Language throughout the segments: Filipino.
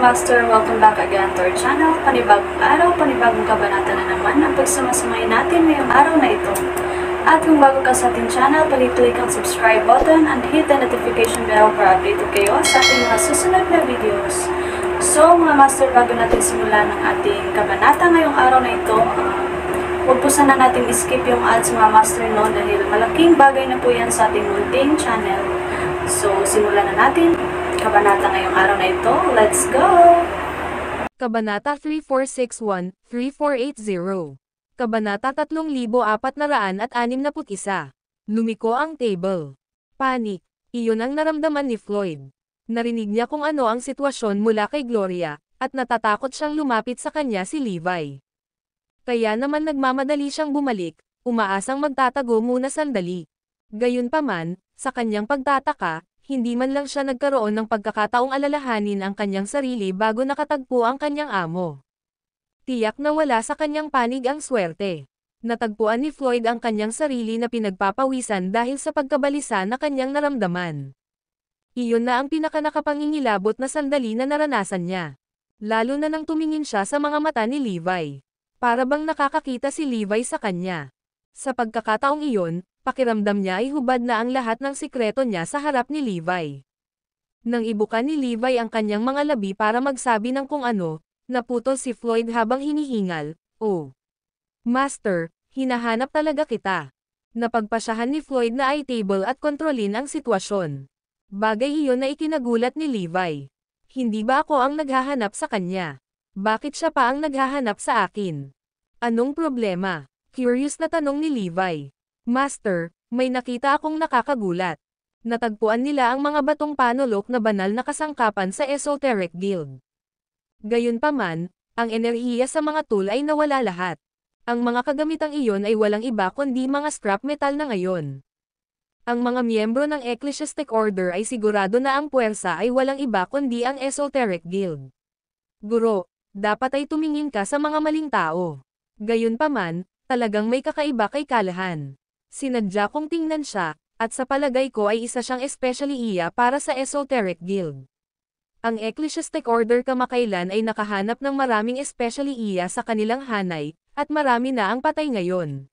Master, welcome back again to our channel. Panibagong araw, panibagong kabanata na naman ang pagsumasamayin natin ngayong araw na ito. At kung bago ka sa ating channel, pag-click ang subscribe button and hit the notification bell para updated kayo sa ating mga susunod na videos. So mga Master, bago natin simulan ang ating kabanata ngayong araw na ito, huwag po sana natin skip yung ads mga Master, no, dahil malaking bagay na po yan sa ating munting channel. So simulan na natin kabanata ngayong araw na ito. Let's go! Kabanata 3461-3480. Kabanata 3461. Lumiko ang table. Panic. Iyon ang naramdaman ni Floyd. Narinig niya kung ano ang sitwasyon mula kay Gloria, at natatakot siyang lumapit sa kanya si Levi. Kaya naman nagmamadali siyang bumalik, umaasang magtatago muna sandali. Gayunpaman, sa kanyang pagtataka, hindi man lang siya nagkaroon ng pagkakataong alalahanin ang kanyang sarili bago nakatagpo ang kanyang amo. Tiyak na wala sa kanyang panig ang swerte. Natagpuan ni Floyd ang kanyang sarili na pinagpapawisan dahil sa pagkabalisa na kanyang naramdaman. Iyon na ang pinakanakapangingilabot na sandali na naranasan niya. Lalo na nang tumingin siya sa mga mata ni Levi. Para bang nakakakita si Levi sa kanya. Sa pagkakataong iyon, pakiramdam niya ay hubad na ang lahat ng sikreto niya sa harap ni Levi. Nang ibuka ni Levi ang kanyang mga labi para magsabi ng kung ano, naputol si Floyd habang hinihingal. "Oh, Master, hinahanap talaga kita." Napagpasyahan ni Floyd na i-table at kontrolin ang sitwasyon. Bagay iyon na ikinagulat ni Levi. Hindi ba ako ang naghahanap sa kanya? Bakit siya pa ang naghahanap sa akin? Anong problema? Curious na tanong ni Levi. "Master, may nakita akong nakakagulat." Natagpuan nila ang mga batong panulok na banal na kasangkapan sa Esoteric Guild. Gayunpaman, ang enerhiya sa mga tool ay nawala lahat. Ang mga kagamitang iyon ay walang iba kundi mga scrap metal na ngayon. Ang mga miyembro ng Ecclesiastic Order ay sigurado na ang puwersa ay walang iba kundi ang Esoteric Guild. "Guro, dapat ay tumingin ka sa mga maling tao." Gayunpaman, talagang may kakaiba kay Callahan. Sinadya kong tingnan siya, at sa palagay ko ay isa siyang especially iya para sa Esoteric Guild. Ang Ecclesiastic Order kamakailan ay nakahanap ng maraming especially iya sa kanilang hanay, at marami na ang patay ngayon.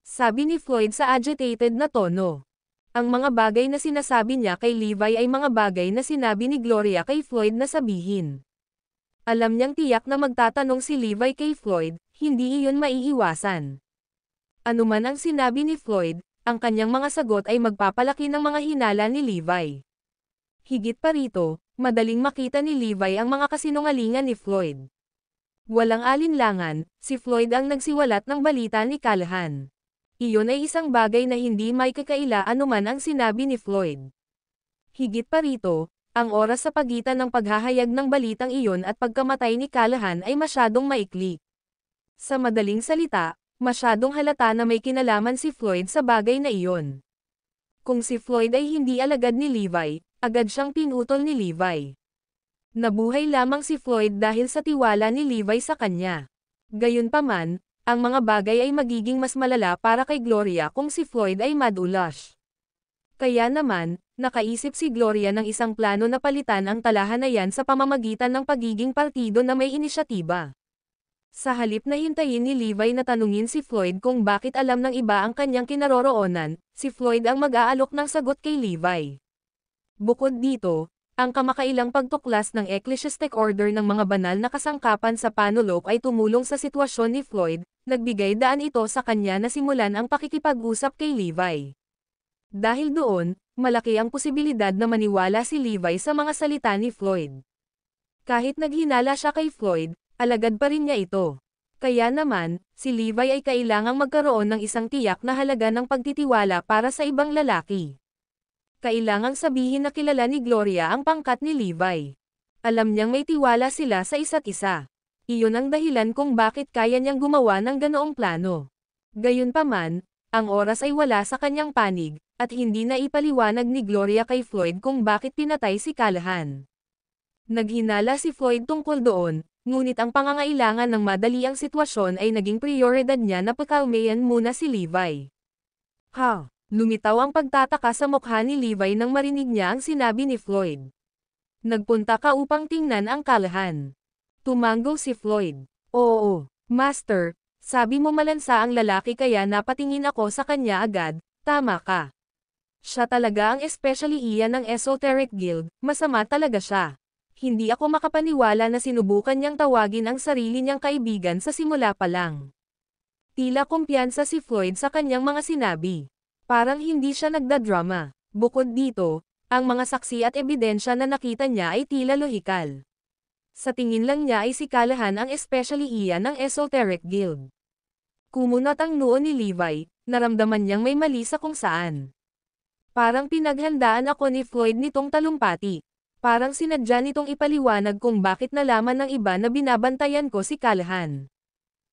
Sabi ni Floyd sa agitated na tono. Ang mga bagay na sinasabi niya kay Levi ay mga bagay na sinabi ni Gloria kay Floyd na sabihin. Alam niyang tiyak na magtatanong si Levi kay Floyd, hindi iyon maiiwasan. Anuman ang sinabi ni Floyd, ang kanyang mga sagot ay magpapalaki ng mga hinala ni Levi. Higit pa rito, madaling makita ni Levi ang mga kasinungalingan ni Floyd. Walang alinlangan, si Floyd ang nagsiwalat ng balita ni Callahan. Iyon ay isang bagay na hindi may kakaila anuman ang sinabi ni Floyd. Higit pa rito, ang oras sa pagitan ng paghahayag ng balitang iyon at pagkamatay ni Callahan ay masyadong maikli. Sa madaling salita, masyadong halata na may kinalaman si Floyd sa bagay na iyon. Kung si Floyd ay hindi alagad ni Levi, agad siyang pinutol ni Levi. Nabuhay lamang si Floyd dahil sa tiwala ni Levi sa kanya. Gayunpaman, ang mga bagay ay magiging mas malala para kay Gloria kung si Floyd ay madulas. Kaya naman, nakaisip si Gloria ng isang plano na palitan ang talahanayan sa pamamagitan ng pagiging partido na may inisyatiba. Sa halip na hintayin ni Levi na tanungin si Floyd kung bakit alam ng iba ang kanyang kinaroroonan, si Floyd ang mag-aalok ng sagot kay Levi. Bukod dito, ang kamakailang pagtuklas ng Ecclesiastic Order ng mga banal na kasangkapan sa panulok ay tumulong sa sitwasyon ni Floyd, nagbigay daan ito sa kanya na simulan ang pakikipag-usap kay Levi. Dahil doon, malaki ang posibilidad na maniwala si Levi sa mga salita ni Floyd. Kahit naghinala siya kay Floyd, alagad pa rin niya ito. Kaya naman, si Levi ay kailangang magkaroon ng isang tiyak na halaga ng pagtitiwala para sa ibang lalaki. Kailangang sabihin na kilala ni Gloria ang pangkat ni Levi. Alam niyang may tiwala sila sa isa't isa. Iyon ang dahilan kung bakit kaya niyang gumawa ng ganoong plano. Gayunpaman, ang oras ay wala sa kanyang panig, at hindi na ipaliwanag ni Gloria kay Floyd kung bakit pinatay si Callahan. Naghinala si Floyd tungkol doon, ngunit ang pangangailangan ng madali ang sitwasyon ay naging prioridad niya na pakalmayan muna si Levi. Lumitaw ang pagtataka sa mukha ni Levi nang marinig niya ang sinabi ni Floyd. Nagpunta ka upang tingnan ang Callahan. Tumango si Floyd. Oo, Master, sabi mo malansa ang lalaki kaya napatingin ako sa kanya agad, tama ka. Siya talaga ang especially iyan ng Esoteric Guild, masama talaga siya. Hindi ako makapaniwala na sinubukan niyang tawagin ang sarili niyang kaibigan sa simula pa lang. Tila kumpiyansa si Floyd sa kanyang mga sinabi. Parang hindi siya nagdadrama. Bukod dito, ang mga saksi at ebidensya na nakita niya ay tila lohikal. Sa tingin lang niya ay si Callahan ang especially iyan ng Esoteric Guild. Kumunot ang noo ni Levi, naramdaman niyang may mali sa kung saan. Parang pinaghandaan ako ni Floyd nitong talumpati. Parang sinadya nitong ipaliwanag kung bakit nalaman ng iba na binabantayan ko si Callahan.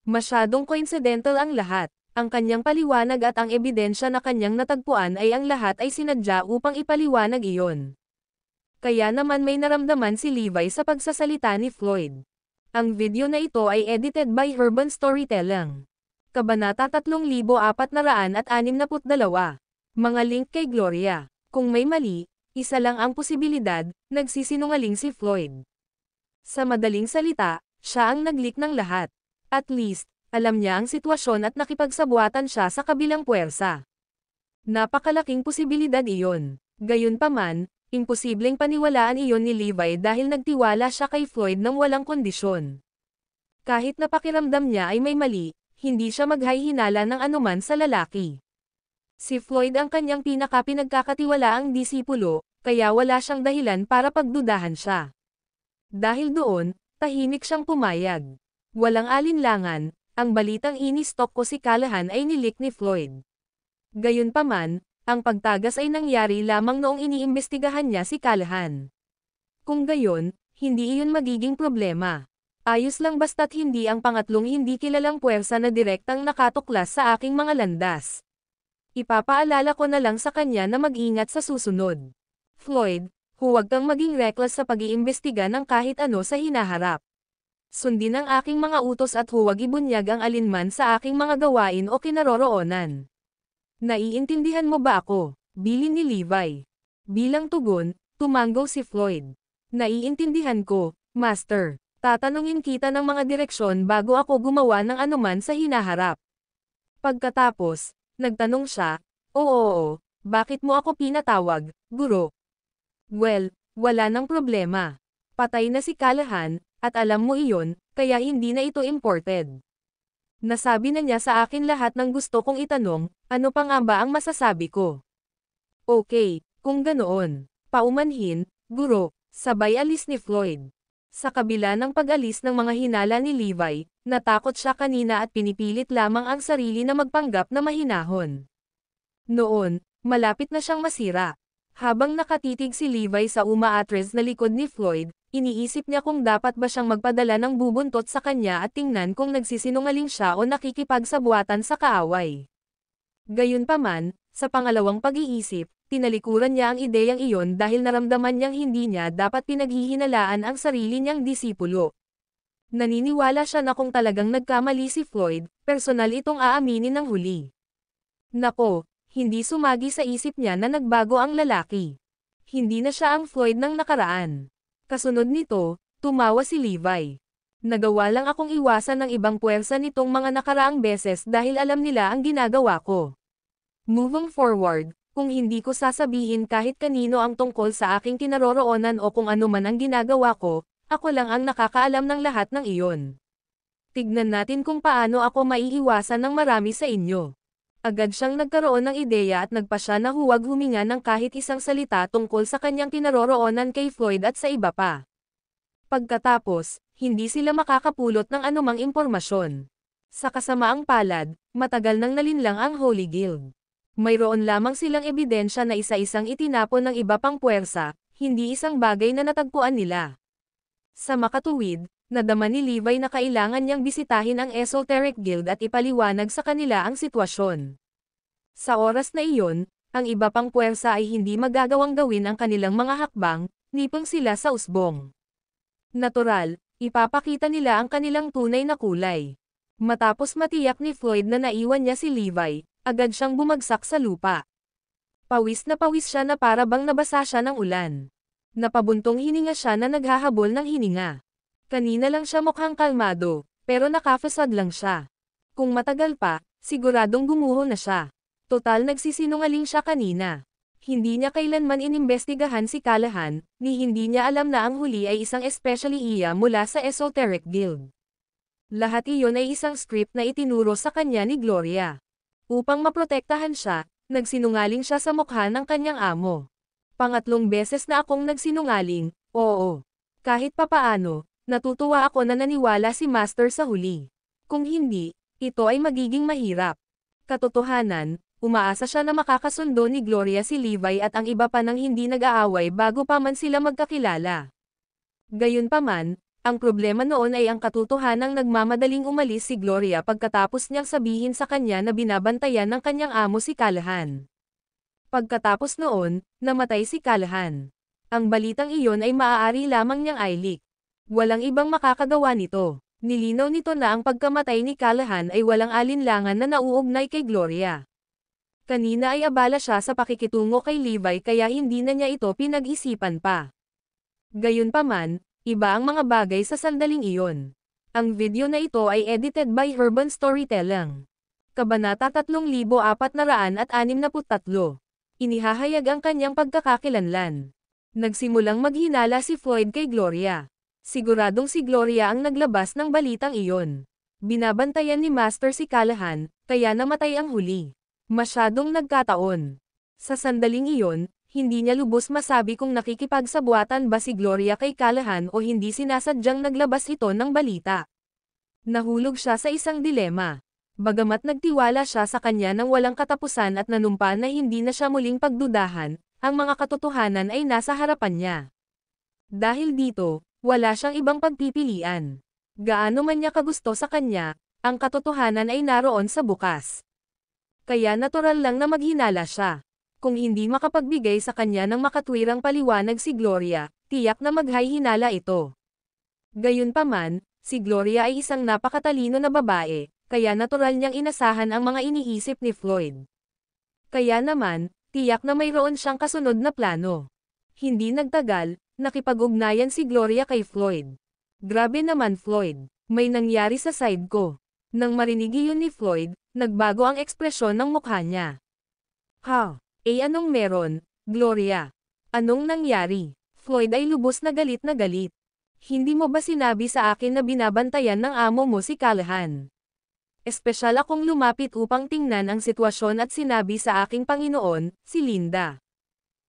Masyadong coincidental ang lahat. Ang kanyang paliwanag at ang ebidensya na kanyang natagpuan ay ang lahat ay sinadya upang ipaliwanag iyon. Kaya naman may naramdaman si Levi sa pagsasalita ni Floyd. Ang video na ito ay edited by Urban Storytelling. Kabanata 3462. Mga link kay Gloria. Kung may mali, isa lang ang posibilidad, nagsisinungaling si Floyd. Sa madaling salita, siya ang nag-leak ng lahat. At least, alam niya ang sitwasyon at nakipagsabuatan siya sa kabilang puwersa. Napakalaking posibilidad iyon. Gayunpaman, imposibleng paniwalaan iyon ni Levi dahil nagtiwala siya kay Floyd ng walang kondisyon. Kahit napakiramdam niya ay may mali, hindi siya maghay-hinala ng anuman sa lalaki. Si Floyd ang kanyang pinakapinagkakatiwalaang disipulo, kaya wala siyang dahilan para pagdudahan siya. Dahil doon, tahimik siyang pumayag. Walang alinlangan, ang balitang ini-stalk ko si Callahan ay nilik ni Floyd. Gayunpaman, ang pagtagas ay nangyari lamang noong iniimbestigahan niya si Callahan. Kung gayon, hindi iyon magiging problema. Ayos lang basta't hindi ang pangatlong hindi kilalang puwersa na direktang nakatuklas sa aking mga landas. Ipapaalala ko na lang sa kanya na mag-ingat sa susunod. Floyd, huwag kang maging reckless sa pag-iimbestiga ng kahit ano sa hinaharap. Sundin ang aking mga utos at huwag ibunyag ang alinman sa aking mga gawain o kinaroroonan. Naiintindihan mo ba ako? Bilin ni Levi. Bilang tugon, tumango si Floyd. Naiintindihan ko, Master. Tatanungin kita ng mga direksyon bago ako gumawa ng anuman sa hinaharap. Pagkatapos, nagtanong siya, oo, bakit mo ako pinatawag, guro? Well, wala nang problema. Patay na si Callahan, at alam mo iyon, kaya hindi na ito imported. Nasabi na niya sa akin lahat ng gusto kong itanong, ano pa nga ba ang masasabi ko? Okay, kung ganoon. Paumanhin, guro, sabay alis ni Floyd. Sa kabila ng pag-alis ng mga hinala ni Levi, natakot siya kanina at pinipilit lamang ang sarili na magpanggap na mahinahon. Noon, malapit na siyang masira. Habang nakatitig si Levi sa umaatres na likod ni Floyd, iniisip niya kung dapat ba siyang magpadala ng bubuntot sa kanya at tingnan kung nagsisinungaling siya o nakikipagsabuatan sa kaaway. Gayunpaman, sa pangalawang pag-iisip, tinalikuran niya ang ideyang iyon dahil naramdaman niyang hindi niya dapat pinaghihinalaan ang sarili niyang disipulo. Naniniwala siya na kung talagang nagkamali si Floyd, personal itong aaminin ng huli. Nako, hindi sumagi sa isip niya na nagbago ang lalaki. Hindi na siya ang Floyd ng nakaraan. Kasunod nito, tumawa si Levi. Nagawa lang akong iwasan ng ibang puwersa nitong mga nakaraang beses dahil alam nila ang ginagawa ko. Moving forward, kung hindi ko sasabihin kahit kanino ang tungkol sa aking kinaroroonan o kung ano man ang ginagawa ko, ako lang ang nakakaalam ng lahat ng iyon. Tignan natin kung paano ako maiiwasan ng marami sa inyo. Agad siyang nagkaroon ng ideya at nagpa siya na huwag huminga ng kahit isang salita tungkol sa kanyang kinaroroonan kay Floyd at sa iba pa. Pagkatapos, hindi sila makakapulot ng anumang impormasyon. Sa kasamaang palad, matagal nang nalinlang ang Holy Guild. Mayroon lamang silang ebidensya na isa-isang itinapon ng iba pang puwersa, hindi isang bagay na natagpuan nila. Sa makatuwid, nadama ni Levi na kailangan niyang bisitahin ang Esoteric Guild at ipaliwanag sa kanila ang sitwasyon. Sa oras na iyon, ang iba pang puwersa ay hindi magagawang gawin ang kanilang mga hakbang, nipong sila sa usbong. Natural, ipapakita nila ang kanilang tunay na kulay. Matapos matiyak ni Floyd na naiwan niya si Levi, agad siyang bumagsak sa lupa. Pawis na pawis siya na para bang nabasa siya ng ulan. Napabuntong hininga siya na naghahabol ng hininga. Kanina lang siya mukhang kalmado, pero nakafasad lang siya. Kung matagal pa, siguradong gumuho na siya. Total nagsisinungaling siya kanina. Hindi niya kailanman inimbestigahan si Callahan, ni hindi niya alam na ang huli ay isang especially iya mula sa Esoteric Guild. Lahat iyon ay isang script na itinuro sa kanya ni Gloria. Upang maprotektahan siya, nagsinungaling siya sa mukha ng kanyang amo. Pangatlong beses na akong nagsinungaling, oo. Kahit papaano, natutuwa ako na naniwala si Master sa huli. Kung hindi, ito ay magiging mahirap. Katotohanan, umaasa siya na makakasundo ni Gloria si Levi at ang iba pa nang hindi nag-aaway bago pa man sila magkakilala. Gayunpaman, ang problema noon ay ang katotohanang nagmamadaling umalis si Gloria pagkatapos niyang sabihin sa kanya na binabantayan ng kanyang amo si Callahan. Pagkatapos noon, namatay si Callahan. Ang balitang iyon ay maaari lamang niyang i-leak. Walang ibang makakagawa nito. Nilinaw nito na ang pagkamatay ni Callahan ay walang alinlangan na nauugnay kay Gloria. Kanina ay abala siya sa pakikitungo kay Levi kaya hindi na niya ito pinag-isipan pa. Gayunpaman, iba ang mga bagay sa sandaling iyon. Ang video na ito ay edited by Urban Storytelling. Kabanata 3463. Inihahayag ang kanyang pagkakakilanlan. Nagsimulang maghinala si Floyd kay Gloria. Siguradong si Gloria ang naglabas ng balitang iyon. Binabantayan ni Master si Callahan, kaya namatay ang huli. Masyadong nagkataon. Sa sandaling iyon, hindi niya lubos masabi kung nakikipagsabuatan ba si Gloria kay Callahan o hindi sinasadyang naglabas ito ng balita. Nahulog siya sa isang dilema. Bagamat nagtiwala siya sa kanya ng walang katapusan at nanumpa na hindi na siya muling pagdudahan, ang mga katotohanan ay nasa harapan niya. Dahil dito, wala siyang ibang pagpipilian. Gaano man niya kagusto sa kanya, ang katotohanan ay naroon sa bukas. Kaya natural lang na maghinala siya. Kung hindi makapagbigay sa kanya ng makatwirang paliwanag si Gloria, tiyak na maghay-hinala ito. Gayunpaman, si Gloria ay isang napakatalino na babae, kaya natural niyang inasahan ang mga iniisip ni Floyd. Kaya naman, tiyak na mayroon siyang kasunod na plano. Hindi nagtagal, nakipag-ugnayan si Gloria kay Floyd. Grabe naman Floyd, may nangyari sa side ko. Nang marinig iyon ni Floyd, nagbago ang ekspresyon ng mukha niya. Ha? Anong meron, Gloria? Anong nangyari? Floyd ay lubos na galit na galit. Hindi mo ba sinabi sa akin na binabantayan ng amo mo si Callahan? Espesyal akong lumapit upang tingnan ang sitwasyon at sinabi sa aking Panginoon, si Linda.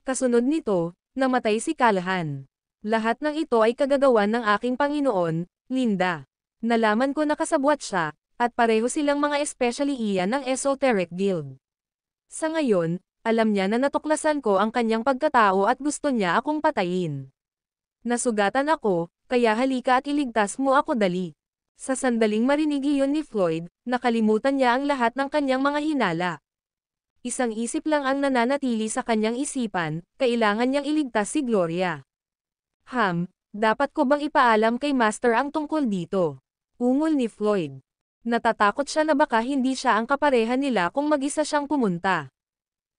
Kasunod nito, namatay si Callahan. Lahat ng ito ay kagagawan ng aking Panginoon, Linda. Nalaman ko na kasabwat siya, at pareho silang mga especially iya ng Esoteric Guild. Sa ngayon, alam niya na natuklasan ko ang kanyang pagkatao at gusto niya akong patayin. Nasugatan ako, kaya halika at iligtas mo ako dali. Sa sandaling marinig iyon ni Floyd, nakalimutan niya ang lahat ng kanyang mga hinala. Isang isip lang ang nananatili sa kanyang isipan, kailangan niyang iligtas si Gloria. Dapat ko bang ipaalam kay Master ang tungkol dito? Ungol ni Floyd. Natatakot siya na baka hindi siya ang kapareha nila kung mag-isa siyang pumunta.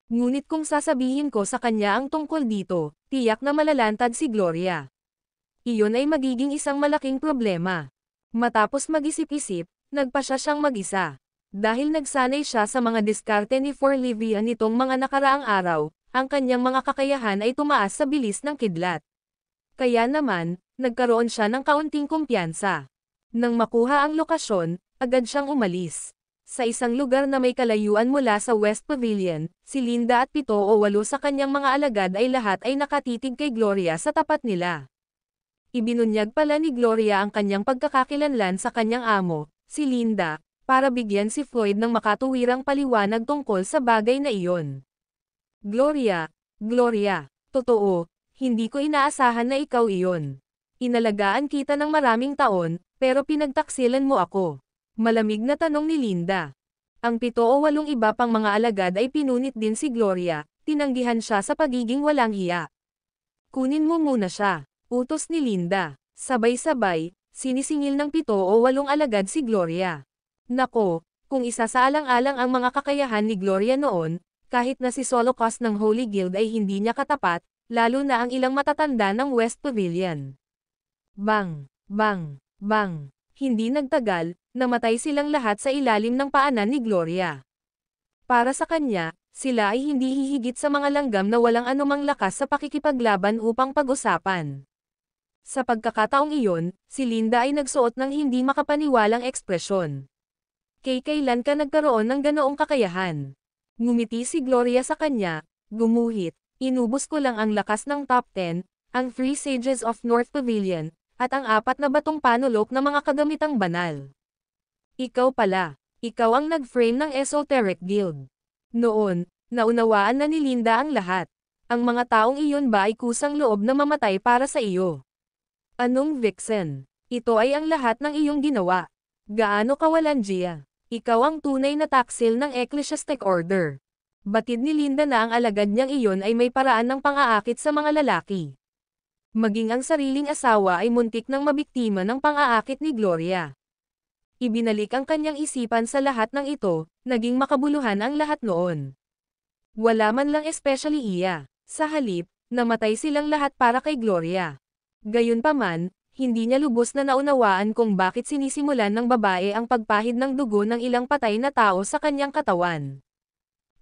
Ngunit kung sasabihin ko sa kanya ang tungkol dito, tiyak na malalantad si Gloria. Iyon ay magiging isang malaking problema. Matapos mag-isip-isip, nagpa siyang mag-isa. Dahil nagsanay siya sa mga diskarte ni Forlivia nitong mga nakaraang araw, ang kanyang mga kakayahan ay tumaas sa bilis ng kidlat. Kaya naman, nagkaroon siya ng kaunting kumpiyansa. Nang makuha ang lokasyon, agad siyang umalis. Sa isang lugar na may kalayuan mula sa West Pavilion, si Linda at 7 o 8 sa kanyang mga alagad ay lahat ay nakatitig kay Gloria sa tapat nila. Ibinunyag pala ni Gloria ang kanyang pagkakakilanlan sa kanyang amo, si Linda, para bigyan si Floyd ng makatuwirang paliwanag tungkol sa bagay na iyon. Gloria, totoo, hindi ko inaasahan na ikaw iyon. Inalagaan kita ng maraming taon, pero pinagtaksilan mo ako. Malamig na tanong ni Linda. Ang 7 o 8 iba pang mga alagad ay pinunit din si Gloria, tinanggihan siya sa pagiging walang hiya. Kunin mo muna siya. Utos ni Linda. Sabay-sabay, sinisingil ng 7 o 8 alagad si Gloria. Nako, kung isasaalang-alang ang mga kakayahan ni Gloria noon, kahit na si Solo Cos ng Holy Guild ay hindi niya katapat, lalo na ang ilang matatanda ng West Pavilion. Bang! Bang! Bang! Hindi nagtagal, namatay silang lahat sa ilalim ng paanan ni Gloria. Para sa kanya, sila ay hindi hihigit sa mga langgam na walang anumang lakas sa pakikipaglaban upang pag-usapan. Sa pagkakataong iyon, si Linda ay nagsuot ng hindi makapaniwalang ekspresyon. Kailan ka nagkaroon ng ganoong kakayahan? Ngumiti si Gloria sa kanya, gumuhit, inubos ko lang ang lakas ng top 10, ang 3 Sages of North Pavilion, at ang 4 na batong panulok na mga kagamitang banal. Ikaw pala, ikaw ang nag-frame ng Esoteric Guild. Noon, naunawaan na ni Linda ang lahat. Ang mga taong iyon ba ay kusang loob na mamatay para sa iyo? Anong Vixen? Ito ay ang lahat ng iyong ginawa. Gaano kawalan Gia? Ikaw ang tunay na taksil ng Ecclesiastic Order. Batid ni Linda na ang alagad niyang iyon ay may paraan ng pang-aakit sa mga lalaki. Maging ang sariling asawa ay muntik ng mabiktima ng pang-aakit ni Gloria. Ibinalik ang kanyang isipan sa lahat ng ito, naging makabuluhan ang lahat noon. Wala man lang especially iya. Sa halip, namatay silang lahat para kay Gloria. Gayunpaman, hindi niya lubos na naunawaan kung bakit sinisimulan ng babae ang pagpahid ng dugo ng ilang patay na tao sa kanyang katawan.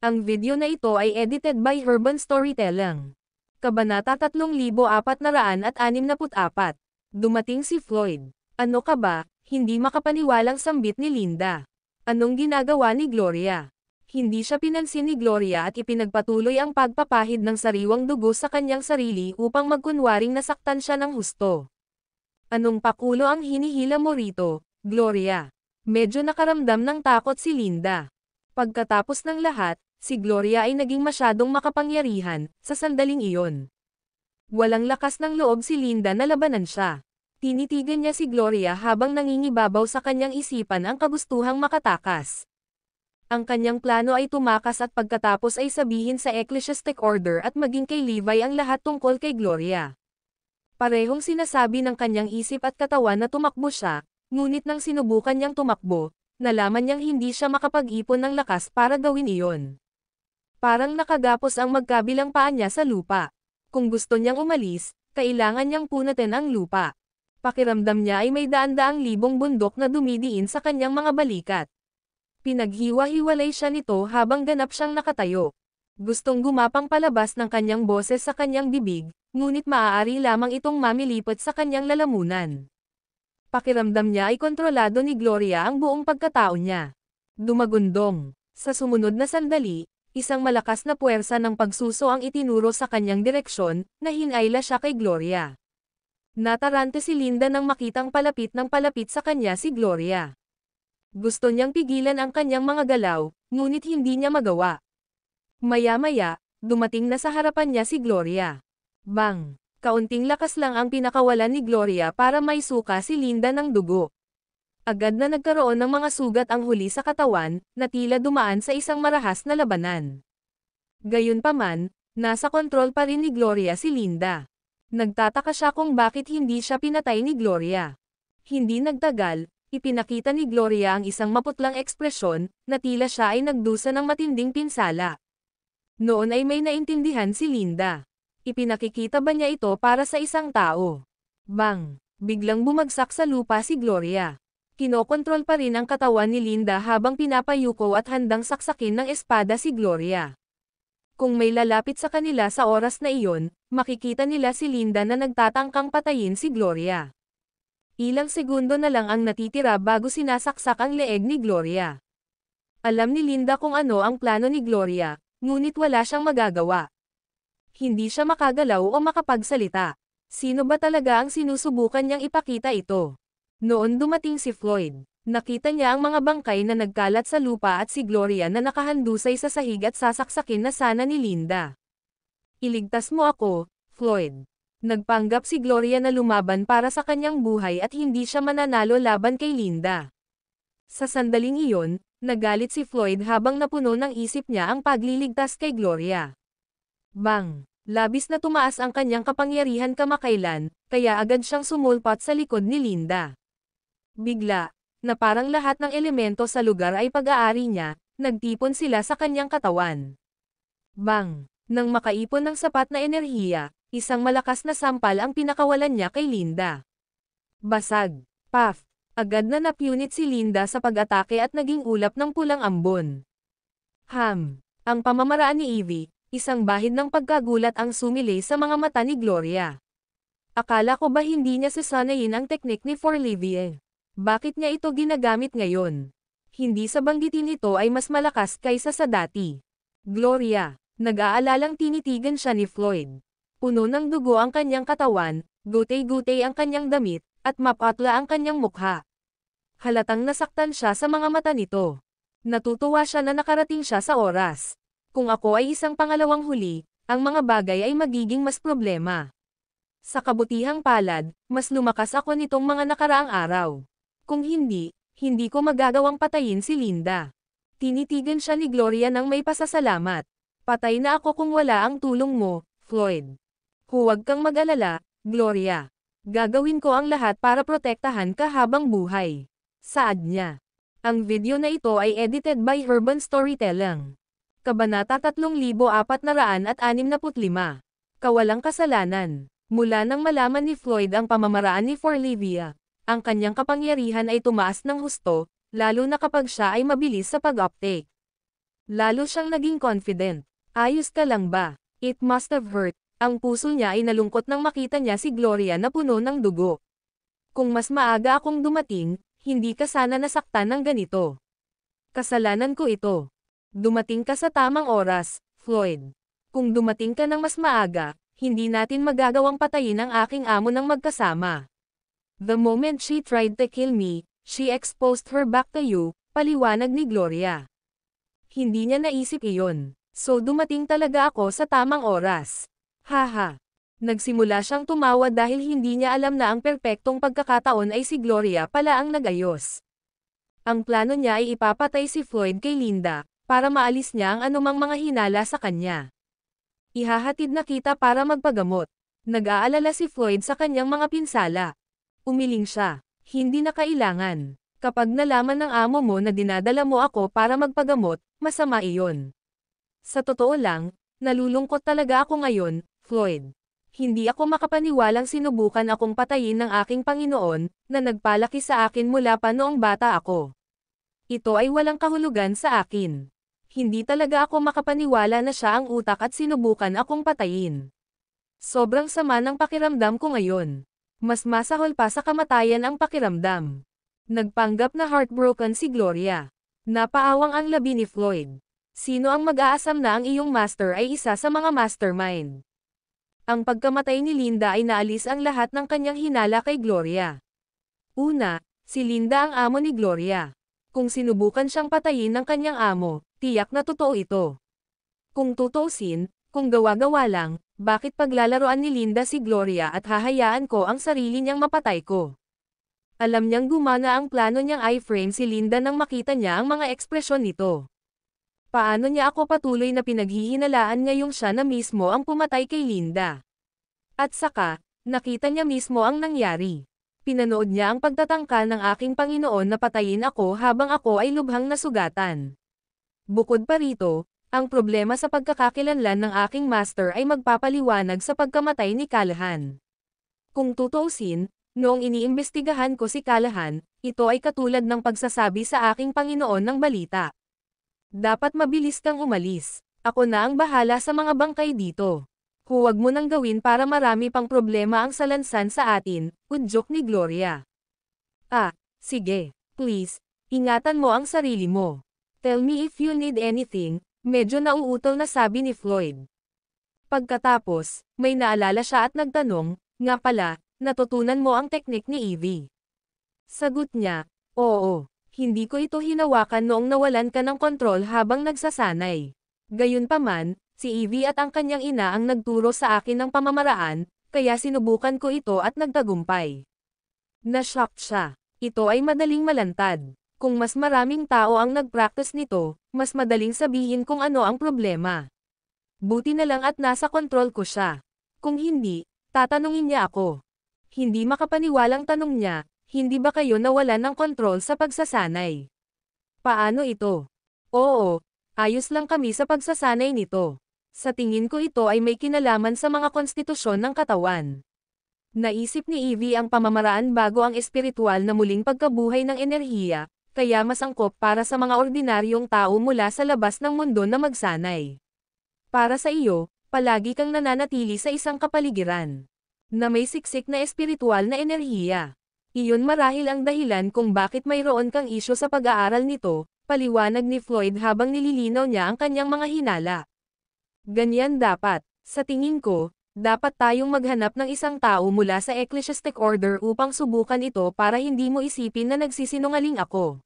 Ang video na ito ay edited by Urban Storytelling. Kabanata 3464. Dumating si Floyd. Ano ka ba? Hindi makapaniwalang sambit ni Linda. Anong ginagawa ni Gloria? Hindi siya pinansin ni Gloria at ipinagpatuloy ang pagpapahid ng sariwang dugo sa kanyang sarili upang magkunwaring nasaktan siya ng husto. Anong pakulo ang hinihila mo rito, Gloria? Medyo nakaramdam ng takot si Linda. Pagkatapos ng lahat, si Gloria ay naging masyadong makapangyarihan sa sandaling iyon. Walang lakas ng loob si Linda na labanan siya. Tinitigan niya si Gloria habang nangingibabaw sa kanyang isipan ang kagustuhang makatakas. Ang kanyang plano ay tumakas at pagkatapos ay sabihin sa Ecclesiastic Order at maging kay Levi ang lahat tungkol kay Gloria. Parehong sinasabi ng kanyang isip at katawan na tumakbo siya, ngunit nang sinubukan niyang tumakbo, nalaman niyang hindi siya makapag-ipon ng lakas para gawin iyon. Parang nakagapos ang magkabilang paa niya sa lupa. Kung gusto niyang umalis, kailangan niyang punatin ang lupa. Pakiramdam niya ay may daan-daang libong bundok na dumidiin sa kanyang mga balikat. Pinaghiwa-hiwalay siya nito habang ganap siyang nakatayo. Gustong gumapang palabas ng kanyang boses sa kanyang bibig, ngunit maaari lamang itong mamilipot sa kanyang lalamunan. Pakiramdam niya ay kontrolado ni Gloria ang buong pagkatao niya. Dumagundong. Sa sumunod na sandali, isang malakas na puwersa ng pagsuso ang itinuro sa kanyang direksyon, na hinayla siya kay Gloria. Natarante si Linda nang makitang palapit ng palapit sa kanya si Gloria. Gusto niyang pigilan ang kanyang mga galaw, ngunit hindi niya magawa. Maya-maya, dumating na sa harapan niya si Gloria. Bang! Kaunting lakas lang ang pinakawalan ni Gloria para may suka si Linda ng dugo. Agad na nagkaroon ng mga sugat ang huli sa katawan, na tila dumaan sa isang marahas na labanan. Gayunpaman, nasa kontrol pa rin ni Gloria si Linda. Nagtataka siya kung bakit hindi siya pinatay ni Gloria. Hindi nagtagal, ipinakita ni Gloria ang isang maputlang ekspresyon, na tila siya ay nagdusa ng matinding pinsala. Noon ay may naintindihan si Linda. Ipinakikita ba niya ito para sa isang tao? Bang! Biglang bumagsak sa lupa si Gloria. Kinokontrol pa rin ang katawan ni Linda habang pinapayuko at handang saksakin ng espada si Gloria. Kung may lalapit sa kanila sa oras na iyon, makikita nila si Linda na nagtatangkang patayin si Gloria. Ilang segundo na lang ang natitira bago sinasaksak ang leeg ni Gloria. Alam ni Linda kung ano ang plano ni Gloria, ngunit wala siyang magagawa. Hindi siya makagalaw o makapagsalita. Sino ba talaga ang sinusubukan niyang ipakita ito? Noon dumating si Floyd. Nakita niya ang mga bangkay na nagkalat sa lupa at si Gloria na nakahandusay sa sahig at sasaksakin na sana ni Linda. Iligtas mo ako, Floyd. Nagpanggap si Gloria na lumaban para sa kanyang buhay at hindi siya mananalo laban kay Linda. Sa sandaling iyon, nagalit si Floyd habang napuno ng isip niya ang pagliligtas kay Gloria. Bang! Labis na tumaas ang kanyang kapangyarihan kamakailan, kaya agad siyang sumulpat sa likod ni Linda. Bigla, na parang lahat ng elemento sa lugar ay pag-aari niya, nagtipon sila sa kanyang katawan. Bang! Nang makaipon ng sapat na enerhiya, isang malakas na sampal ang pinakawalan niya kay Linda. Basag. Paf! Agad na napunit si Linda sa pag-atake at naging ulap ng pulang ambon. Ang pamamaraan ni Evie, isang bahid ng pagkagulat ang sumilay sa mga mata ni Gloria. Akala ko ba hindi niya sasanayin ang teknik ni Forlivie? Bakit niya ito ginagamit ngayon? Hindi sa banggitin ito ay mas malakas kaysa sa dati. Gloria, nag-aalalang tinitigan siya ni Floyd. Puno ng dugo ang kanyang katawan, gutay-gutay ang kanyang damit, at mapatla ang kanyang mukha. Halatang nasaktan siya sa mga mata nito. Natutuwa siya na nakarating siya sa oras. Kung ako ay isang pangalawang huli, ang mga bagay ay magiging mas problema. Sa kabutihang palad, mas lumakas ako nitong mga nakaraang araw. Kung hindi ko magagawang patayin si Linda. Tinitigan siya ni Gloria ng may pasasalamat. Patay na ako kung wala ang tulong mo, Floyd. Huwag kang mag-alala, Gloria. Gagawin ko ang lahat para protektahan ka habang buhay. Saad niya. Ang video na ito ay edited by Urban Storytelling. Kabanata 3465. Kawalang kasalanan. Mula nang malaman ni Floyd ang pamamaraan ni Forlivia, ang kanyang kapangyarihan ay tumaas ng husto, lalo na kapag siya ay mabilis sa pag-uptake. Lalo siyang naging confident. Ayos ka lang ba? It must have hurt. Ang puso niya ay nalungkot nang makita niya si Gloria na puno ng dugo. Kung mas maaga akong dumating, hindi ka sana nasaktan ng ganito. Kasalanan ko ito. Dumating ka sa tamang oras, Floyd. Kung dumating ka ng mas maaga, hindi natin magagawang patayin ang aking amo ng magkasama. The moment she tried to kill me, she exposed her back to you, paliwanag ni Gloria. Hindi niya naisip iyon, so dumating talaga ako sa tamang oras. Haha. Nagsimula siyang tumawa dahil hindi niya alam na ang perpektong pagkakataon ay si Gloria pala ang nagayos. Ang plano niya ay ipapatay si Floyd kay Linda, para maalis niya ang anumang mga hinala sa kanya. Ihahatid na kita para magpagamot. Nag-aalala si Floyd sa kanyang mga pinsala. Umiling siya. Hindi na kailangan. Kapag nalaman ng amo mo na dinadala mo ako para magpagamot, masama iyon. Sa totoo lang, nalulungkot talaga ako ngayon, Floyd. Hindi ako makapaniwalang sinubukan akong patayin ng aking Panginoon, na nagpalaki sa akin mula pa noong bata ako. Ito ay walang kahulugan sa akin. Hindi talaga ako makapaniwala na siya ang utak at sinubukan akong patayin. Sobrang sama ng pakiramdam ko ngayon. Mas masahol pa sa kamatayan ang pakiramdam. Nagpanggap na heartbroken si Gloria. Napaawang ang labi ni Floyd. Sino ang mag-aasam na ang iyong master ay isa sa mga mastermind? Ang pagkamatay ni Linda ay naalis ang lahat ng kanyang hinala kay Gloria. Una, si Linda ang amo ni Gloria. Kung sinubukan siyang patayin ng kanyang amo, tiyak na totoo ito. Kung tutuusin, kung gawa-gawa lang, bakit paglalaroan ni Linda si Gloria at hahayaan ko ang sarili niyang mapatay ko? Alam niyang gumana ang plano niyang i-frame si Linda nang makita niya ang mga ekspresyon nito. Paano niya ako patuloy na pinaghihinalaan ngayong siya na mismo ang pumatay kay Linda? At saka, nakita niya mismo ang nangyari. Pinanood niya ang pagtatangka ng aking Panginoon na patayin ako habang ako ay lubhang nasugatan. Bukod pa rito, ang problema sa pagkakakilanlan ng aking master ay magpapaliwanag sa pagkamatay ni Callahan. Kung tutuusin, noong iniimbestigahan ko si Callahan, ito ay katulad ng pagsasabi sa aking Panginoon ng balita. Dapat mabilis kang umalis. Ako na ang bahala sa mga bangkay dito. Huwag mo nang gawin para marami pang problema ang salansan sa atin, udyok ni Gloria. Sige. Please, ingatan mo ang sarili mo. Tell me if you need anything, medyo nauutol na sabi ni Floyd. Pagkatapos, may naalala siya at nagtanong, nga pala, natutunan mo ang teknik ni Evie. Sagot niya, oo. Hindi ko ito hinawakan noong nawalan ka ng kontrol habang nagsasanay. Gayunpaman, si Evie at ang kanyang ina ang nagturo sa akin ng pamamaraan, kaya sinubukan ko ito at nagtagumpay. Na-shocked siya. Ito ay madaling malantad. Kung mas maraming tao ang nag-practice nito, mas madaling sabihin kung ano ang problema. Buti na lang at nasa kontrol ko siya. Kung hindi, tatanungin niya ako. Hindi makapaniwalang tanong niya, hindi ba kayo nawalan ng kontrol sa pagsasanay? Paano ito? Oo, ayos lang kami sa pagsasanay nito. Sa tingin ko ito ay may kinalaman sa mga konstitusyon ng katawan. Naisip ni Evie ang pamamaraan bago ang espiritual na muling pagkabuhay ng enerhiya, kaya mas angkop para sa mga ordinaryong tao mula sa labas ng mundo na magsanay. Para sa iyo, palagi kang nananatili sa isang kapaligiran na may siksik na espiritual na enerhiya. Iyon marahil ang dahilan kung bakit mayroon kang isyu sa pag-aaral nito, paliwanag ni Floyd habang nililinaw niya ang kanyang mga hinala. Ganyan dapat. Sa tingin ko, dapat tayong maghanap ng isang tao mula sa ecclesiastic order upang subukan ito para hindi mo isipin na nagsisinungaling ako.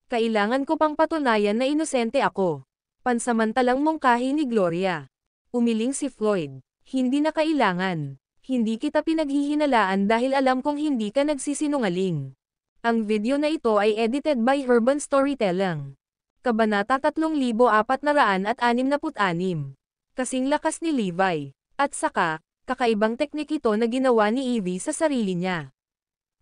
Kailangan ko pang patunayan na inosente ako. Pansamantalang mungkahi ni Gloria. Umiling si Floyd. Hindi na kailangan. Hindi kita pinaghihinalaan dahil alam kong hindi ka nagsisinungaling. Ang video na ito ay edited by Urban Storytelling. Kabanata 3466. Kasing lakas ni Levi. At saka, kakaibang teknik ito na ginawa ni Evie sa sarili niya.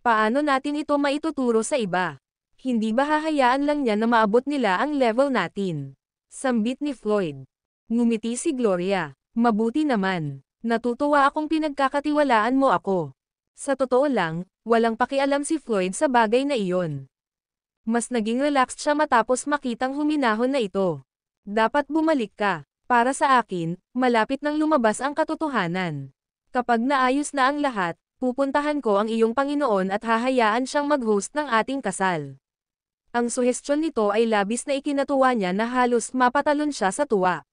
Paano natin ito maituturo sa iba? Hindi ba hahayaan lang niya na maabot nila ang level natin? Sambit ni Floyd. Ngumiti si Gloria. Mabuti naman. Natutuwa akong pinagkakatiwalaan mo ako. Sa totoo lang, walang pakialam si Floyd sa bagay na iyon. Mas naging relaxed siya matapos makitang huminahon na ito. Dapat bumalik ka. Para sa akin, malapit nang lumabas ang katotohanan. Kapag naayos na ang lahat, pupuntahan ko ang iyong Panginoon at hahayaan siyang mag-host ng ating kasal. Ang suhestyon nito ay labis na ikinatuwa niya na halos mapatalon siya sa tuwa.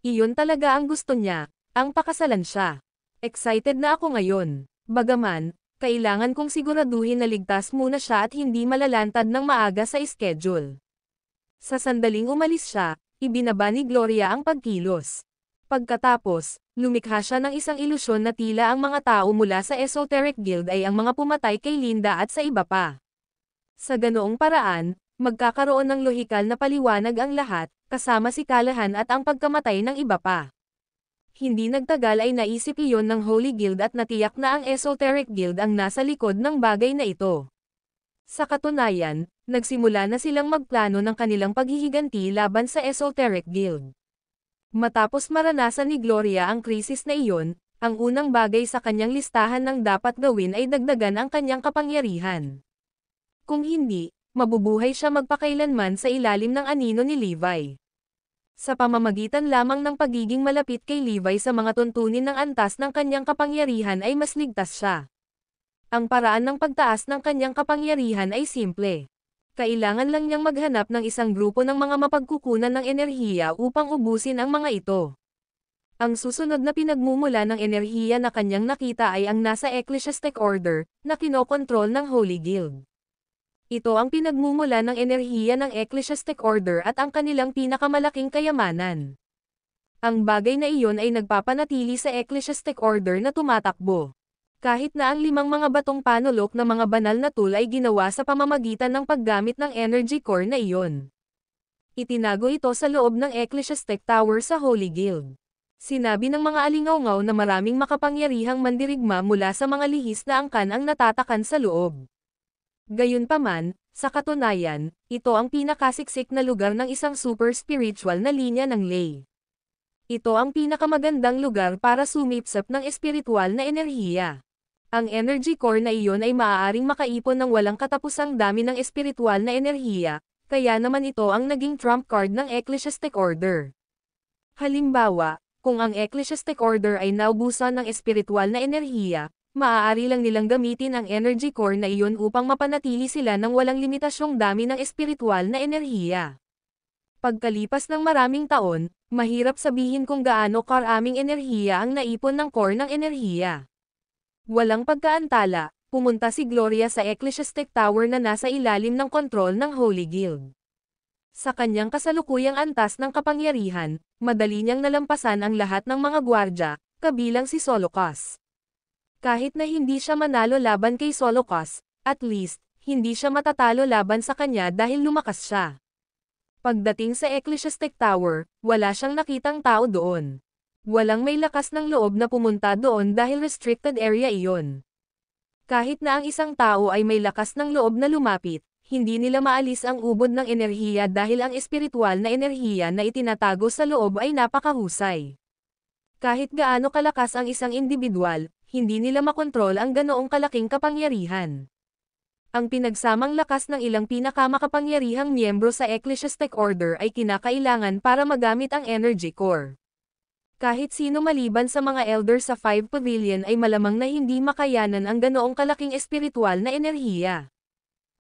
Iyon talaga ang gusto niya, ang pakasalan siya. Excited na ako ngayon. Bagaman, kailangan kong siguraduhin na ligtas muna siya at hindi malalantad ng maaga sa schedule. Sa sandaling umalis siya, ibinaba ni Gloria ang pagkilos. Pagkatapos, lumikha siya ng isang ilusyon na tila ang mga tao mula sa Esoteric Guild ay ang mga pumatay kay Linda at sa iba pa. Sa ganoong paraan, magkakaroon ng lohikal na paliwanag ang lahat, kasama si Callahan at ang pagkamatay ng iba pa. Hindi nagtagal ay naisip iyon ng Holy Guild at natiyak na ang Esoteric Guild ang nasa likod ng bagay na ito. Sa katunayan, nagsimula na silang magplano ng kanilang paghihiganti laban sa Esoteric Guild. Matapos maranasan ni Gloria ang krisis na iyon, ang unang bagay sa kanyang listahan ng dapat gawin ay dagdagan ang kanyang kapangyarihan. Kung hindi, mabubuhay siya magpakailanman sa ilalim ng anino ni Levi. Sa pamamagitan lamang ng pagiging malapit kay Levi sa mga tuntunin ng antas ng kanyang kapangyarihan ay mas ligtas siya. Ang paraan ng pagtaas ng kanyang kapangyarihan ay simple. Kailangan lang niyang maghanap ng isang grupo ng mga mapagkukunan ng enerhiya upang ubusin ang mga ito. Ang susunod na pinagmumula ng enerhiya na kanyang nakita ay ang nasa Ecclesiastic Order, na kinokontrol ng Holy Guild. Ito ang pinagmumula ng enerhiya ng Ecclesiastic Order at ang kanilang pinakamalaking kayamanan. Ang bagay na iyon ay nagpapanatili sa Ecclesiastic Order na tumatakbo. Kahit na ang 5 mga batong panulok na mga banal na tool ay ginawa sa pamamagitan ng paggamit ng energy core na iyon. Itinago ito sa loob ng Ecclesiastic Tower sa Holy Guild. Sinabi ng mga alingawngaw na maraming makapangyarihang mandirigma mula sa mga lihis na angkan ang natatakan sa loob. Gayunpaman, sa katunayan, ito ang pinakasiksik na lugar ng isang super spiritual na linya ng ley. Ito ang pinakamagandang lugar para sumipsap ng espiritual na enerhiya. Ang energy core na iyon ay maaaring makaipon ng walang katapusang dami ng espiritual na enerhiya, kaya naman ito ang naging trump card ng Ecclesiastic Order. Halimbawa, kung ang Ecclesiastic Order ay naubusan ng espiritual na enerhiya, maaari lang nilang gamitin ang energy core na iyon upang mapanatili sila ng walang limitasyong dami ng espiritual na enerhiya. Pagkalipas ng maraming taon, mahirap sabihin kung gaano karaming enerhiya ang naipon ng core ng enerhiya. Walang pagkaantala, pumunta si Gloria sa Ecclesiastic Tower na nasa ilalim ng kontrol ng Holy Guild. Sa kanyang kasalukuyang antas ng kapangyarihan, madali niyang nalampasan ang lahat ng mga gwardya, kabilang si Solokas. Kahit na hindi siya manalo laban kay Solokas, at least, hindi siya matatalo laban sa kanya dahil lumakas siya. Pagdating sa Ecclesiastic Tower, wala siyang nakitang tao doon. Walang may lakas ng loob na pumunta doon dahil restricted area iyon. Kahit na ang isang tao ay may lakas ng loob na lumapit, Hindi nila maalis ang ubod ng enerhiya dahil ang espiritual na enerhiya na itinatago sa loob ay napakahusay. Kahit gaano kalakas ang isang individual, hindi nila makontrol ang ganoong kalaking kapangyarihan. Ang pinagsamang lakas ng ilang pinakamakapangyarihang miyembro sa Ecclesiastic Order ay kinakailangan para magamit ang Energy Core. Kahit sino maliban sa mga elder sa 5 Pavilion ay malamang na hindi makayanan ang ganoong kalaking espiritual na enerhiya.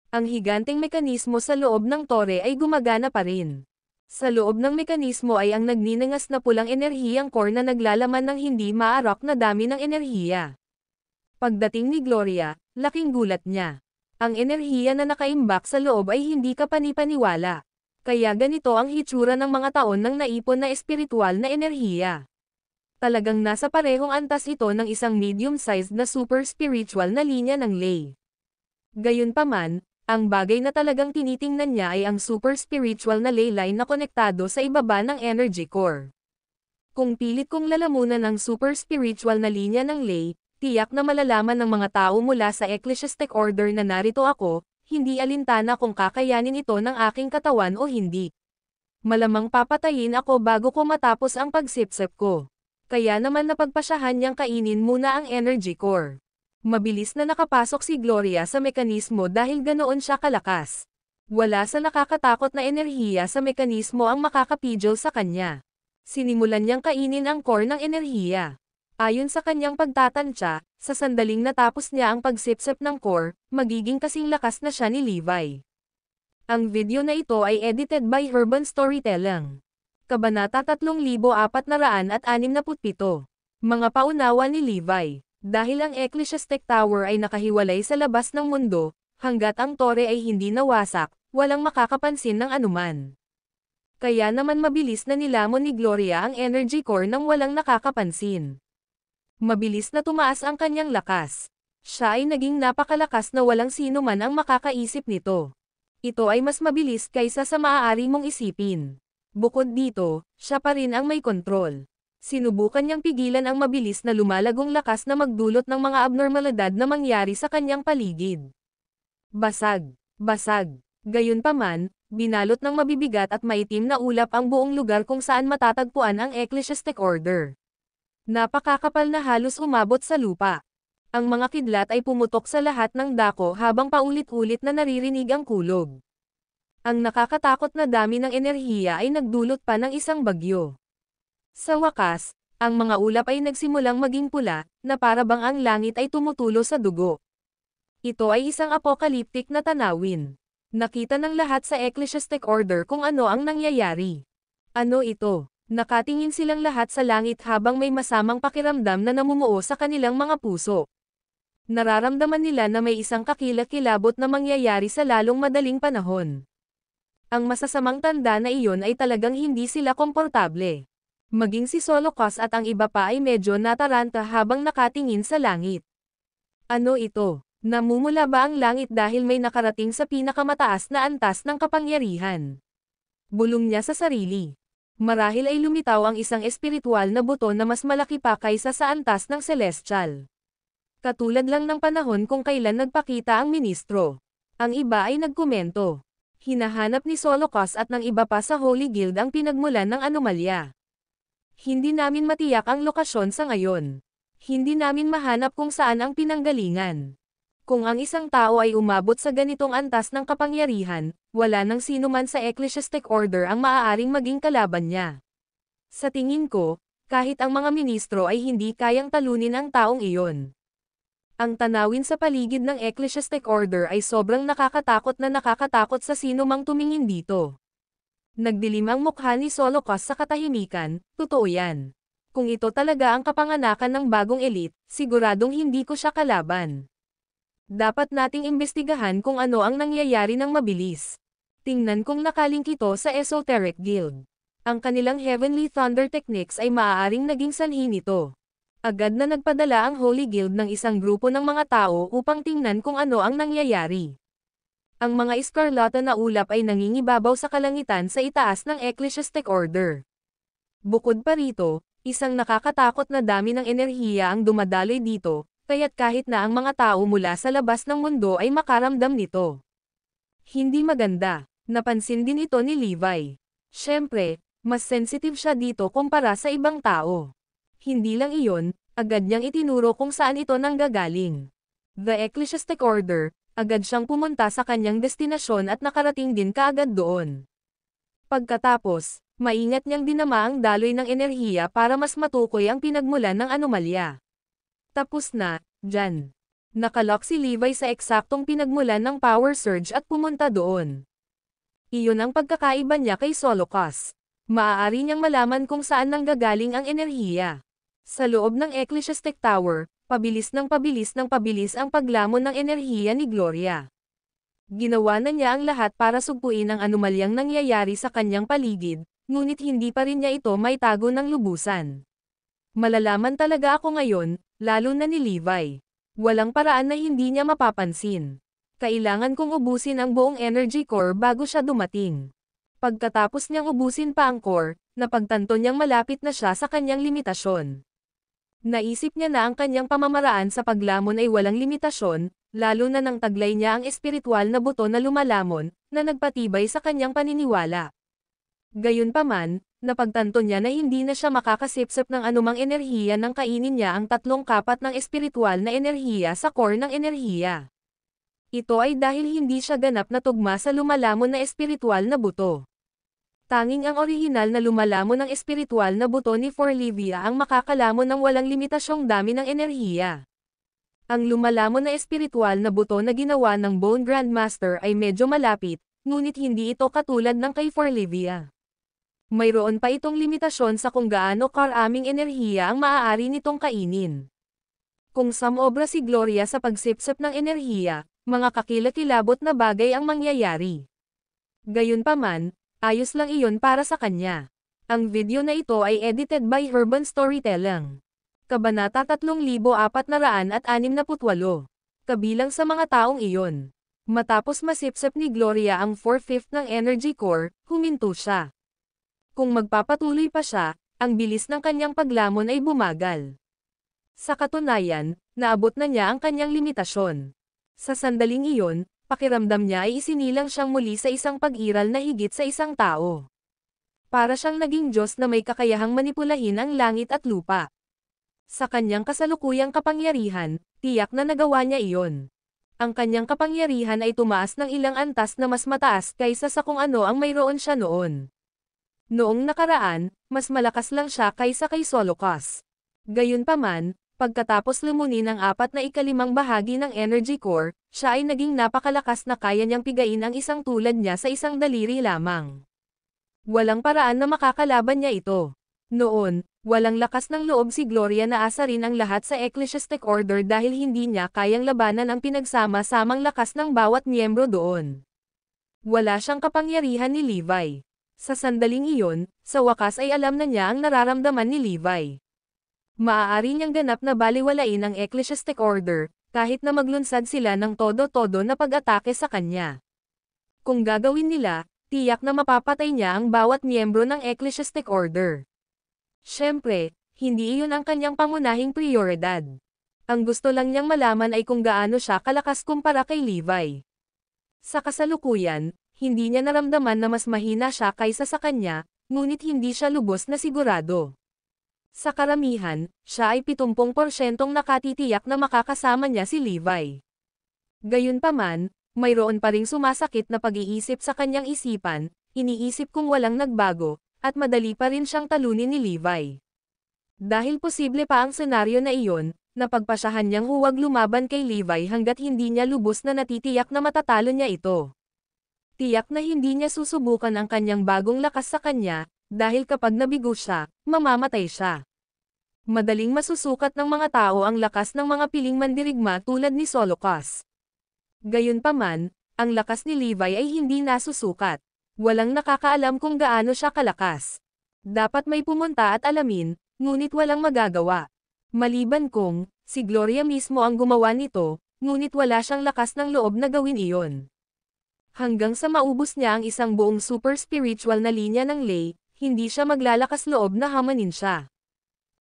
Ang higanteng mekanismo sa loob ng tore ay gumagana pa rin. Sa loob ng mekanismo ay ang nagninangas na pulang enerhiyang core na naglalaman ng hindi maarok na dami ng enerhiya. Pagdating ni Gloria, laking gulat niya. Ang enerhiya na nakaimbak sa loob ay hindi kapanipaniwala. Kaya ganito ang hitsura ng mga taon ng naipon na espiritual na enerhiya. Talagang nasa parehong antas ito ng isang medium-sized na super spiritual na linya ng lay. Gayunpaman, ang bagay na talagang tinitingnan niya ay ang super spiritual na ley line na konektado sa ibaba ng energy core. Kung pilit kong lalamunan ang super spiritual na linya ng ley, tiyak na malalaman ng mga tao mula sa Ecclesiastic Order na narito ako, hindi alintana kung kakayanin ito ng aking katawan o hindi. Malamang papatayin ako bago ko matapos ang pagsipsip ko. Kaya naman napagpasyahan niyang kainin muna ang energy core. Mabilis na nakapasok si Gloria sa mekanismo dahil ganoon siya kalakas. Wala sa nakakatakot na enerhiya sa mekanismo ang makakapigil sa kanya. Sinimulan niyang kainin ang core ng enerhiya. Ayon sa kanyang pagtatansya, sa sandaling natapos niya ang pagsipsip ng core, magiging kasing lakas na siya ni Levi. Ang video na ito ay edited by Urban Storytelling. Kabanata 3467. Mga paunawa ni Levi. Dahil ang Ecclesiastic Tower ay nakahiwalay sa labas ng mundo, hanggat ang tore ay hindi nawasak, walang makakapansin ng anuman. Kaya naman mabilis na nilamon ni Gloria ang energy core nang walang nakakapansin. Mabilis na tumaas ang kanyang lakas. Siya ay naging napakalakas na walang sino man ang makakaisip nito. Ito ay mas mabilis kaysa sa maaari mong isipin. Bukod dito, siya pa rin ang may kontrol. Sinubukan niyang pigilan ang mabilis na lumalagong lakas na magdulot ng mga abnormalidad na mangyari sa kanyang paligid. Basag, basag. Gayunpaman, binalot ng mabibigat at maitim na ulap ang buong lugar kung saan matatagpuan ang Ecclesiastic Order. Napakakapal na halos umabot sa lupa. Ang mga kidlat ay pumutok sa lahat ng dako habang paulit-ulit na naririnig ang kulog. Ang nakakatakot na dami ng enerhiya ay nagdulot pa ng isang bagyo. Sa wakas, ang mga ulap ay nagsimulang maging pula, na para bang ang langit ay tumutulo sa dugo. Ito ay isang apokaliptik na tanawin. Nakita ng lahat sa Ecclesiastic Order kung ano ang nangyayari. Ano ito? Nakatingin silang lahat sa langit habang may masamang pakiramdam na namumuo sa kanilang mga puso. Nararamdaman nila na may isang kakilakilabot na mangyayari sa lalong madaling panahon. Ang masasamang tanda na iyon ay talagang hindi sila komportable. Maging si Solokos at ang iba pa ay medyo nataranta habang nakatingin sa langit. Ano ito? Namumula ba ang langit dahil may nakarating sa pinakamataas na antas ng kapangyarihan? Bulong niya sa sarili. Marahil ay lumitaw ang isang espiritual na buto na mas malaki pa kaysa sa antas ng celestial. Katulad lang ng panahon kung kailan nagpakita ang ministro. Ang iba ay nagkomento. Hinahanap ni Solokos at ng iba pa sa Holy Guild ang pinagmulan ng anomalya. Hindi namin matiyak ang lokasyon sa ngayon. Hindi namin mahanap kung saan ang pinanggalingan. Kung ang isang tao ay umabot sa ganitong antas ng kapangyarihan, wala nang sino man sa Ecclesiastic Order ang maaaring maging kalaban niya. Sa tingin ko, kahit ang mga ministro ay hindi kayang talunin ang taong iyon. Ang tanawin sa paligid ng Ecclesiastic Order ay sobrang nakakatakot sa sino mang tumingin dito. Nagdilim ang mukha ni Solokos sa katahimikan, totoo yan. Kung ito talaga ang kapanganakan ng bagong elite, siguradong hindi ko siya kalaban. Dapat nating imbestigahan kung ano ang nangyayari ng mabilis. Tingnan kung nakalink ito sa Esoteric Guild. Ang kanilang Heavenly Thunder Techniques ay maaaring naging sanhi nito. Agad na nagpadala ang Holy Guild ng isang grupo ng mga tao upang tingnan kung ano ang nangyayari. Ang mga eskarlata na ulap ay nangingibabaw sa kalangitan sa itaas ng Ecclesiastic Order. Bukod pa rito, isang nakakatakot na dami ng enerhiya ang dumadaloy dito, kaya't kahit na ang mga tao mula sa labas ng mundo ay makaramdam nito. Hindi maganda. Napansin din ito ni Levi. Siyempre, mas sensitive siya dito kumpara sa ibang tao. Hindi lang iyon, agad niyang itinuro kung saan ito nanggagaling. The Ecclesiastic Order, agad siyang pumunta sa kanyang destinasyon at nakarating din kaagad doon. Pagkatapos, maingat niyang dinama ang daloy ng enerhiya para mas matukoy ang pinagmulan ng anomalya. Tapos na, dyan. Nakalock si Levi sa eksaktong pinagmulan ng power surge at pumunta doon. Iyon ang pagkakaiba niya kay Solocus. Maaari niyang malaman kung saan nanggagaling ang enerhiya. Sa loob ng Ecclesiastic Tower, pabilis ng pabilis ang paglamon ng enerhiya ni Gloria. Ginawa na niya ang lahat para sugpuin ang anomalyang nangyayari sa kanyang paligid, ngunit hindi pa rin niya ito maitago ng lubusan. Malalaman talaga ako ngayon, lalo na ni Levi. Walang paraan na hindi niya mapapansin. Kailangan kong ubusin ang buong energy core bago siya dumating. Pagkatapos niyang ubusin pa ang core, napagtanto niyang malapit na siya sa kanyang limitasyon. Naisip niya na ang kanyang pamamaraan sa paglamon ay walang limitasyon, lalo na nang taglay niya ang espiritual na buto na lumalamon, na nagpatibay sa kanyang paniniwala. Gayunpaman, napagtanto niya na hindi na siya makakasipsip ng anumang enerhiya nang kainin niya ang 3 kapat ng espiritual na enerhiya sa core ng enerhiya. Ito ay dahil hindi siya ganap na tugma sa lumalamon na espiritual na buto. Tanging ang orihinal na lumalamon ng espiritual na buto ni Forlivia ang makakalamon ng walang limitasyong dami ng enerhiya. Ang lumalamon na espiritual na buto na ginawa ng Bone Grandmaster ay medyo malapit, ngunit hindi ito katulad ng kay Forlivia. Mayroon pa itong limitasyon sa kung gaano karaming enerhiya ang maaari nitong kainin. Kung sumobra si Gloria sa pagsipsip ng enerhiya, mga kakilakilabot na bagay ang mangyayari. Gayunpaman, ayos lang iyon para sa kanya. Ang video na ito ay edited by Urban Storytelling. Kabanata 3468, kabilang sa mga taong iyon. Matapos masipsip ni Gloria ang 4/5 ng energy core, huminto siya. Kung magpapatuloy pa siya, ang bilis ng kanyang paglamon ay bumagal. Sa katunayan, naabot na niya ang kanyang limitasyon. Sa sandaling iyon, pakiramdam niya ay isinilang siyang muli sa isang pag-iral na higit sa isang tao. Para siyang naging Diyos na may kakayahang manipulahin ang langit at lupa. Sa kanyang kasalukuyang kapangyarihan, tiyak na nagawa niya iyon. Ang kanyang kapangyarihan ay tumaas ng ilang antas na mas mataas kaysa sa kung ano ang mayroon siya noon. Noong nakaraan, mas malakas lang siya kaysa kay Solocus. Gayunpaman, pagkatapos lumunin ang 4/5 bahagi ng energy core, siya ay naging napakalakas na kaya niyang pigain ang isang tulad niya sa isang daliri lamang. Walang paraan na makakalaban niya ito. Noon, walang lakas ng loob si Gloria na asarin ang lahat sa Ecclesiastic Order dahil hindi niya kayang labanan ang pinagsama-samang lakas ng bawat miyembro doon. Wala siyang kapangyarihan ni Levi. Sa sandaling iyon, sa wakas ay alam na niya ang nararamdaman ni Levi. Maaari niyang ganap na baliwalain ang Ecclesiastic Order, kahit na maglunsad sila ng todo-todo na pag-atake sa kanya. Kung gagawin nila, tiyak na mapapatay niya ang bawat miyembro ng Ecclesiastic Order. Siyempre, hindi iyon ang kanyang pangunahing prioridad. Ang gusto lang niyang malaman ay kung gaano siya kalakas kumpara kay Levi. Sa kasalukuyan, hindi niya naramdaman na mas mahina siya kaysa sa kanya, ngunit hindi siya lubos na sigurado. Sa karamihan, siya ay 70% nakatitiyak na makakasama niya si Levi. Gayunpaman, mayroon pa ring sumasakit na pag-iisip sa kanyang isipan, iniisip kung walang nagbago, at madali pa rin siyang talunin ni Levi. Dahil posible pa ang senaryo na iyon, napagpasyahan niyang huwag lumaban kay Levi hanggat hindi niya lubos na natitiyak na matatalo niya ito. Tiyak na hindi niya susubukan ang kanyang bagong lakas sa kanya, dahil kapag nabigo siya, mamamatay siya. Madaling masusukat ng mga tao ang lakas ng mga piling mandirigma tulad ni Solocus. Gayunpaman, ang lakas ni Levi ay hindi nasusukat. Walang nakakaalam kung gaano siya kalakas. Dapat may pumunta at alamin, ngunit walang magagawa. Maliban kung, si Gloria mismo ang gumawa nito, ngunit wala siyang lakas ng loob na gawin iyon. Hanggang sa maubos niya ang isang buong super spiritual na linya ng ley, hindi siya maglalakas loob na hamanin siya.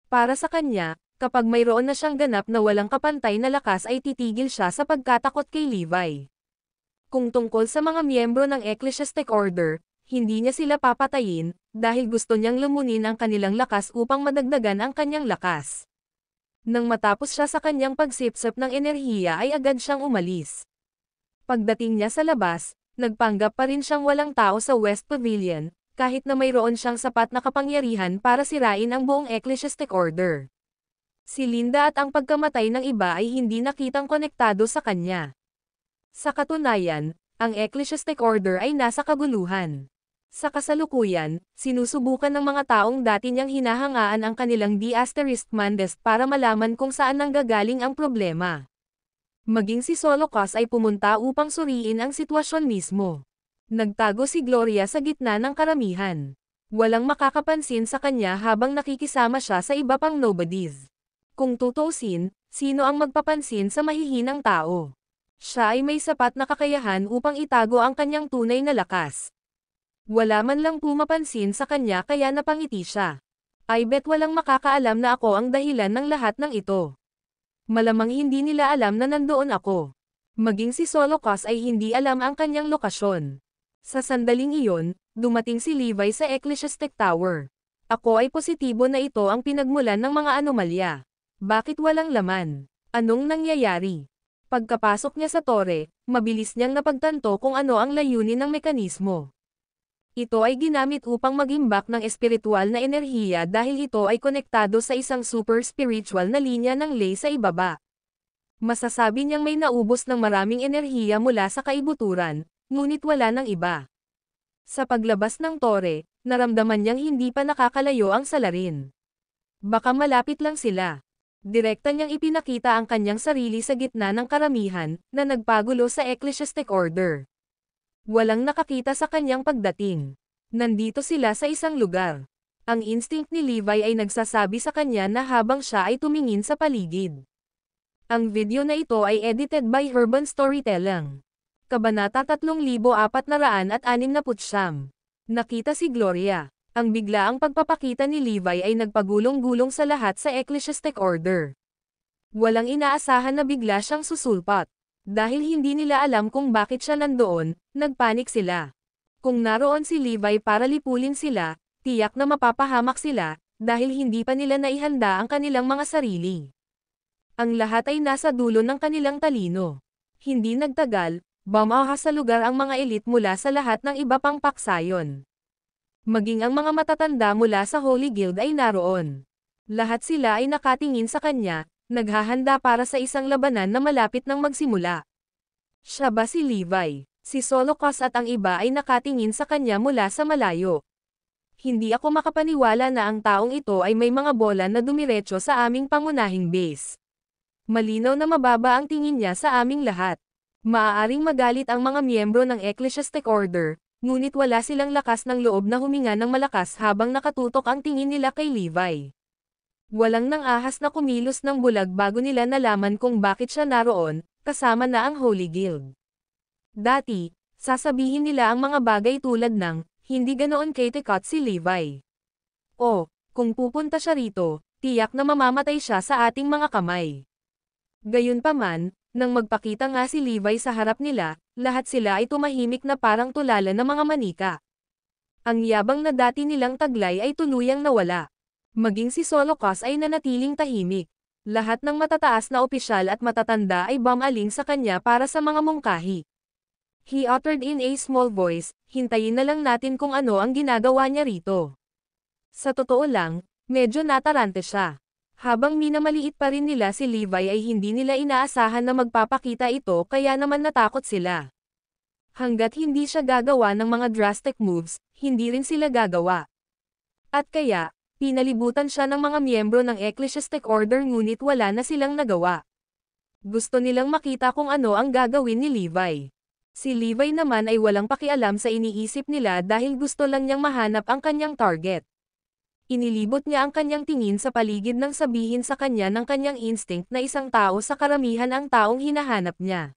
Para sa kanya, kapag mayroon na siyang ganap na walang kapantay na lakas ay titigil siya sa pagkatakot kay Levi. Kung tungkol sa mga miyembro ng Ecclesiastic Order, hindi niya sila papatayin, dahil gusto niyang lumunin ang kanilang lakas upang madagdagan ang kanyang lakas. Nang matapos siya sa kanyang pagsipsip ng enerhiya ay agad siyang umalis. Pagdating niya sa labas, nagpanggap pa rin siyang walang tao sa West Pavilion, kahit na mayroon siyang sapat na kapangyarihan para sirain ang buong Ecclesiastic Order. Si Linda at ang pagkamatay ng iba ay hindi nakitang konektado sa kanya. Sa katunayan, ang Ecclesiastic Order ay nasa kaguluhan. Sa kasalukuyan, sinusubukan ng mga taong dati niyang hinahangaan ang kanilang D*Mandest para malaman kung saan nanggagaling ang problema. Maging si Solocos ay pumunta upang suriin ang sitwasyon mismo. Nagtago si Gloria sa gitna ng karamihan. Walang makakapansin sa kanya habang nakikisama siya sa iba pang nobodies. Kung tutuusin, sino ang magpapansin sa mahihinang tao? Siya ay may sapat na kakayahan upang itago ang kanyang tunay na lakas. Wala man lang pumapansin sa kanya kaya napangiti siya. I bet walang makakaalam na ako ang dahilan ng lahat ng ito. Malamang hindi nila alam na nandoon ako. Maging si Solocos ay hindi alam ang kanyang lokasyon. Sa sandaling iyon, dumating si Levi sa Ecclesiastic Tower. Ako ay positibo na ito ang pinagmulan ng mga anomalya. Bakit walang laman? Anong nangyayari? Pagkapasok niya sa tore, mabilis niyang napagtanto kung ano ang layunin ng mekanismo. Ito ay ginamit upang mag-imbak ng espiritual na enerhiya dahil ito ay konektado sa isang super spiritual na linya ng ley sa ibaba. Masasabi niyang may naubos ng maraming enerhiya mula sa kaibuturan, ngunit wala ng iba. Sa paglabas ng tore, naramdaman niyang hindi pa nakakalayo ang salarin. Baka malapit lang sila. Direkta niyang ipinakita ang kanyang sarili sa gitna ng karamihan, na nagpagulo sa Ecclesiastic Order. Walang nakakita sa kanyang pagdating. Nandito sila sa isang lugar. Ang instinct ni Levi ay nagsasabi sa kanya na habang siya ay tumingin sa paligid. Ang video na ito ay edited by Urban Storytelling. Kabanata 3469. Nakita si Gloria. Ang biglaang pagpapakita ni Levi ay nagpagulong-gulong sa lahat sa Ecclesiastic Order. Walang inaasahan na bigla siyang susulpat. Dahil hindi nila alam kung bakit siya nandoon, nagpanik sila. Kung naroon si Levi para lipulin sila, tiyak na mapapahamak sila, dahil hindi pa nila naihanda ang kanilang mga sarili. Ang lahat ay nasa dulo ng kanilang talino. Hindi nagtagal, bumaha sa lugar ang mga elite mula sa lahat ng iba pang paksayon. Maging ang mga matatanda mula sa Holy Guild ay naroon. Lahat sila ay nakatingin sa kanya, naghahanda para sa isang labanan na malapit nang magsimula. Siya ba si Levi? Si Solocos at ang iba ay nakatingin sa kanya mula sa malayo. Hindi ako makapaniwala na ang taong ito ay may mga bola na dumiretso sa aming pangunahing base. Malinaw na mababa ang tingin niya sa aming lahat. Maaaring magalit ang mga miyembro ng Ecclesiastic Order, ngunit wala silang lakas ng loob na huminga ng malakas habang nakatutok ang tingin nila kay Levi. Walang nang ahas na kumilos ng bulag bago nila nalaman kung bakit siya naroon, kasama na ang Holy Guild. Dati, sasabihin nila ang mga bagay tulad ng, hindi ganoon kaitikot si Levi. O, kung pupunta siya rito, tiyak na mamamatay siya sa ating mga kamay. Gayunpaman, nang magpakita nga si Levi sa harap nila, lahat sila ay tumahimik na parang tulala ng mga manika. Ang yabang na dati nilang taglay ay tuluyang nawala. Maging si Solocos ay nanatiling tahimik. Lahat ng matataas na opisyal at matatanda ay bumaling sa kanya para sa mga mungkahi. He uttered in a small voice, hintayin na lang natin kung ano ang ginagawa niya rito. Sa totoo lang, medyo natarante siya. Habang minamaliit pa rin nila si Levi ay hindi nila inaasahan na magpapakita ito kaya naman natakot sila. Hanggat hindi siya gagawa ng mga drastic moves, hindi rin sila gagawa. At kaya, pinalibutan siya ng mga miyembro ng Ecclesiastic Order ngunit wala na silang nagawa. Gusto nilang makita kung ano ang gagawin ni Levi. Si Levi naman ay walang pakialam sa iniisip nila dahil gusto lang niyang mahanap ang kanyang target. Inilibot niya ang kanyang tingin sa paligid nang sabihin sa kanya ng kanyang instinct na isang tao sa karamihan ang taong hinahanap niya.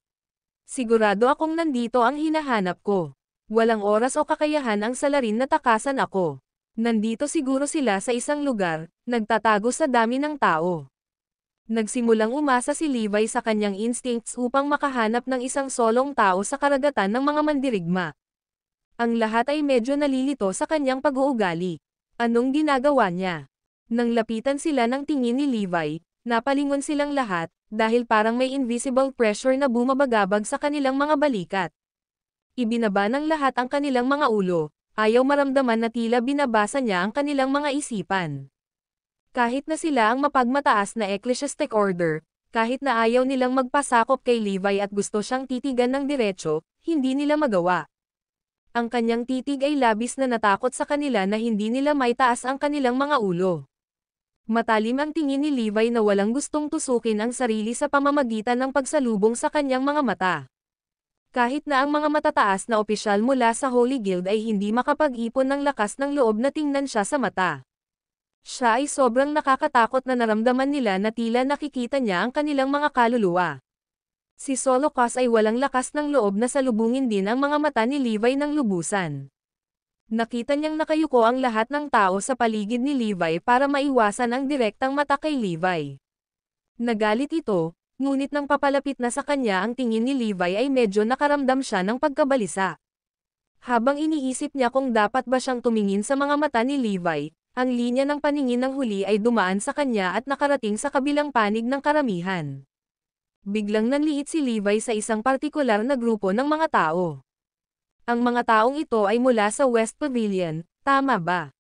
Sigurado akong nandito ang hinahanap ko. Walang oras o kakayahan ang salarin na takasan ako. Nandito siguro sila sa isang lugar, nagtatago sa dami ng tao. Nagsimulang umasa si Levi sa kanyang instincts upang makahanap ng isang solong tao sa karagatan ng mga mandirigma. Ang lahat ay medyo nalilito sa kanyang pag-uugali. Anong ginagawa niya? Nang lapitan sila ng tingin ni Levi, napalingon silang lahat, dahil parang may invisible pressure na bumabagabag sa kanilang mga balikat. Ibinaba ng lahat ang kanilang mga ulo, ayaw maramdaman na tila binabasa niya ang kanilang mga isipan. Kahit na sila ang mapagmataas na ecclesiastic order, kahit na ayaw nilang magpasakop kay Levi at gusto siyang titigan ng diretso, hindi nila magawa. Ang kanyang titig ay labis na natakot sa kanila na hindi nila maitaas ang kanilang mga ulo. Matalim ang tingin ni Levi na walang gustong tusukin ang sarili sa pamamagitan ng pagsalubong sa kanyang mga mata. Kahit na ang mga matataas na opisyal mula sa Holy Guild ay hindi makapag-ipon ng lakas ng loob na tingnan siya sa mata. Siya ay sobrang nakakatakot na naramdaman nila na tila nakikita niya ang kanilang mga kaluluwa. Si Solocos ay walang lakas ng loob na salubungin din ang mga mata ni Levi ng lubusan. Nakita niyang nakayuko ang lahat ng tao sa paligid ni Levi para maiwasan ang direktang mata kay Levi. Nagalit ito, ngunit nang papalapit na sa kanya ang tingin ni Levi ay medyo nakaramdam siya ng pagkabalisa. Habang iniisip niya kung dapat ba siyang tumingin sa mga mata ni Levi, ang linya ng paningin ng huli ay dumaan sa kanya at nakarating sa kabilang panig ng karamihan. Biglang nanliit si Levi sa isang partikular na grupo ng mga tao. Ang mga taong ito ay mula sa West Pavilion, tama ba?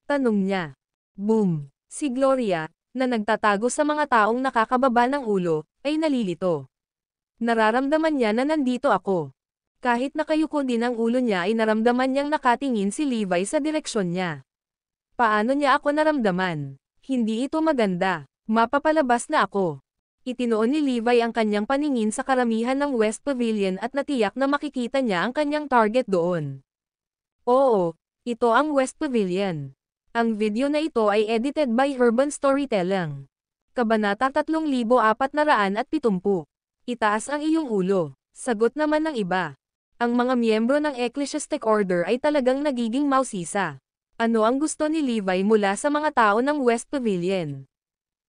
Tanong niya. Boom! Si Gloria, na nagtatago sa mga taong nakakababa ng ulo, ay nalilito. Nararamdaman niya na nandito ako. Kahit nakayuko din ang ulo niya ay naramdaman niyang nakatingin si Levi sa direksyon niya. Paano niya ako naramdaman? Hindi ito maganda. Mapapalabas na ako. Itinoon ni Levi ang kanyang paningin sa karamihan ng West Pavilion at natiyak na makikita niya ang kanyang target doon. Oo, ito ang West Pavilion. Ang video na ito ay edited by Urban Storytelling. Kabanata 3470. Itaas ang iyong ulo. Sagot naman ng iba. Ang mga miyembro ng Ecclesiastic Order ay talagang nagiging mausisa. Ano ang gusto ni Levi mula sa mga tao ng West Pavilion?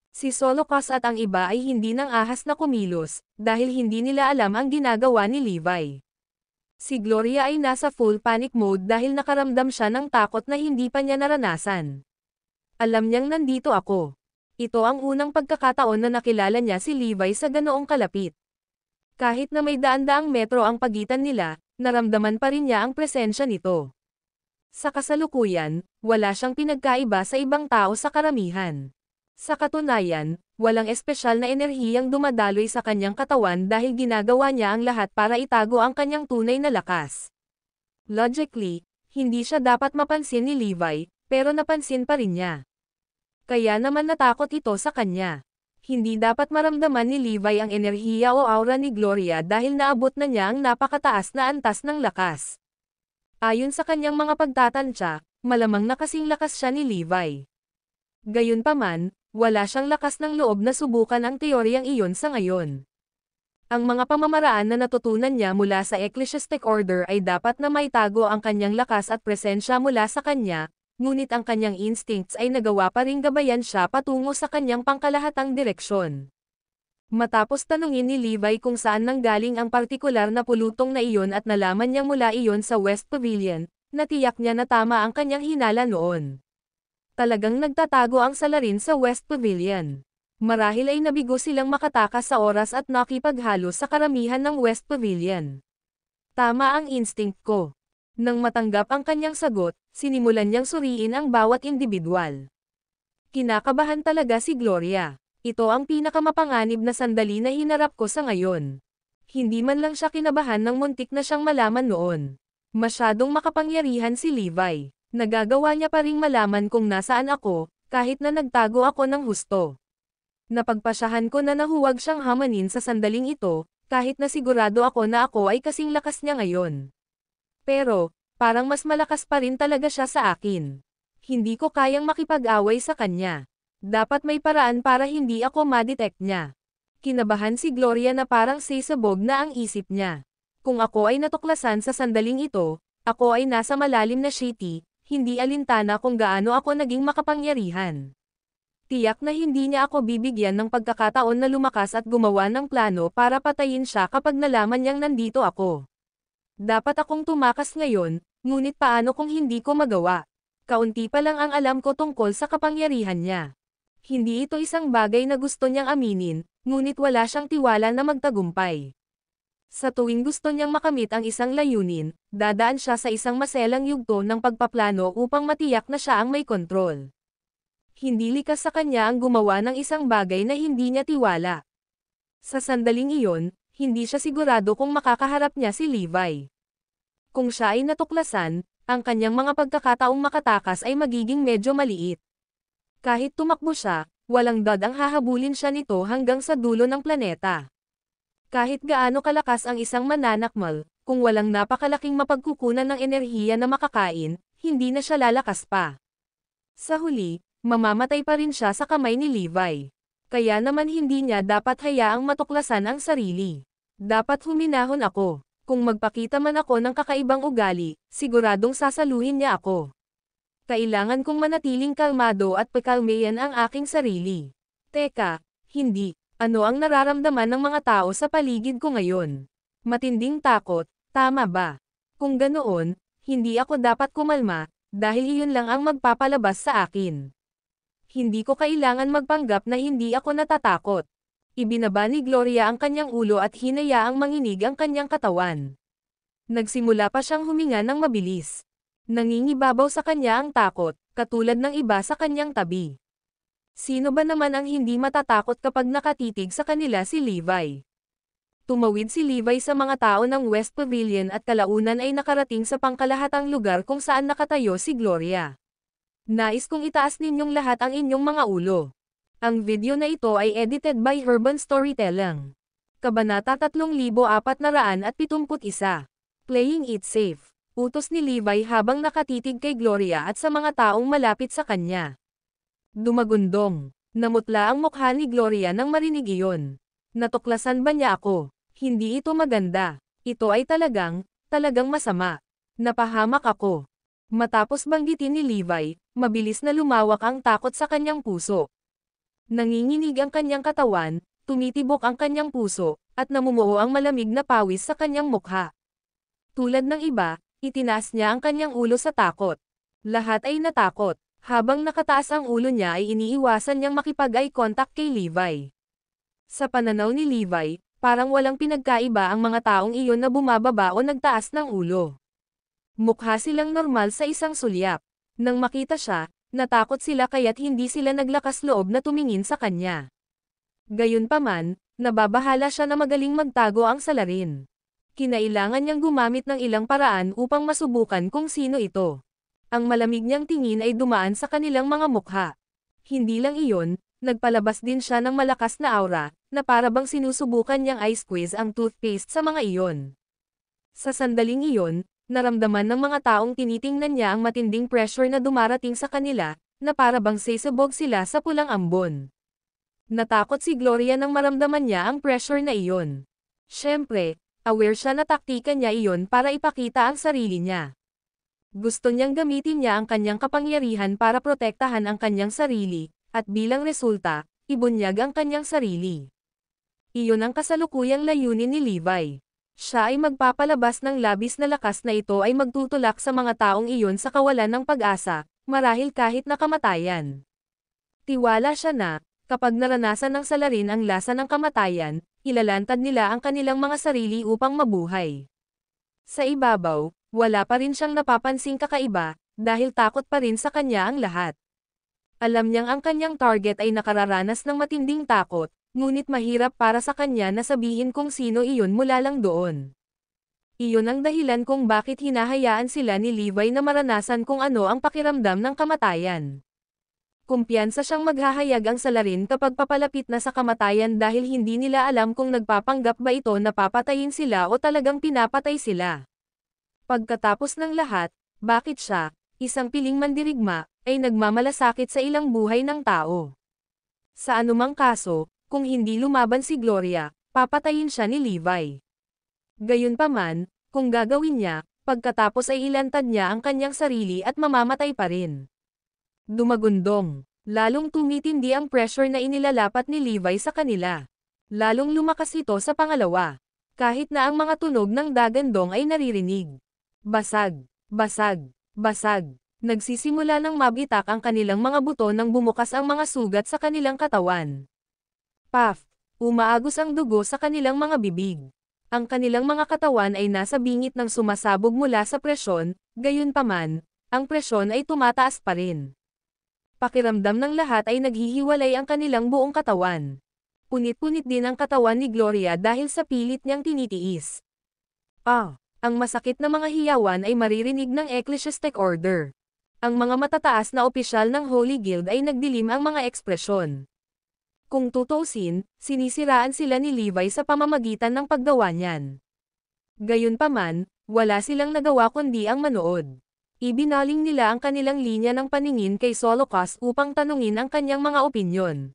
Si Solocos at ang iba ay hindi nang ahas na kumilos, dahil hindi nila alam ang ginagawa ni Levi. Si Gloria ay nasa full panic mode dahil nakaramdam siya ng takot na hindi pa niya naranasan. Alam niyang nandito ako. Ito ang unang pagkakataon na nakilala niya si Levi sa ganoong kalapit. Kahit na may daan-daang metro ang pagitan nila, naramdaman pa rin niya ang presensya nito. Sa kasalukuyan, wala siyang pinagkaiba sa ibang tao sa karamihan. Sa katunayan, walang espesyal na enerhiyang dumadaloy sa kanyang katawan dahil ginagawa niya ang lahat para itago ang kanyang tunay na lakas. Logically, hindi siya dapat mapansin ni Levi, pero napansin pa rin niya. Kaya naman natakot ito sa kanya. Hindi dapat maramdaman ni Levi ang enerhiya o aura ni Gloria dahil naabot na niya ang napakataas na antas ng lakas. Ayon sa kanyang mga pagtatansya, malamang na kasing lakas siya ni Levi. Gayunpaman, wala siyang lakas ng loob na subukan ang teoryang iyon sa ngayon. Ang mga pamamaraan na natutunan niya mula sa Ecclesiastic Order ay dapat na maitago ang kanyang lakas at presensya mula sa kanya, ngunit ang kanyang instincts ay nagawa pa ring gabayan siya patungo sa kanyang pangkalahatang direksyon. Matapos tanungin ni Levi kung saan nanggaling ang partikular na pulutong na iyon at nalaman niyang mula iyon sa West Pavilion, natiyak niya na tama ang kanyang hinala noon. Talagang nagtatago ang salarin sa West Pavilion. Marahil ay nabigo silang makatakas sa oras at nakipaghalo sa karamihan ng West Pavilion. Tama ang instinct ko. Nang matanggap ang kanyang sagot, sinimulan niyang suriin ang bawat individual. Kinakabahan talaga si Gloria. Ito ang pinakamapanganib na sandali na hinarap ko sa ngayon. Hindi man lang siya kinabahan ng muntik na siyang malaman noon. Masyadong makapangyarihan si Levi. Nagagawa niya pa ring malaman kung nasaan ako, kahit na nagtago ako ng husto. Napagpasyahan ko na nahuwag siyang hamanin sa sandaling ito, kahit na sigurado ako na ako ay kasing lakas niya ngayon. Pero, parang mas malakas pa rin talaga siya sa akin. Hindi ko kayang makipag-away sa kanya. Dapat may paraan para hindi ako ma-detect niya. Kinabahan si Gloria na parang sisabog na ang isip niya. Kung ako ay natuklasan sa sandaling ito, ako ay nasa malalim na shitty, hindi alintana kung gaano ako naging makapangyarihan. Tiyak na hindi niya ako bibigyan ng pagkakataon na lumakas at gumawa ng plano para patayin siya kapag nalaman niyang nandito ako. Dapat akong tumakas ngayon, ngunit paano kung hindi ko magawa? Kaunti pa lang ang alam ko tungkol sa kapangyarihan niya. Hindi ito isang bagay na gusto niyang aminin, ngunit wala siyang tiwala na magtagumpay. Sa tuwing gusto niyang makamit ang isang layunin, dadaan siya sa isang maselang yugto ng pagpaplano upang matiyak na siya ang may kontrol. Hindi likas sa kanya ang gumawa ng isang bagay na hindi niya tiwala. Sa sandaling iyon, hindi siya sigurado kung makakaharap niya si Levi. Kung siya ay natuklasan, ang kanyang mga pagkakataong makatakas ay magiging medyo maliit. Kahit tumakbo siya, walang ang hahabulin siya nito hanggang sa dulo ng planeta. Kahit gaano kalakas ang isang mananakmal, kung walang napakalaking mapagkukunan ng enerhiya na makakain, hindi na siya lalakas pa. Sa huli, mamamatay pa rin siya sa kamay ni Levi. Kaya naman hindi niya dapat hayaang matuklasan ang sarili. Dapat huminahon ako. Kung magpakita man ako ng kakaibang ugali, siguradong sasaluhin niya ako. Kailangan kong manatiling kalmado at pakalmayan ang aking sarili. Teka, hindi. Ano ang nararamdaman ng mga tao sa paligid ko ngayon? Matinding takot, tama ba? Kung ganoon, hindi ako dapat kumalma, dahil iyon lang ang magpapalabas sa akin. Hindi ko kailangan magpanggap na hindi ako natatakot. Ibinaba ni Gloria ang kanyang ulo at hinayaang manginig ang kanyang katawan. Nagsimula pa siyang huminga ng mabilis. Nangingibabaw sa kanya ang takot, katulad ng iba sa kanyang tabi. Sino ba naman ang hindi matatakot kapag nakatitig sa kanila si Levi? Tumawid si Levi sa mga tao ng West Pavilion at kalaunan ay nakarating sa pangkalahatang lugar kung saan nakatayo si Gloria. Nais kong itaas ninyong lahat ang inyong mga ulo. Ang video na ito ay edited by Urban Storytelling. Kabanata 3471. Playing it safe. Utos ni Levi habang nakatitig kay Gloria at sa mga taong malapit sa kanya. Dumagundong. Namutla ang mukha ni Gloria nang marinig iyon. Natuklasan ba niya ako? Hindi ito maganda. Ito ay talagang masama. Napahamak ako. Matapos banggitin ni Levi, mabilis na lumawak ang takot sa kanyang puso. Nanginginig ang kanyang katawan, tumitibok ang kanyang puso, at namumuo ang malamig na pawis sa kanyang mukha. Tulad ng iba, itinaas niya ang kanyang ulo sa takot. Lahat ay natakot. Habang nakataas ang ulo niya ay iniiwasan niyang makipag-eye contact kay Levi. Sa pananaw ni Levi, parang walang pinagkaiba ang mga taong iyon na bumababa o nagtaas ng ulo. Mukha silang normal sa isang sulyap. Nang makita siya, natakot sila kaya't hindi sila naglakas loob na tumingin sa kanya. Gayunpaman, nababahala siya na magaling magtago ang salarin. Kinailangan niyang gumamit ng ilang paraan upang masubukan kung sino ito. Ang malamig niyang tingin ay dumaan sa kanilang mga mukha. Hindi lang iyon, nagpalabas din siya ng malakas na aura, na para bang sinusubukan niyang i-squeeze ang toothpaste sa mga iyon. Sa sandaling iyon, naramdaman ng mga taong tinitingnan niya ang matinding pressure na dumarating sa kanila, na para bang sisabog sila sa pulang ambon. Natakot si Gloria nang maramdaman niya ang pressure na iyon. Siyempre, aware siya na taktika niya iyon para ipakita ang sarili niya. Gusto niyang gamitin niya ang kanyang kapangyarihan para protektahan ang kanyang sarili, at bilang resulta, ibunyag ang kanyang sarili. Iyon ang kasalukuyang layunin ni Levi. Siya ay magpapalabas ng labis na lakas na ito ay magtutulak sa mga taong iyon sa kawalan ng pag-asa, marahil kahit na kamatayan. Tiwala siya na, kapag naranasan ng salarin ang lasa ng kamatayan, ilalantad nila ang kanilang mga sarili upang mabuhay. Sa ibabaw, wala pa rin siyang napapansing kakaiba, dahil takot pa rin sa kanya ang lahat. Alam niyang ang kanyang target ay nakararanas ng matinding takot, ngunit mahirap para sa kanya na sabihin kung sino iyon mula lang doon. Iyon ang dahilan kung bakit hinahayaan sila ni Levi na maranasan kung ano ang pakiramdam ng kamatayan. Kumpiyansa siyang maghahayag ang salarin kapag papalapit na sa kamatayan dahil hindi nila alam kung nagpapanggap ba ito na papatayin sila o talagang pinapatay sila. Pagkatapos ng lahat, bakit siya, isang piling mandirigma, ay nagmamalasakit sa ilang buhay ng tao? Sa anumang kaso, kung hindi lumaban si Gloria, papatayin siya ni Levi. Gayunpaman, kung gagawin niya, pagkatapos ay ilantad niya ang kanyang sarili at mamamatay pa rin. Dumagundong. Lalong tumitindi ang pressure na inilalapat ni Levi sa kanila. Lalong lumakas ito sa pangalawa. Kahit na ang mga tunog ng dagandong ay naririnig. Basag, basag, basag. Nagsisimula ng mabitak ang kanilang mga buto nang bumukas ang mga sugat sa kanilang katawan. Puff! Umaagos ang dugo sa kanilang mga bibig. Ang kanilang mga katawan ay nasa bingit ng sumasabog mula sa presyon, gayunpaman, ang presyon ay tumataas pa rin. Pakiramdam ng lahat ay naghihiwalay ang kanilang buong katawan. Punit-punit din ang katawan ni Gloria dahil sa pilit niyang tinitiis. Ang masakit na mga hiyawan ay maririnig ng Ecclesiastic Order. Ang mga matataas na opisyal ng Holy Guild ay nagdilim ang mga ekspresyon. Kung tutuusin, sinisiraan sila ni Levi sa pamamagitan ng paggawa niyan. Gayunpaman, wala silang nagawa kundi ang manood. Ibinaling nila ang kanilang linya ng paningin kay Solocast upang tanungin ang kanyang mga opinyon.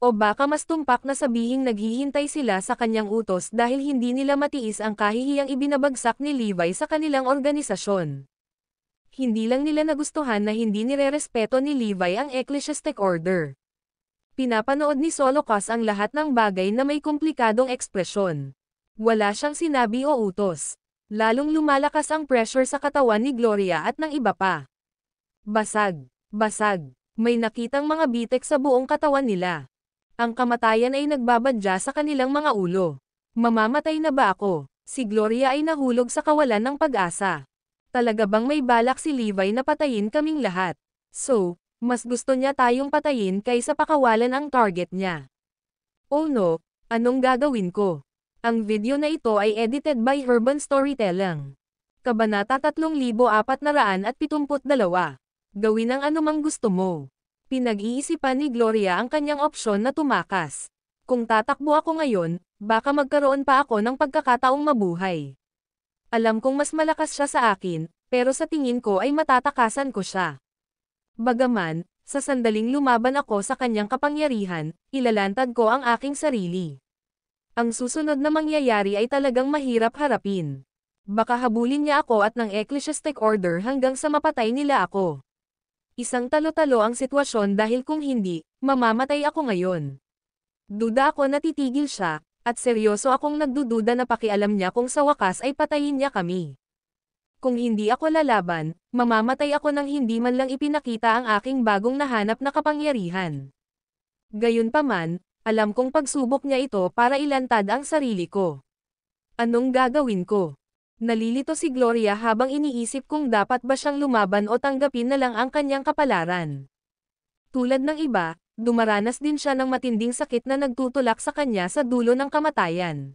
O baka mas tumpak na sabihing naghihintay sila sa kanyang utos dahil hindi nila matiis ang kahihiyang ibinabagsak ni Levi sa kanilang organisasyon. Hindi lang nila nagustuhan na hindi nirerespeto ni Levi ang Ecclesiastic Order. Pinapanood ni Solocast ang lahat ng bagay na may komplikadong ekspresyon. Wala siyang sinabi o utos. Lalong lumalakas ang pressure sa katawan ni Gloria at ng iba pa. Basag, basag. May nakitang mga bitek sa buong katawan nila. Ang kamatayan ay nagbabadya sa kanilang mga ulo. Mamamatay na ba ako? Si Gloria ay nahulog sa kawalan ng pag-asa. Talaga bang may balak si Levi na patayin kaming lahat? So, mas gusto niya tayong patayin kaysa pakawalan ang target niya. Oh no, anong gagawin ko? Ang video na ito ay edited by Urban Storytelling. Kabanata 3472. Gawin ang anumang gusto mo. Pinag-iisipan ni Gloria ang kanyang opsyon na tumakas. Kung tatakbo ako ngayon, baka magkaroon pa ako ng pagkakataong mabuhay. Alam kong mas malakas siya sa akin, pero sa tingin ko ay matatakasan ko siya. Bagaman, sa sandaling lumaban ako sa kanyang kapangyarihan, ilalantad ko ang aking sarili. Ang susunod na mangyayari ay talagang mahirap harapin. Baka habulin niya ako at ng Ecclesiastic Order hanggang sa mapatay nila ako. Isang talo-talo ang sitwasyon dahil kung hindi, mamamatay ako ngayon. Duda ako na titigil siya, at seryoso akong nagdududa na pakialam niya kung sa wakas ay patayin niya kami. Kung hindi ako lalaban, mamamatay ako nang hindi man lang ipinakita ang aking bagong nahanap na kapangyarihan. Gayunpaman, alam kong pagsubok niya ito para ilantad ang sarili ko. Anong gagawin ko? Nalilito si Gloria habang iniisip kung dapat ba siyang lumaban o tanggapin na lang ang kanyang kapalaran. Tulad ng iba, dumaranas din siya ng matinding sakit na nagtutulak sa kanya sa dulo ng kamatayan.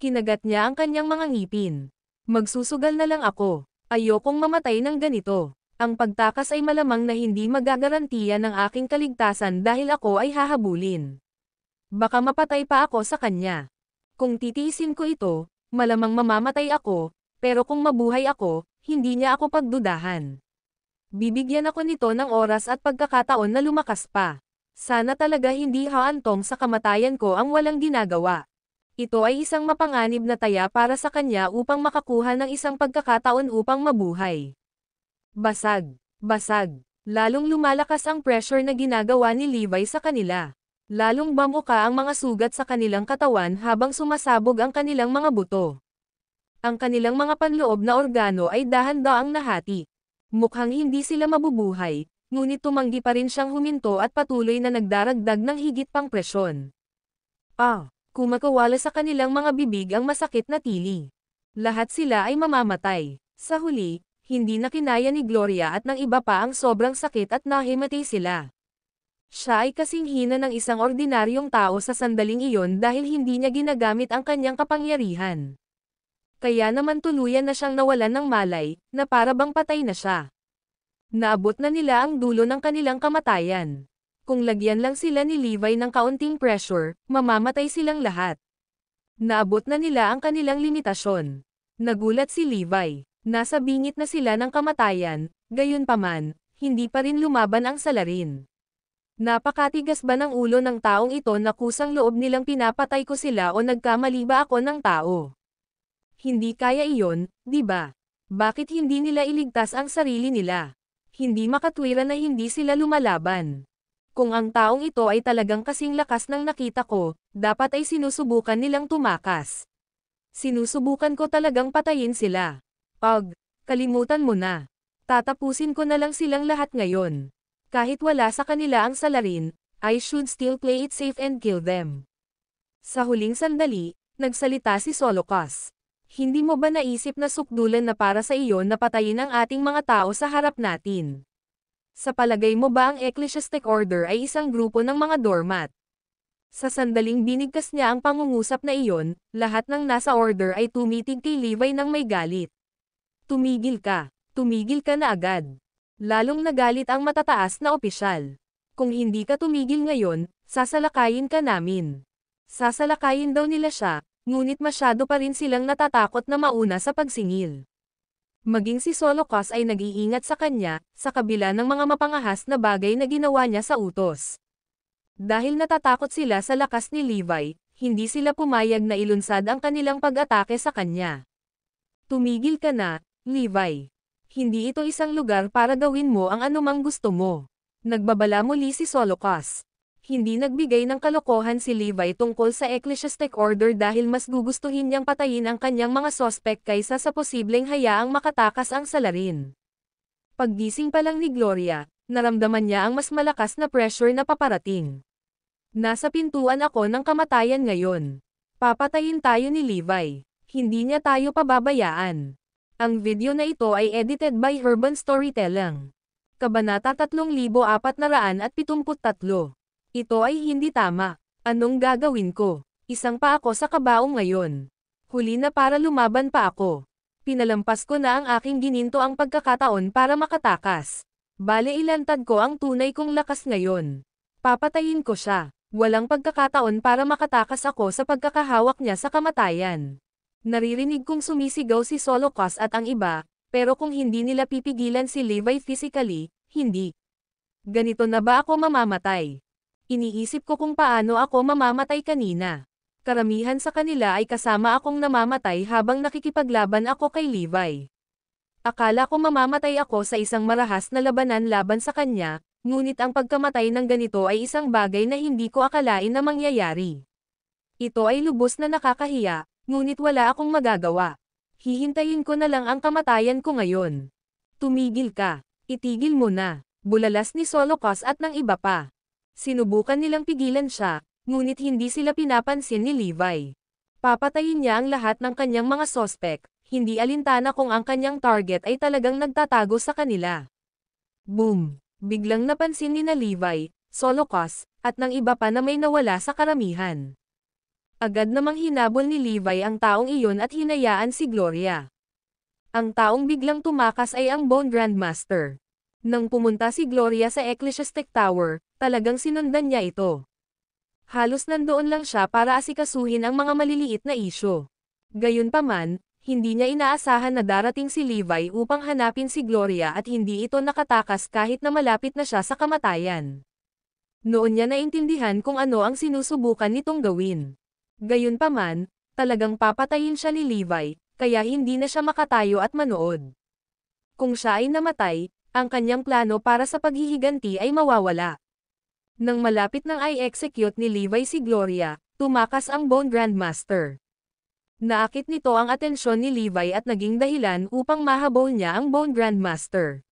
Kinagat niya ang kanyang mga ngipin. Magsusugal na lang ako. Ayokong mamatay ng ganito. Ang pagtakas ay malamang na hindi magagarantiya ng aking kaligtasan dahil ako ay hahabulin. Baka mapatay pa ako sa kanya. Kung titiisin ko ito, malamang mamamatay ako, pero kung mabuhay ako, hindi niya ako pagdudahan. Bibigyan ako nito ng oras at pagkakataon na lumakas pa. Sana talaga hindi haantong sa kamatayan ko ang walang ginagawa. Ito ay isang mapanganib na taya para sa kanya upang makakuha ng isang pagkakataon upang mabuhay. Basag, basag. Lalong lumalakas ang pressure na ginagawa ni Levi sa kanila. Lalong bamuka ang mga sugat sa kanilang katawan habang sumasabog ang kanilang mga buto. Ang kanilang mga panloob na organo ay dahan-daang nahati. Mukhang hindi sila mabubuhay, ngunit tumanggi pa rin siyang huminto at patuloy na nagdaragdag ng higit pang presyon. Kumakawala sa kanilang mga bibig ang masakit na tili. Lahat sila ay mamamatay. Sa huli, hindi na kinaya ni Gloria at ng iba pa ang sobrang sakit at nahimatay sila. Siya ay kasing hina ng isang ordinaryong tao sa sandaling iyon dahil hindi niya ginagamit ang kanyang kapangyarihan. Kaya naman tuluyan na siyang nawalan ng malay, na para bang patay na siya. Naabot na nila ang dulo ng kanilang kamatayan. Kung lagyan lang sila ni Levi ng kaunting pressure, mamamatay silang lahat. Naabot na nila ang kanilang limitasyon. Nagulat si Levi. Nasa bingit na sila ng kamatayan, gayunpaman, hindi pa rin lumaban ang salarin. Napakatigas ba ng ulo ng taong ito na kusang loob nilang pinapatay ko sila o nagkamali ba ako ng tao? Hindi kaya iyon, di ba? Bakit hindi nila iligtas ang sarili nila? Hindi makatwiran na hindi sila lumalaban. Kung ang taong ito ay talagang kasing lakas ng nakita ko, dapat ay sinusubukan nilang tumakas. Sinusubukan ko talagang patayin sila. Kalimutan mo na. Tatapusin ko na lang silang lahat ngayon. Kahit wala sa kanila ang salarin, I should still play it safe and kill them. Sa huling sandali, nagsalita si Solocas. Hindi mo ba naisip na sukdulan na para sa iyo na patayin ang ating mga tao sa harap natin? Sa palagay mo ba ang Ecclesiastic Order ay isang grupo ng mga doormat? Sa sandaling binigkas niya ang pangungusap na iyon, lahat ng nasa order ay tumitig kay Levi ng may galit. Tumigil ka na agad. Lalong nagalit ang matataas na opisyal. Kung hindi ka tumigil ngayon, sasalakayin ka namin. Sasalakayin daw nila siya, ngunit masyado pa rin silang natatakot na mauna sa pagsingil. Maging si Solocas ay nag-iingat sa kanya, sa kabila ng mga mapangahas na bagay na ginawa niya sa utos. Dahil natatakot sila sa lakas ni Levi, hindi sila pumayag na ilunsad ang kanilang pag-atake sa kanya. Tumigil ka na, Levi. Hindi ito isang lugar para gawin mo ang anumang gusto mo. Nagbabala muli si Solocas. Hindi nagbigay ng kalokohan si Levi tungkol sa Ecclesiastic Order dahil mas gugustuhin niyang patayin ang kanyang mga sospek kaysa sa posibleng hayaang makatakas ang salarin. Paggising pa lang ni Gloria, naramdaman niya ang mas malakas na pressure na paparating. Nasa pintuan ako ng kamatayan ngayon. Papatayin tayo ni Levi. Hindi niya tayo pababayaan. Ang video na ito ay edited by Urban Storytelling. Kabanata 3473. Ito ay hindi tama. Anong gagawin ko? Isang pa ako sa kabaong ngayon. Huli na para lumaban pa ako. Pinalampas ko na ang aking gininto ang pagkakataon para makatakas. Bale ilantad ko ang tunay kong lakas ngayon. Papatayin ko siya. Walang pagkakataon para makatakas ako sa pagkakahawak niya sa kamatayan. Naririnig kong sumisigaw si Solocas at ang iba, pero kung hindi nila pipigilan si Levi physically, hindi. Ganito na ba ako mamamatay? Iniisip ko kung paano ako mamamatay kanina. Karamihan sa kanila ay kasama akong namamatay habang nakikipaglaban ako kay Levi. Akala ko mamamatay ako sa isang marahas na labanan laban sa kanya, ngunit ang pagkamatay ng ganito ay isang bagay na hindi ko akalain na mangyayari. Ito ay lubos na nakakahiya, ngunit wala akong magagawa. Hihintayin ko na lang ang kamatayan ko ngayon. Tumigil ka. Itigil mo na. Bulalas ni Solocas at ng iba pa. Sinubukan nilang pigilan siya, ngunit hindi sila pinapansin ni Levi. Papatayin niya ang lahat ng kanyang mga sospek, hindi alintana kung ang kanyang target ay talagang nagtatago sa kanila. Boom! Biglang napansin ni na Levi, Solocas, at ng iba pa na may nawala sa karamihan. Agad namang hinabol ni Levi ang taong iyon at hinayaan si Gloria. Ang taong biglang tumakas ay ang Bone Grandmaster. Nang pumunta si Gloria sa Ecclesiastic Tower, talagang sinundan niya ito. Halos nandoon lang siya para asikasuhin ang mga maliliit na isyu. Gayunpaman, hindi niya inaasahan na darating si Levi upang hanapin si Gloria at hindi ito nakatakas kahit na malapit na siya sa kamatayan. Noon niya naintindihan kung ano ang sinusubukan nitong gawin. Gayunpaman, talagang papatayin siya ni Levi, kaya hindi na siya makatayo at manood. Kung siya ay namatay, ang kanyang plano para sa paghihiganti ay mawawala. Nang malapit nang i-execute ni Levi si Gloria, tumakas ang Bone Grandmaster. Naakit nito ang atensyon ni Levi at naging dahilan upang mahabol niya ang Bone Grandmaster.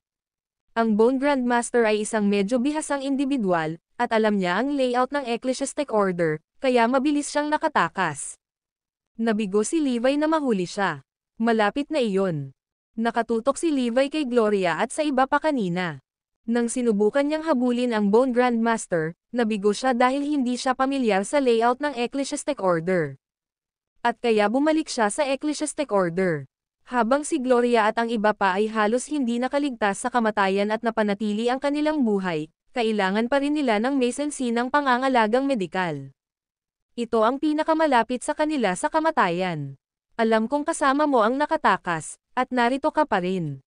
Ang Bone Grandmaster ay isang medyo bihasang individual, at alam niya ang layout ng Ecclesiastic Order, kaya mabilis siyang nakatakas. Nabigo si Levi na mahuli siya. Malapit na iyon. Nakatutok si Levi kay Gloria at sa iba pa kanina. Nang sinubukan niyang habulin ang Bone Grandmaster, nabigo siya dahil hindi siya pamilyar sa layout ng Ecclesiastic Order. At kaya bumalik siya sa Ecclesiastic Order. Habang si Gloria at ang iba pa ay halos hindi nakaligtas sa kamatayan at napanatili ang kanilang buhay, kailangan pa rin nila ng may sensinang pangangalagang medikal. Ito ang pinakamalapit sa kanila sa kamatayan. Alam kong kasama mo ang nakatakas, at narito ka pa rin.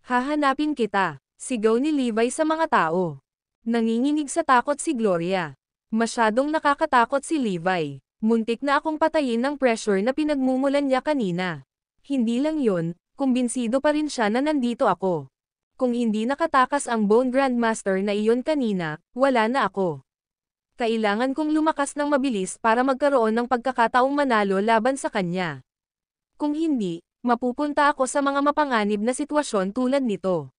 Hahanapin kita, sigaw ni Levi sa mga tao. Nanginginig sa takot si Gloria. Masyadong nakakatakot si Levi. Muntik na akong patayin ng pressure na pinagmumulan niya kanina. Hindi lang yon, kumbinsido pa rin siya na nandito ako. Kung hindi nakatakas ang Bone Grandmaster na iyon kanina, wala na ako. Kailangan kong lumakas ng mabilis para magkaroon ng pagkakataong manalo laban sa kanya. Kung hindi, mapupunta ako sa mga mapanganib na sitwasyon tulad nito.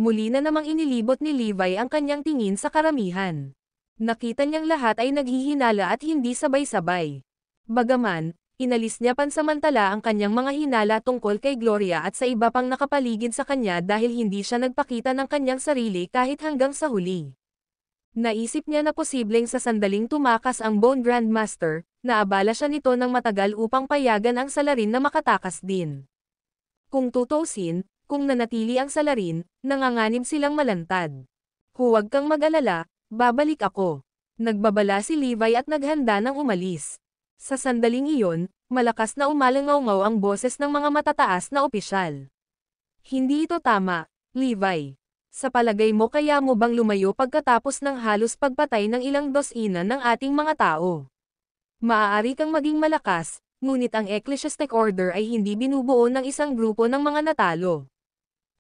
Muli na namang inilibot ni Levi ang kanyang tingin sa karamihan. Nakita niyang lahat ay naghihinala at hindi sabay-sabay. Bagaman, inalis niya pansamantala ang kanyang mga hinala tungkol kay Gloria at sa iba pang nakapaligid sa kanya dahil hindi siya nagpakita ng kanyang sarili kahit hanggang sa huli. Naisip niya na posibleng sa sandaling tumakas ang Bone Grandmaster, naabala siya nito ng matagal upang payagan ang salarin na makatakas din. Kung tutuusin, kung nanatili ang salarin, nanganganib silang malantad. Huwag kang mag-alala, babalik ako. Nagbabala si Levi at naghanda ng umalis. Sa sandaling iyon, malakas na umalangaw-ngaw ang boses ng mga matataas na opisyal. Hindi ito tama, Levi. Sa palagay mo kaya mo bang lumayo pagkatapos ng halos pagpatay ng ilang dosina ng ating mga tao? Maaari kang maging malakas, ngunit ang Ecclesiastic Order ay hindi binubuo ng isang grupo ng mga natalo.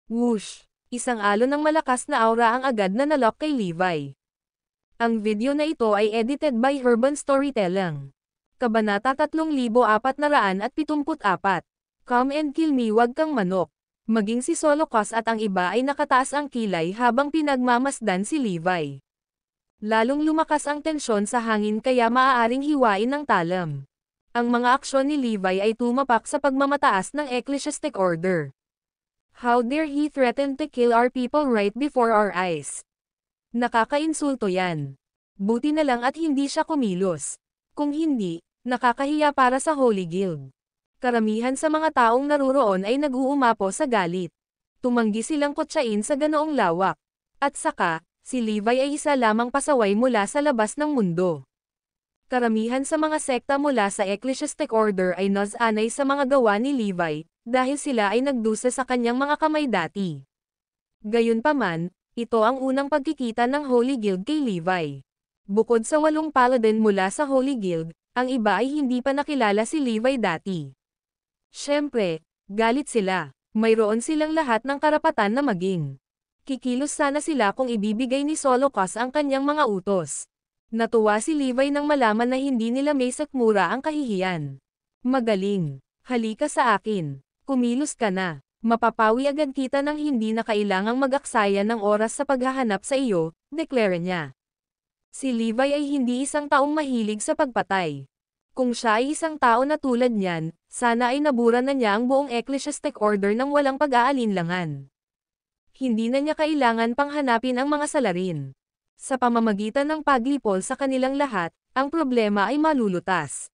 Whoosh! Isang alon ng malakas na aura ang agad na nalock kay Levi. Ang video na ito ay edited by Urban Storytelling. Kabanata 3474. Come and kill me, wag kang manok. Maging si Solocos at ang iba ay nakataas ang kilay habang pinagmamasdan si Levi. Lalong lumakas ang tensyon sa hangin kaya maaaring hiwain ng talam. Ang mga aksyon ni Levi ay tumapak sa pagmamataas ng Ecclesiastic Order. How dare he threaten to kill our people right before our eyes? Nakakainsulto yan. Buti na lang at hindi siya kumilos. Kung hindi, nakakahiya para sa Holy Guild. Karamihan sa mga taong naruroon ay nag-uumapo sa galit. Tumanggi silang kutsain sa ganoong lawak. At saka, si Levi ay isa lamang pasaway mula sa labas ng mundo. Karamihan sa mga sekta mula sa Ecclesiastic Order ay nasanay sa mga gawa ni Levi, dahil sila ay nagdusa sa kanyang mga kamay dati. Gayunpaman, ito ang unang pagkikita ng Holy Guild kay Levi. Bukod sa 8 paladin mula sa Holy Guild, ang iba ay hindi pa nakilala si Levi dati. Siyempre, galit sila. Mayroon silang lahat ng karapatan na maging. Kikilos sana sila kung ibibigay ni Solocos ang kanyang mga utos. Natuwa si Levi nang malaman na hindi nila may sakmura ang kahihiyan. Magaling. Halika sa akin. Kumilos ka na. Mapapawi agad kita nang hindi na kailangang mag-aksaya ng oras sa paghahanap sa iyo, deklara niya. Si Levi ay hindi isang taong mahilig sa pagpatay. Kung siya ay isang tao na tulad niyan, sana ay nabura na niya ang buong Ecclesiastic Order nang walang pag-aalinlangan. Hindi na niya kailangan pang hanapin ang mga salarin. Sa pamamagitan ng paglipol sa kanilang lahat, ang problema ay malulutas.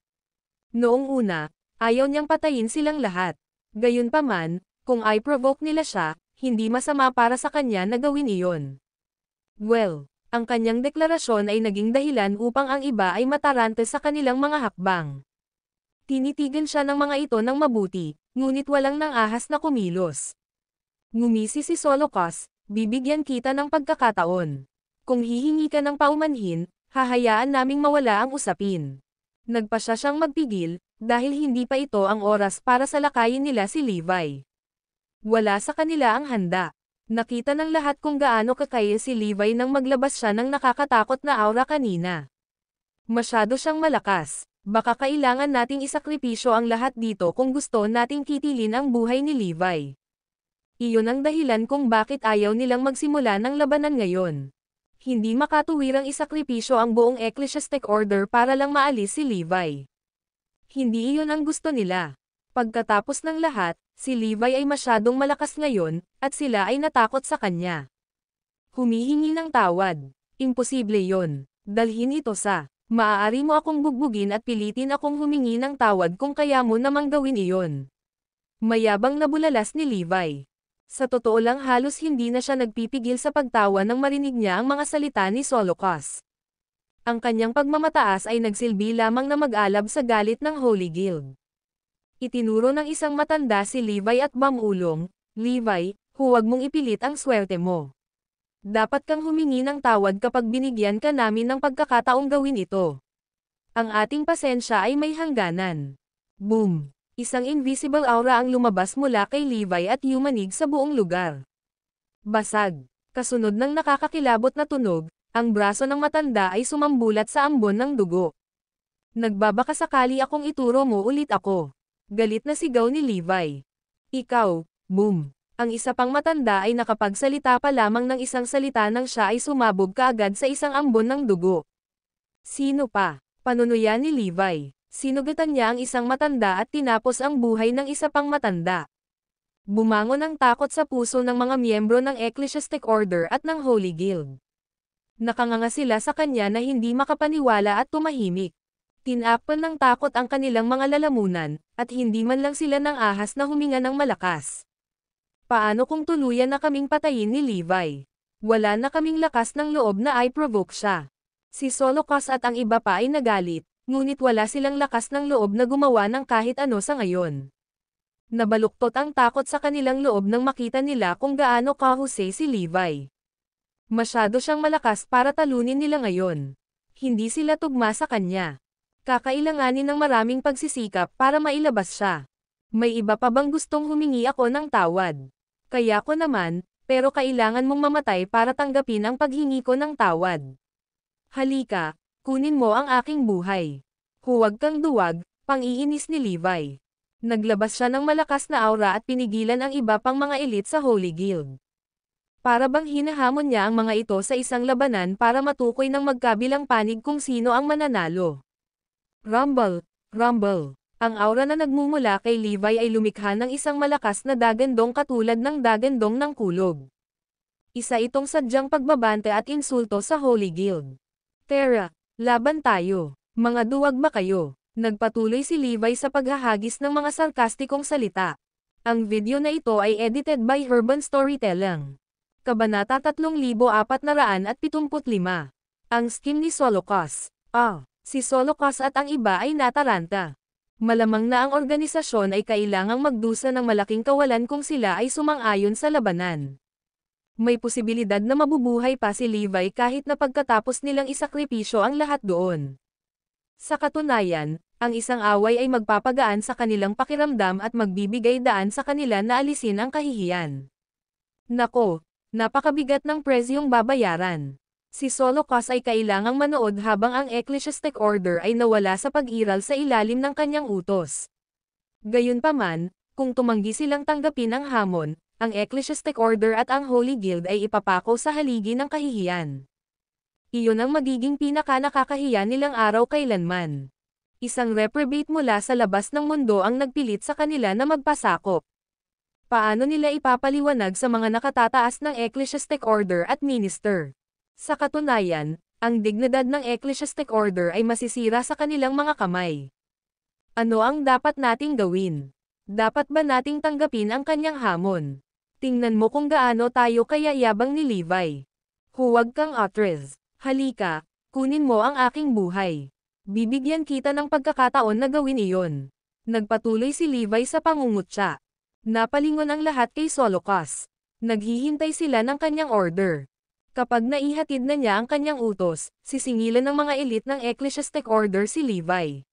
Noong una, ayaw niyang patayin silang lahat. Gayunpaman, kung i-provoke nila siya, hindi masama para sa kanya na gawin iyon. Well, ang kanyang deklarasyon ay naging dahilan upang ang iba ay matarante sa kanilang mga hakbang. Tinitigan siya ng mga ito ng mabuti, ngunit walang nang ahas na kumilos. Ngumisi si Solocos, bibigyan kita ng pagkakataon. Kung hihingi ka ng paumanhin, hahayaan naming mawala ang usapin. Nagpasya siyang magpigil, dahil hindi pa ito ang oras para salakayin nila si Levi. Wala sa kanila ang handa. Nakita ng lahat kung gaano kakaya si Levi nang maglabas siya ng nakakatakot na aura kanina. Masyado siyang malakas. Baka kailangan nating isakripisyo ang lahat dito kung gusto nating kitilin ang buhay ni Levi. Iyon ang dahilan kung bakit ayaw nilang magsimula ng labanan ngayon. Hindi makatuwirang isakripisyo ang buong Ecclesiastic Order para lang maalis si Levi. Hindi iyon ang gusto nila. Pagkatapos ng lahat, si Levi ay masyadong malakas ngayon, at sila ay natakot sa kanya. Humihingi ng tawad. Imposible yon. Dalhin ito sa, maaari mo akong bugbugin at pilitin akong humingi ng tawad kung kaya mo namang gawin iyon. Mayabang na bulalas ni Levi. Sa totoo lang halos hindi na siya nagpipigil sa pagtawa nang marinig niya ang mga salita ni Solocos. Ang kanyang pagmamataas ay nagsilbi lamang na mag-alab sa galit ng Holy Guild. Itinuro ng isang matanda si Levi at mamulong, Levi, huwag mong ipilit ang swerte mo. Dapat kang humingi ng tawad kapag binigyan ka namin ng pagkakataong gawin ito. Ang ating pasensya ay may hangganan. Boom! Isang invisible aura ang lumabas mula kay Levi at yumanig sa buong lugar. Basag. Kasunod ng nakakakilabot na tunog, ang braso ng matanda ay sumambulat sa ambon ng dugo. Nagbabaka sakali akong ituro mo ulit ako. Galit na sigaw ni Levi. Ikaw, boom. Ang isa pang matanda ay nakapagsalita pa lamang ng isang salita nang siya ay sumabog kaagad sa isang ambon ng dugo. Sino pa? Panunuya ni Levi. Sinugatan niya ang isang matanda at tinapos ang buhay ng isa pang matanda. Bumangon ang takot sa puso ng mga miyembro ng Ecclesiastic Order at ng Holy Guild. Nakanganga sila sa kanya na hindi makapaniwala at tumahimik. Tinakpan ng takot ang kanilang mga lalamunan, at hindi man lang sila ng ahas na huminga ng malakas. Paano kung tuluyan na kaming patayin ni Levi? Wala na kaming lakas ng loob na i-provoke siya. Si Solocos at ang iba pa ay nagalit, ngunit wala silang lakas ng loob na gumawa ng kahit ano sa ngayon. Nabaluktot ang takot sa kanilang loob nang makita nila kung gaano kahusay si Levi. Masyado siyang malakas para talunin nila ngayon. Hindi sila tugma sa kanya. Kakailanganin ng maraming pagsisikap para mailabas siya. May iba pa bang gustong humingi ako ng tawad? Kaya ko naman, pero kailangan mong mamatay para tanggapin ang paghingi ko ng tawad. Halika, kunin mo ang aking buhay. Huwag kang duwag, pang-iinis ni Levi. Naglabas siya ng malakas na aura at pinigilan ang iba pang mga elite sa Holy Guild. Para bang hinahamon niya ang mga ito sa isang labanan para matukoy ng magkabilang panig kung sino ang mananalo. Rumble, rumble. Ang aura na nagmumula kay Levi ay lumikha ng isang malakas na dagandong katulad ng dagandong ng kulog. Isa itong sadyang pagbabante at insulto sa Holy Guild. Tara, laban tayo. Mga duwag ba kayo? Nagpatuloy si Levi sa paghahagis ng mga sarkastikong salita. Ang video na ito ay edited by Urban Storytelling. Kabanata 3475. Ang scheme ni Solocos. Si Solocos at ang iba ay nataranta. Malamang na ang organisasyon ay kailangang magdusa ng malaking kawalan kung sila ay sumang-ayon sa labanan. May posibilidad na mabubuhay pa si Levi kahit na pagkatapos nilang isakripisyo ang lahat doon. Sa katunayan, ang isang away ay magpapagaan sa kanilang pakiramdam at magbibigay daan sa kanila na alisin ang kahihiyan. Nako, napakabigat ng presyong babayaran. Si Solocos ay kailangang manood habang ang Ecclesiastic Order ay nawala sa pag-iral sa ilalim ng kanyang utos. Gayunpaman, kung tumanggi silang tanggapin ang hamon, ang Ecclesiastic Order at ang Holy Guild ay ipapako sa haligi ng kahihiyan. Iyon ang magiging pinaka-nakakahiya nilang araw kailanman. Isang reprobate mula sa labas ng mundo ang nagpilit sa kanila na magpasakop. Paano nila ipapaliwanag sa mga nakatataas ng Ecclesiastic Order at Minister? Sa katunayan, ang dignidad ng Ecclesiastic Order ay masisira sa kanilang mga kamay. Ano ang dapat nating gawin? Dapat ba nating tanggapin ang kanyang hamon? Tingnan mo kung gaano tayo kaya yabang ni Levi. Huwag kang atres. Halika, kunin mo ang aking buhay. Bibigyan kita ng pagkakataon na gawin iyon. Nagpatuloy si Levi sa pangungutya. Napalingon ang lahat kay Solocos. Naghihintay sila ng kanyang order. Kapag naihatid na niya ang kanyang utos, sisingilan ng mga elite ng Ecclesiastic Order si Levi.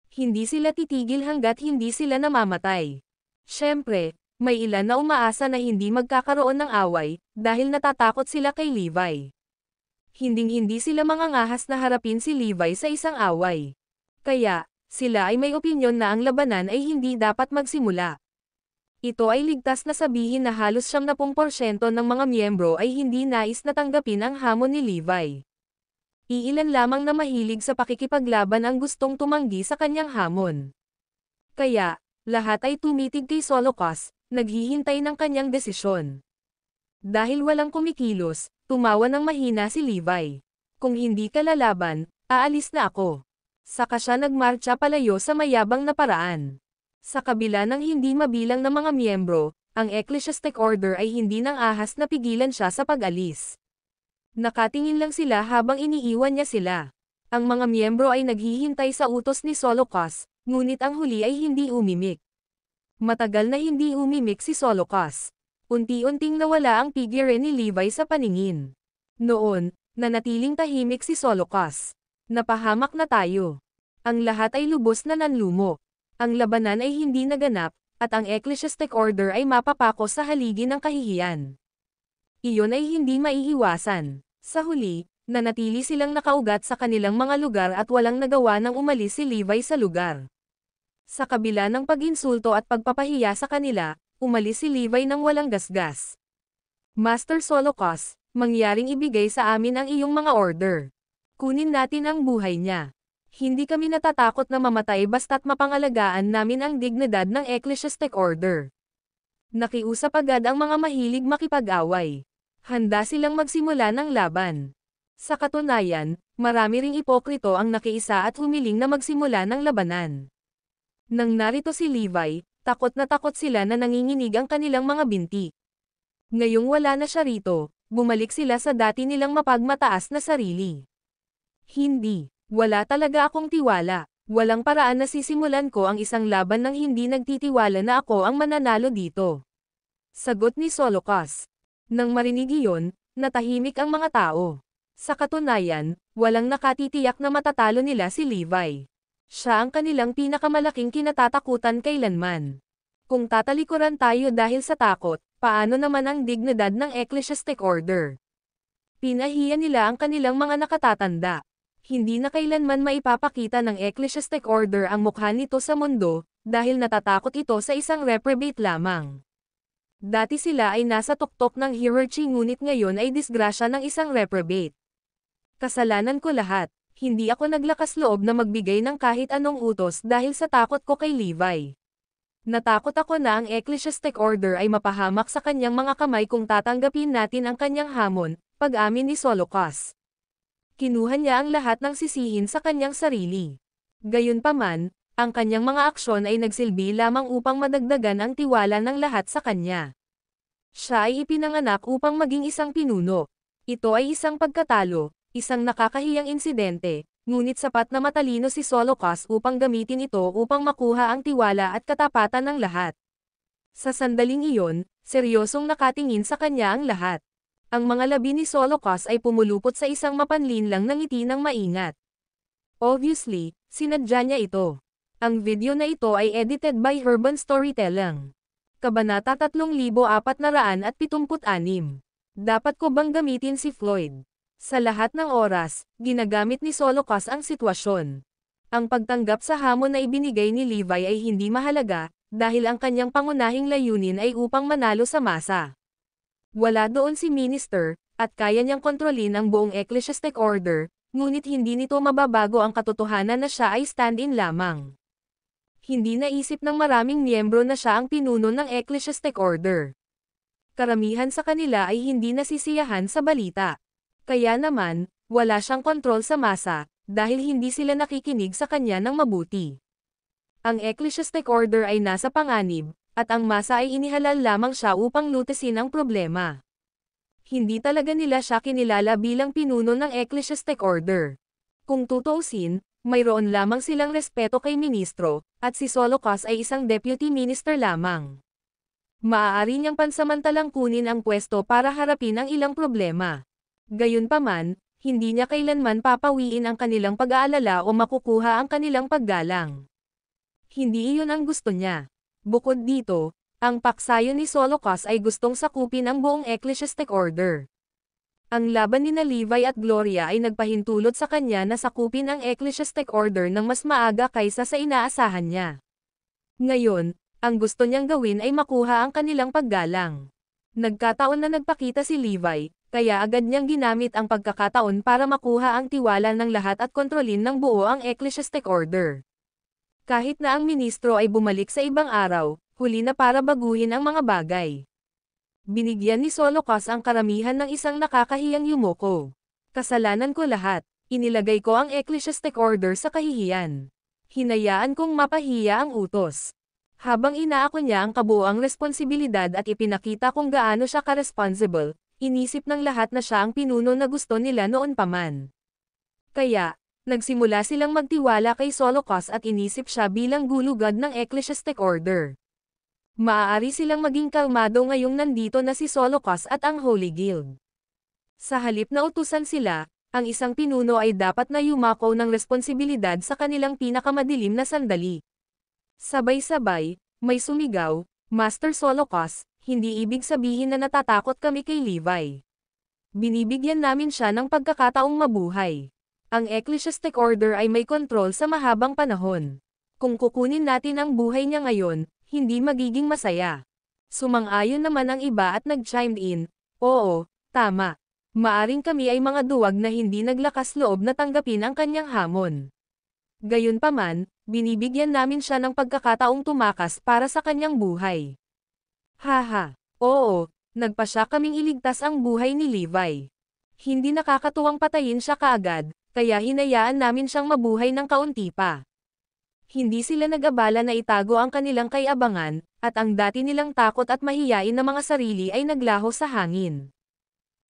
Hindi sila titigil hanggat hindi sila namamatay. Siyempre, may ilan na umaasa na hindi magkakaroon ng away, dahil natatakot sila kay Levi. Hinding-hindi sila mangangahas na harapin si Levi sa isang away. Kaya, sila ay may opinyon na ang labanan ay hindi dapat magsimula. Ito ay ligtas na sabihin na halos 70% ng mga miyembro ay hindi nais na tanggapin ang hamon ni Levi. Iilan lamang na mahilig sa pakikipaglaban ang gustong tumanggi sa kanyang hamon. Kaya, lahat ay tumitig kay Solocos, naghihintay ng kanyang desisyon. Dahil walang kumikilos, tumawa ng mahina si Levi. Kung hindi ka lalaban, aalis na ako. Saka siya nagmarcha palayo sa mayabang na paraan. Sa kabila ng hindi mabilang na mga miyembro, ang Ecclesiastic Order ay hindi nang ahas na pigilan siya sa pag-alis. Nakatingin lang sila habang iniiwan niya sila. Ang mga miyembro ay naghihintay sa utos ni Solocos, ngunit ang huli ay hindi umimik. Matagal na hindi umimik si Solocos. Unti-unting nawala ang figure ni Levi sa paningin. Noon, nanatiling tahimik si Solocos. Napahamak na tayo. Ang lahat ay lubos na nanlumo. Ang labanan ay hindi naganap, at ang Ecclesiastic Order ay mapapako sa haligi ng kahihiyan. iyon ay hindi maiiwasan. Sa huli, nanatili silang nakaugat sa kanilang mga lugar at walang nagawa nang umalis si Levi sa lugar. Sa kabila ng pag-insulto at pagpapahiya sa kanila, umalis si Levi nang walang gasgas. Master Solocos, mangyaring ibigay sa amin ang iyong mga order. Kunin natin ang buhay niya. Hindi kami natatakot na mamatay basta't mapangalagaan namin ang dignidad ng Ecclesiastic Order. Nakiusap agad ang mga mahilig makipag-away. Handa silang magsimula ng laban. Sa katunayan, marami ring ipokrito ang nakiisa at humiling na magsimula ng labanan. Nang narito si Levi, takot na takot sila na nanginginig ang kanilang mga binti. Ngayong wala na siya rito, bumalik sila sa dati nilang mapagmataas na sarili. Hindi, wala talaga akong tiwala. Walang paraan na sisimulan ko ang isang laban nang hindi nagtitiwala na ako ang mananalo dito. Sagot ni Solocos. Nang marinig iyon, natahimik ang mga tao. Sa katunayan, walang nakatitiyak na matatalo nila si Levi. Siya ang kanilang pinakamalaking kinatatakutan kailanman. Kung tatalikuran tayo dahil sa takot, paano naman ang dignidad ng Ecclesiastic Order? Pinahiya nila ang kanilang mga nakatatanda. Hindi na kailanman maipapakita ng Ecclesiastic Order ang mukha nito sa mundo, dahil natatakot ito sa isang reprobate lamang. Dati sila ay nasa tuktok ng hierarchy ngunit ngayon ay disgrasya ng isang reprobate. Kasalanan ko lahat, hindi ako naglakas loob na magbigay ng kahit anong utos dahil sa takot ko kay Levi. Natakot ako na ang Ecclesiastic Order ay mapahamak sa kanyang mga kamay kung tatanggapin natin ang kanyang hamon, pag-amin ni Solocos. Kinuha niya ang lahat ng sisihin sa kanyang sarili. Gayunpaman, ang kanyang mga aksyon ay nagsilbi lamang upang madagdagan ang tiwala ng lahat sa kanya. Siya ay ipinanganak upang maging isang pinuno. Ito ay isang pagkatalo, isang nakakahiyang insidente, ngunit sapat na matalino si Solocos upang gamitin ito upang makuha ang tiwala at katapatan ng lahat. Sa sandaling iyon, seryosong nakatingin sa kanya ang lahat. Ang mga labi ni Solocos ay pumulupot sa isang mapanlinlang na ngiti ng maingat. Obviously, sinadya niya ito. Ang video na ito ay edited by Urban Storytelling. Kabanata 3476. Dapat ko bang gamitin si Floyd? Sa lahat ng oras, ginagamit ni Solocos ang sitwasyon. Ang pagtanggap sa hamon na ibinigay ni Levi ay hindi mahalaga, dahil ang kanyang pangunahing layunin ay upang manalo sa masa. Wala doon si Minister, at kaya niyang kontrolin ang buong Ecclesiastic Order, ngunit hindi nito mababago ang katotohanan na siya ay stand-in lamang. Hindi naisip ng maraming miyembro na siya ang pinuno ng Ecclesiastic Order. Karamihan sa kanila ay hindi nasisiyahan sa balita. Kaya naman, wala siyang kontrol sa masa, dahil hindi sila nakikinig sa kanya ng mabuti. Ang Ecclesiastic Order ay nasa panganib, at ang masa ay inihalal lamang siya upang lutesin ang problema. Hindi talaga nila siya kinilala bilang pinuno ng Ecclesiastic Order. Kung tutuusin, mayroon lamang silang respeto kay ministro, at si Solocos ay isang deputy minister lamang. Maaari niyang pansamantalang kunin ang pwesto para harapin ang ilang problema. Gayunpaman, hindi niya kailanman papawiin ang kanilang pag-aalala o makukuha ang kanilang paggalang. Hindi iyon ang gusto niya. Bukod dito, ang paksayo ni Solocos ay gustong sakupin ang buong Ecclesiastic Order. Ang laban nina Levi at Gloria ay nagpahintulot sa kanya na sakupin ang Ecclesiastic Order ng mas maaga kaysa sa inaasahan niya. Ngayon, ang gusto niyang gawin ay makuha ang kanilang paggalang. Nagkataon na nagpakita si Levi, kaya agad niyang ginamit ang pagkakataon para makuha ang tiwala ng lahat at kontrolin ng buo ang Ecclesiastic Order. Kahit na ang ministro ay bumalik sa ibang araw, huli na para baguhin ang mga bagay. Binigyan ni Solocos ang karamihan ng isang nakakahiyang yumoko. Kasalanan ko lahat, inilagay ko ang Ecclesiastic Order sa kahihiyan. Hinayaan kong mapahiya ang utos. Habang inaako niya ang kabuuang responsibilidad at ipinakita kung gaano siya ka-responsible, inisip ng lahat na siya ang pinuno na gusto nila noon pa man. Kaya, nagsimula silang magtiwala kay Solocos at inisip siya bilang gulugad ng Ecclesiastic Order. Maaari silang maging kalmado ngayong nandito na si Solocos at ang Holy Guild. Sa halip na utusan sila, ang isang pinuno ay dapat na yumako ng responsibilidad sa kanilang pinakamadilim na sandali. Sabay-sabay, may sumigaw, Master Solocos, hindi ibig sabihin na natatakot kami kay Levi. Binibigyan namin siya ng pagkakataong mabuhay. Ang Ecclesiastic Order ay may kontrol sa mahabang panahon. Kung kukunin natin ang buhay niya ngayon, hindi magiging masaya. Sumang-ayon naman ang iba at nag-chime in, oo, tama. Maaring kami ay mga duwag na hindi naglakas loob na tanggapin ang kanyang hamon. Gayunpaman, binibigyan namin siya ng pagkakataong tumakas para sa kanyang buhay. Haha, oo, nagpasya kaming iligtas ang buhay ni Levi. Hindi nakakatuwang patayin siya kaagad, kaya hinayaan namin siyang mabuhay ng kaunti pa. Hindi sila nag-abala na itago ang kanilang kay-abangan, at ang dati nilang takot at mahiyain na mga sarili ay naglaho sa hangin.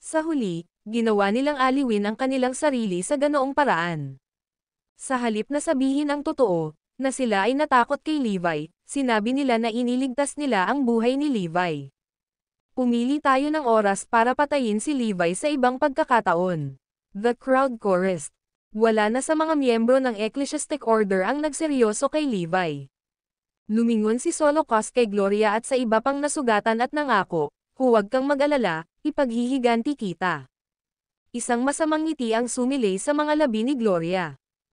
Sa huli, ginawa nilang aliwin ang kanilang sarili sa ganoong paraan. Sa halip na sabihin ang totoo, na sila ay natakot kay Levi, sinabi nila na iniligtas nila ang buhay ni Levi. Pumili tayo ng oras para patayin si Levi sa ibang pagkakataon. The crowd chorused. Wala na sa mga miyembro ng Ecclesiastic Order ang nagseryoso kay Levi. Lumingon si Solocos kay Gloria at sa iba pang nasugatan at nangako, huwag kang mag-alala, ipaghihiganti kita. Isang masamang ngiti ang sumilay sa mga labi ni Gloria.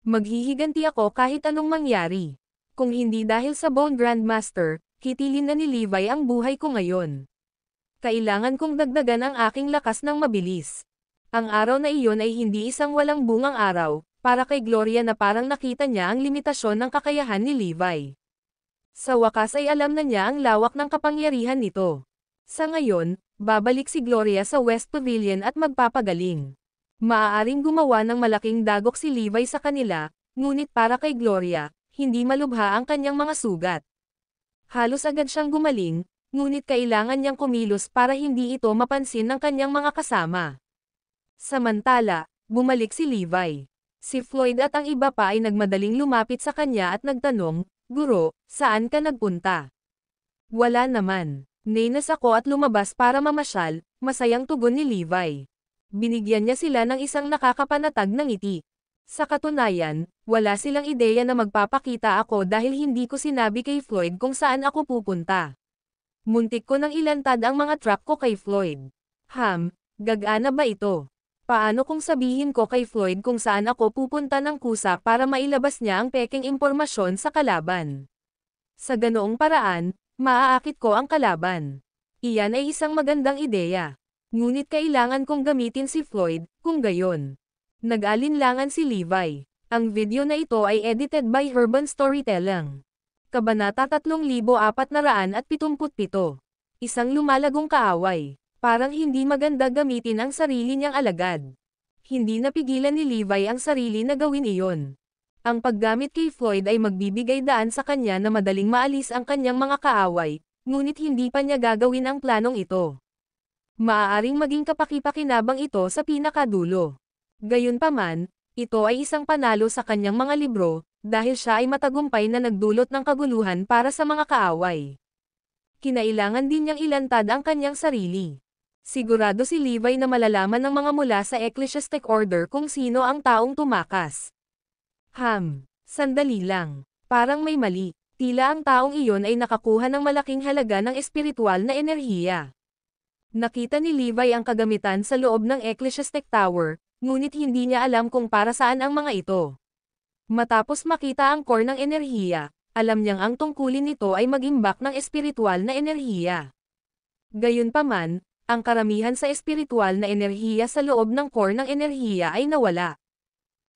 Maghihiganti ako kahit anong mangyari. Kung hindi dahil sa Bone Grandmaster, kitilin na ni Levi ang buhay ko ngayon. Kailangan kong dagdagan ang aking lakas ng mabilis. Ang araw na iyon ay hindi isang walang bungang araw, para kay Gloria na parang nakita niya ang limitasyon ng kakayahan ni Levi. Sa wakas ay alam na niya ang lawak ng kapangyarihan nito. Sa ngayon, babalik si Gloria sa West Pavilion at magpapagaling. Maaaring gumawa ng malaking dagok si Levi sa kanila, ngunit para kay Gloria, hindi malubha ang kanyang mga sugat. Halos agad siyang gumaling, ngunit kailangan niyang kumilos para hindi ito mapansin ng kanyang mga kasama. Samantala, bumalik si Levi. Si Floyd at ang iba pa ay nagmadaling lumapit sa kanya at nagtanong, "Guro, saan ka nagpunta?" "Wala naman. Nainas ako at lumabas para mamasyal," masayang tugon ni Levi. Binigyan niya sila ng isang nakakapanatag na ngiti. Sa katunayan, wala silang ideya na magpapakita ako dahil hindi ko sinabi kay Floyd kung saan ako pupunta. Muntik ko nang ilantad ang mga truck ko kay Floyd. Gagana ba ito? Paano kung sabihin ko kay Floyd kung saan ako pupunta ng kusa para mailabas niya ang pekeng impormasyon sa kalaban? Sa ganoong paraan, maaakit ko ang kalaban. Iyan ay isang magandang ideya. Ngunit kailangan kong gamitin si Floyd, kung gayon. Nag-alinlangan si Levi. Ang video na ito ay edited by Urban Storytelling. Kabanata 3477. Isang lumalagong kaaway. Parang hindi maganda gamitin ang sarili niyang alagad. Hindi napigilan ni Levi ang sarili na gawin iyon. Ang paggamit kay Floyd ay magbibigay daan sa kanya na madaling maalis ang kanyang mga kaaway, ngunit hindi pa niya gagawin ang planong ito. Maaaring maging kapaki-pakinabang ito sa pinakadulo. Gayunpaman, ito ay isang panalo sa kanyang mga libro, dahil siya ay matagumpay na nagdulot ng kaguluhan para sa mga kaaway. Kinailangan din niyang ilantad ang kanyang sarili. Sigurado si Levi na malalaman ng mga mula sa Ecclesiastic Order kung sino ang taong tumakas. Sandali lang. Parang may mali. Tila ang taong iyon ay nakakuha ng malaking halaga ng espiritual na enerhiya. Nakita ni Levi ang kagamitan sa loob ng Ecclesiastic Tower, ngunit hindi niya alam kung para saan ang mga ito. Matapos makita ang core ng enerhiya, alam niyang ang tungkulin nito ay mag-imbak ng espiritual na enerhiya. Gayunpaman, ang karamihan sa espiritual na enerhiya sa loob ng core ng enerhiya ay nawala.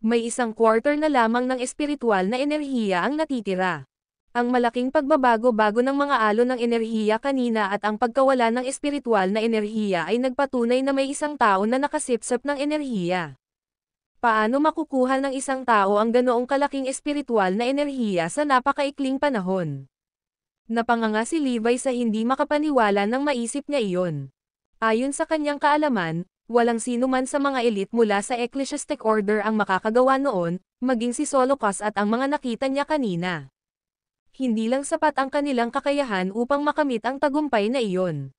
May 1/4 na lamang ng espiritual na enerhiya ang natitira. Ang malaking pagbabago-bago ng mga alon ng enerhiya kanina at ang pagkawala ng espiritual na enerhiya ay nagpatunay na may isang tao na nakasipsip ng enerhiya. Paano makukuha ng isang tao ang ganoong kalaking espiritual na enerhiya sa napakaikling panahon? Napanganga si Levi sa hindi makapaniwala nang maisip niya iyon. Ayon sa kanyang kaalaman, walang sino man sa mga elite mula sa Ecclesiastic Order ang makakagawa noon, maging si Solocos at ang mga nakita niya kanina. Hindi lang sapat ang kanilang kakayahan upang makamit ang tagumpay na iyon.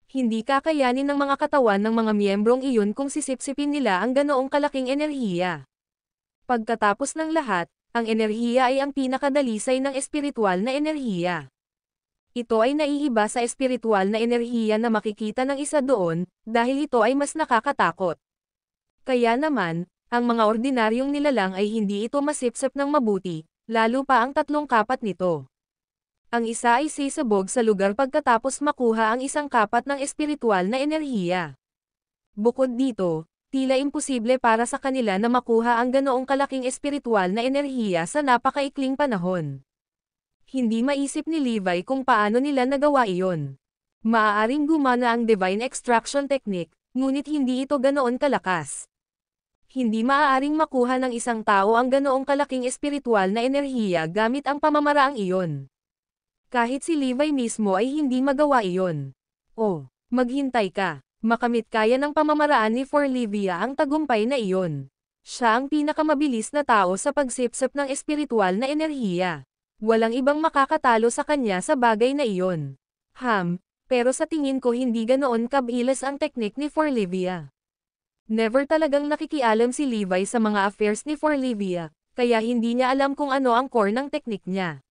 Hindi kakayanin ng mga katawan ng mga miyembrong iyon kung sisipsipin nila ang ganoong kalaking enerhiya. Pagkatapos ng lahat, ang enerhiya ay ang pinakadalisay ng espiritual na enerhiya. Ito ay naiiba sa espiritual na enerhiya na makikita ng isa doon, dahil ito ay mas nakakatakot. Kaya naman, ang mga ordinaryong nilalang ay hindi ito masipsip ng mabuti, lalo pa ang tatlong kapat nito. Ang isa ay sisabog sa lugar pagkatapos makuha ang isang kapat ng espiritual na enerhiya. Bukod dito, tila imposible para sa kanila na makuha ang ganoong kalaking espiritual na enerhiya sa napakaikling panahon. Hindi maisip ni Levi kung paano nila nagawa iyon. Maaaring gumana ang divine extraction technique, ngunit hindi ito ganoon kalakas. Hindi maaaring makuha ng isang tao ang ganoong kalaking espiritual na enerhiya gamit ang pamamaraang iyon. Kahit si Levi mismo ay hindi magawa iyon. Oh, maghintay ka. Makamit kaya ng pamamaraan ni Forlivia ang tagumpay na iyon. Siya ang pinakamabilis na tao sa pagsipsip ng espiritual na enerhiya. Walang ibang makakatalo sa kanya sa bagay na iyon. Pero sa tingin ko hindi ganoon kabilis ang teknik ni Forlivia. Never talagang nakikialam si Levi sa mga affairs ni Forlivia, kaya hindi niya alam kung ano ang core ng teknik niya.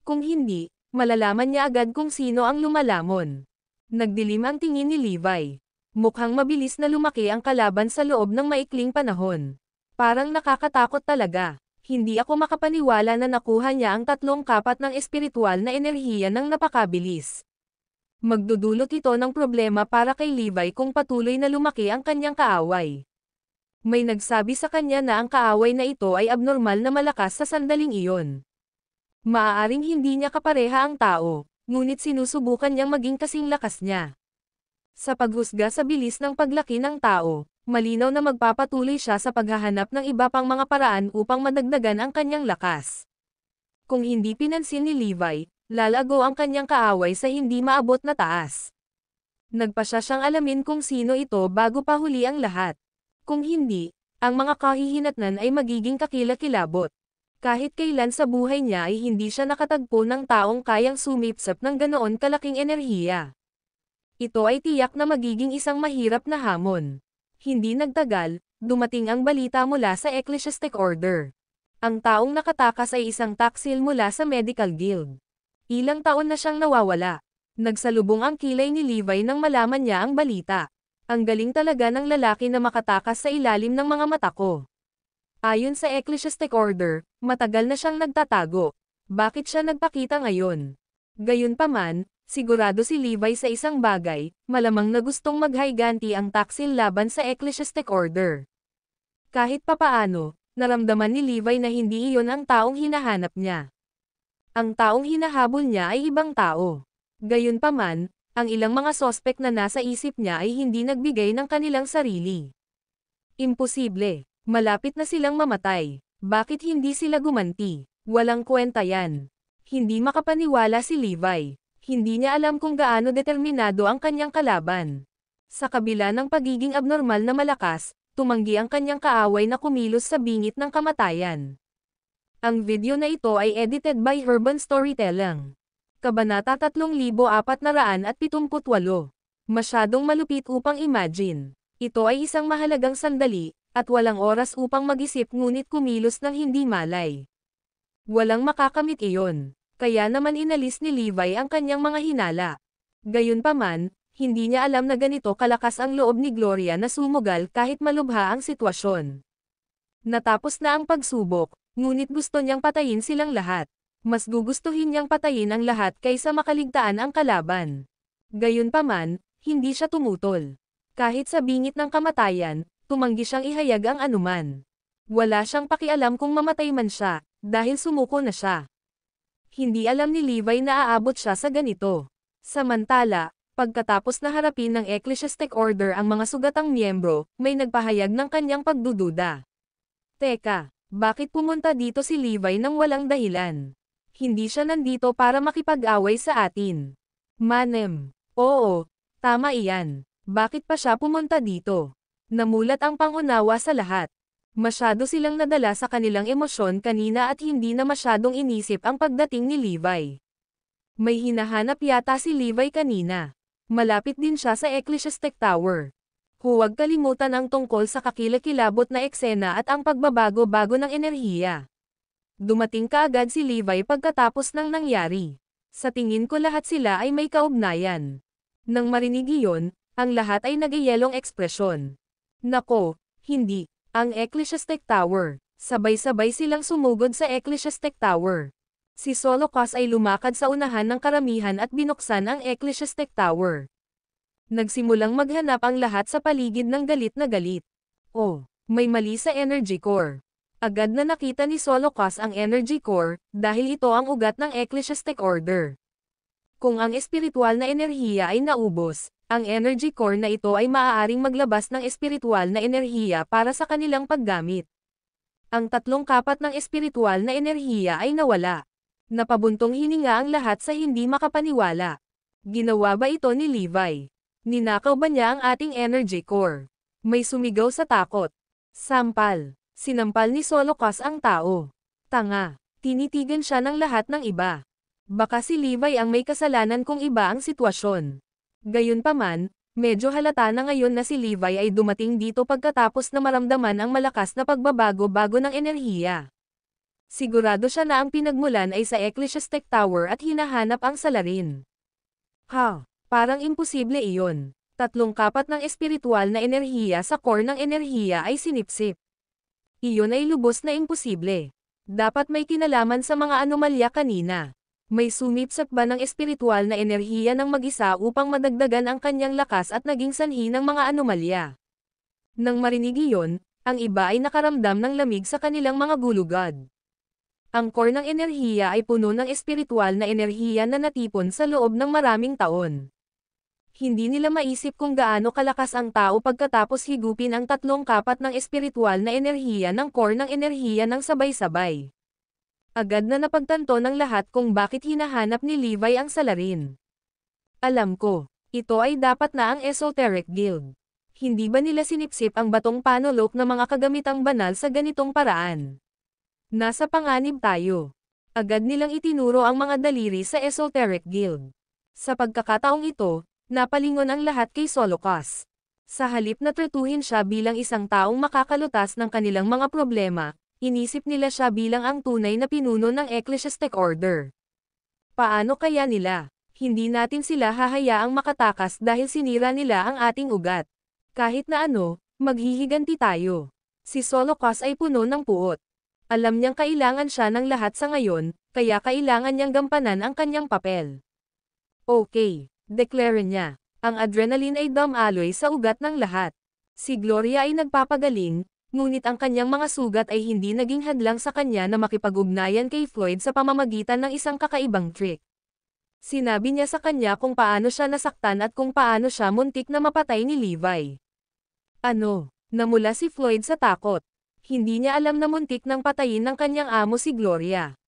Kung hindi, malalaman niya agad kung sino ang lumalamon. Nagdilim ang tingin ni Levi. Mukhang mabilis na lumaki ang kalaban sa loob ng maikling panahon. Parang nakakatakot talaga. Hindi ako makapaniwala na nakuha niya ang tatlong kapat ng espiritual na enerhiya ng napakabilis. Magdudulot ito ng problema para kay Levi kung patuloy na lumaki ang kanyang kaaway. May nagsabi sa kanya na ang kaaway na ito ay abnormal na malakas sa sandaling iyon. Maaaring hindi niya kapareha ang tao, ngunit sinusubukan niyang maging kasing lakas niya. Sa paghusga sa bilis ng paglaki ng tao, malinaw na magpapatuloy siya sa paghahanap ng iba pang mga paraan upang madagdagan ang kanyang lakas. Kung hindi pinansin ni Levi, lalago ang kanyang kaaway sa hindi maabot na taas. Nagpa siya siyang alamin kung sino ito bago pa huli ang lahat. Kung hindi, ang mga kahihinatnan ay magiging kakilakilabot. Kahit kailan sa buhay niya ay hindi siya nakatagpo ng taong kayang sumipsap ng ganoon kalaking enerhiya. Ito ay tiyak na magiging isang mahirap na hamon. Hindi nagtagal, dumating ang balita mula sa Ecclesiastic Order. Ang taong nakatakas ay isang taksil mula sa Medical Guild. Ilang taon na siyang nawawala. Nagsalubong ang kilay ni Levi nang malaman niya ang balita. Ang galing talaga ng lalaki na makatakas sa ilalim ng mga mata ko. Ayon sa Ecclesiastic Order, matagal na siyang nagtatago. Bakit siya nagpakita ngayon? Gayunpaman, sigurado si Levi sa isang bagay, malamang na gustong maghayganti ang taksil laban sa Ecclesiastic Order. Kahit papaano, naramdaman ni Levi na hindi iyon ang taong hinahanap niya. Ang taong hinahabol niya ay ibang tao. Gayunpaman, ang ilang mga sospek na nasa isip niya ay hindi nagbigay ng kanilang sarili. Imposible. Malapit na silang mamatay. Bakit hindi sila gumanti? Walang kwenta yan. Hindi makapaniwala si Levi. Hindi niya alam kung gaano determinado ang kanyang kalaban. Sa kabila ng pagiging abnormal na malakas, tumanggi ang kanyang kaaway na kumilos sa bingit ng kamatayan. Ang video na ito ay edited by Urban Storytelling. Kabanata 3478. Masyadong malupit upang imagine. Ito ay isang mahalagang sandali, at walang oras upang mag-isip ngunit kumilos ng hindi malay. Walang makakamit iyon. Kaya naman inalis ni Levi ang kanyang mga hinala. Gayunpaman, hindi niya alam na ganito kalakas ang loob ni Gloria na sumugal kahit malubha ang sitwasyon. Natapos na ang pagsubok, ngunit gusto niyang patayin silang lahat. Mas gugustuhin niyang patayin ang lahat kaysa makaligtaan ang kalaban. Gayunpaman, hindi siya tumutol. Kahit sa bingit ng kamatayan, tumanggi siyang ihayag ang anuman. Wala siyang pakialam kung mamatay man siya, dahil sumuko na siya. Hindi alam ni Levi na aabot siya sa ganito. Samantala, pagkatapos na harapin ng Ecclesiastic Order ang mga sugatang miyembro, may nagpahayag ng kanyang pagdududa. Teka, bakit pumunta dito si Levi nang walang dahilan? Hindi siya nandito para makipag-away sa atin. Manem. Oo, tama iyan. Bakit pa siya pumunta dito? Namulat ang pangunawa sa lahat. Masyado silang nadala sa kanilang emosyon kanina at hindi na masyadong inisip ang pagdating ni Levi. May hinahanap yata si Levi kanina. Malapit din siya sa Ecclesiastic Tower. Huwag kalimutan ang tungkol sa kakilakilabot na eksena at ang pagbabago-bago ng enerhiya. Dumating kaagad si Levi pagkatapos ng nangyari. Sa tingin ko lahat sila ay may kaugnayan. Nang marinig iyon, ang lahat ay nagyayelong ekspresyon. Nako, hindi. Ang Ecclesiastic Tower. Sabay-sabay silang sumugod sa Ecclesiastic Tower. Si Solocas ay lumakad sa unahan ng karamihan at binuksan ang Ecclesiastic Tower. Nagsimulang maghanap ang lahat sa paligid ng galit na galit. Oh, may mali sa energy core. Agad na nakita ni Solocas ang energy core, dahil ito ang ugat ng Ecclesiastic Order. Kung ang espiritual na enerhiya ay naubos, ang energy core na ito ay maaaring maglabas ng espiritual na enerhiya para sa kanilang paggamit. Ang tatlong kapat ng espiritual na enerhiya ay nawala. Napabuntong hininga ang lahat sa hindi makapaniwala. Ginawa ba ito ni Levi? Ninakaw ba niya ang ating energy core? May sumigaw sa takot. Sampal. Sinampal ni Solocas ang tao. Tanga. Tinitigan siya ng lahat ng iba. Baka si Levi ang may kasalanan kung iba ang sitwasyon. Gayunpaman, medyo halata na ngayon na si Levi ay dumating dito pagkatapos na maramdaman ang malakas na pagbabago-bago ng enerhiya. Sigurado siya na ang pinagmulan ay sa Ecclesiastic Tower at hinahanap ang salarin. Parang imposible iyon. Tatlong kapat ng espiritual na enerhiya sa core ng enerhiya ay sinipsip. Iyon ay lubos na imposible. Dapat may kinalaman sa mga anomalya kanina. May sumipsip ba ng espiritual na enerhiya ng mag-isa upang madagdagan ang kanyang lakas at naging sanhi ng mga anomalya? Nang marinig iyon, ang iba ay nakaramdam ng lamig sa kanilang mga gulugad. Ang core ng enerhiya ay puno ng espiritual na enerhiya na natipon sa loob ng maraming taon. Hindi nila maisip kung gaano kalakas ang tao pagkatapos higupin ang tatlong kapat ng espiritual na enerhiya ng core ng enerhiya ng sabay-sabay. Agad na napagtanto ng lahat kung bakit hinahanap ni Levi ang salarin. Alam ko, ito ay dapat na ang Esoteric Guild. Hindi ba nila sinipsip ang batong panolok na mga kagamitang banal sa ganitong paraan? Nasa panganib tayo. Agad nilang itinuro ang mga daliri sa Esoteric Guild. Sa pagkakataong ito, napalingon ang lahat kay Solocas. Sa halip na tratuhin siya bilang isang taong makakalutas ng kanilang mga problema, inisip nila siya bilang ang tunay na pinuno ng Ecclesiastic Order. Paano kaya nila? Hindi natin sila hahayaang makatakas dahil sinira nila ang ating ugat. Kahit na ano, maghihiganti tayo. Si Solocas ay puno ng puot. Alam niyang kailangan siya ng lahat sa ngayon, kaya kailangan niyang gampanan ang kanyang papel. Okay. Deklara niya. Ang adrenaline ay dumaloy sa ugat ng lahat. Si Gloria ay nagpapagaling, ngunit ang kanyang mga sugat ay hindi naging hadlang sa kanya na makipag-ugnayan kay Floyd sa pamamagitan ng isang kakaibang trick. Sinabi niya sa kanya kung paano siya nasaktan at kung paano siya muntik na mapatay ni Levi. Namula si Floyd sa takot. Hindi niya alam na muntik nang patayin ng kanyang amo si Gloria.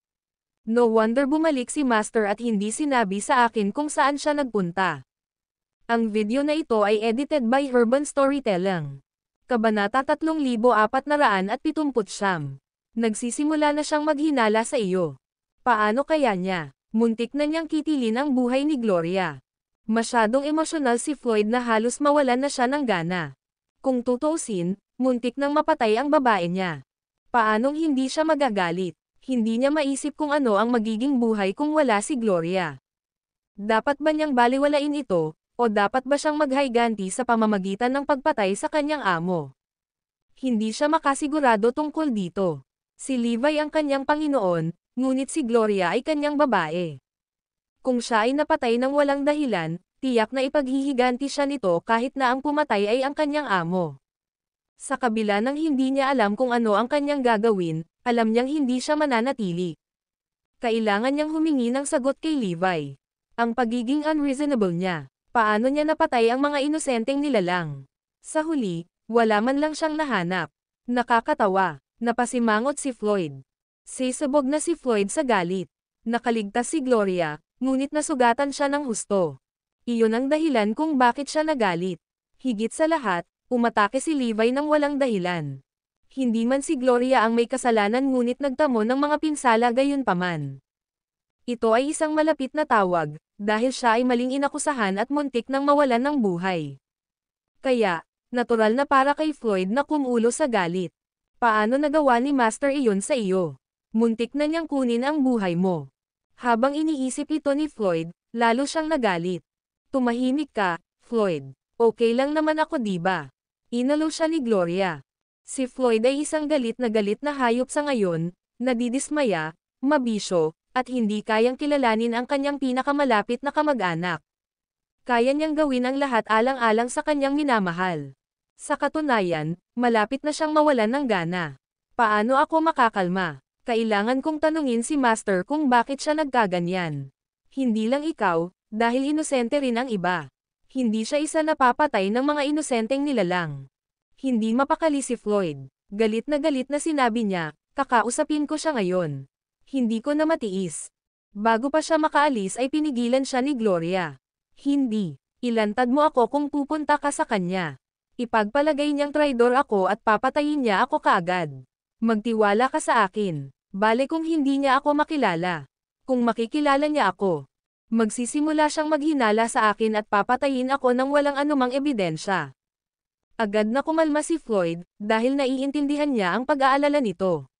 No wonder bumalik si Master at hindi sinabi sa akin kung saan siya nagpunta. Ang video na ito ay edited by Urban Storytelling. Kabanata 3479. Nagsisimula na siyang maghinala sa iyo. Paano kaya niya? Muntik na niyang kitilin ang buhay ni Gloria. Masyadong emosyonal si Floyd na halos mawalan na siya ng gana. Kung tutuusin, muntik nang mapatay ang babae niya. Paanong hindi siya magagalit? Hindi niya maisip kung ano ang magiging buhay kung wala si Gloria. Dapat ba niyang baliwalain ito, o dapat ba siyang maghayganti sa pamamagitan ng pagpatay sa kanyang amo? Hindi siya makasigurado tungkol dito. Si Levi ang kanyang Panginoon, ngunit si Gloria ay kanyang babae. Kung siya ay napatay ng walang dahilan, tiyak na ipaghihiganti siya nito kahit na ang pumatay ay ang kanyang amo. Sa kabila ng hindi niya alam kung ano ang kanyang gagawin, alam niyang hindi siya mananatili. Kailangan niyang humingi ng sagot kay Levi. Ang pagiging unreasonable niya. Paano niya napatay ang mga inosenteng nilalang? Sa huli, wala man lang siyang nahanap. Nakakatawa. Napasimangot si Floyd. Sisabog na si Floyd sa galit. Nakaligtas si Gloria, ngunit nasugatan siya ng husto. Iyon ang dahilan kung bakit siya nagalit. Higit sa lahat, umatake si Levi ng walang dahilan. Hindi man si Gloria ang may kasalanan ngunit nagtamo ng mga pinsala gayunpaman. Ito ay isang malapit na tawag, dahil siya ay maling inakusahan at muntik nang mawalan ng buhay. Kaya, natural na para kay Floyd na kumulo sa galit. Paano nagawa ni Master iyon sa iyo? Muntik na niyang kunin ang buhay mo. Habang iniisip ito ni Floyd, lalo siyang nagalit. Tumahimik ka, Floyd. Okay lang naman ako diba? Inalo siya ni Gloria. Si Floyd ay isang galit na hayop sa ngayon, nadidismaya, mabisyo, at hindi kayang kilalanin ang kanyang pinakamalapit na kamag-anak. Kaya niyang gawin ang lahat alang-alang sa kanyang minamahal. Sa katunayan, malapit na siyang mawalan ng gana. Paano ako makakalma? Kailangan kong tanungin si Master kung bakit siya nagkaganyan. Hindi lang ikaw, dahil inosente rin ang iba. Hindi siya isa na papatay ng mga inosenteng nilalang. Hindi mapakali si Floyd. Galit na sinabi niya, kakausapin ko siya ngayon. Hindi ko na matiis. Bago pa siya makaalis ay pinigilan siya ni Gloria. Hindi. Ilantad mo ako kung pupunta ka sa kanya. Ipagpalagay niyang traidor ako at papatayin niya ako kaagad. Magtiwala ka sa akin. Bale kung hindi niya ako makilala. Kung makikilala niya ako, magsisimula siyang maghinala sa akin at papatayin ako nang walang anumang ebidensya. Agad na kumalma si Floyd, dahil naiintindihan niya ang pag-aalala nito.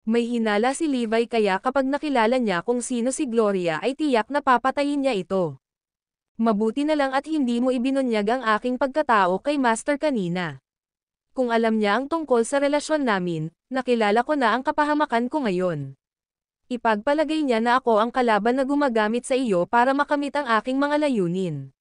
May hinala si Levi kaya kapag nakilala niya kung sino si Gloria ay tiyak na papatayin niya ito. Mabuti na lang at hindi mo ibinunyag ang aking pagkatao kay Master kanina. Kung alam niya ang tungkol sa relasyon namin, nakilala ko na ang kapahamakan ko ngayon. Ipagpalagay niya na ako ang kalaban na gumagamit sa iyo para makamit ang aking mga layunin.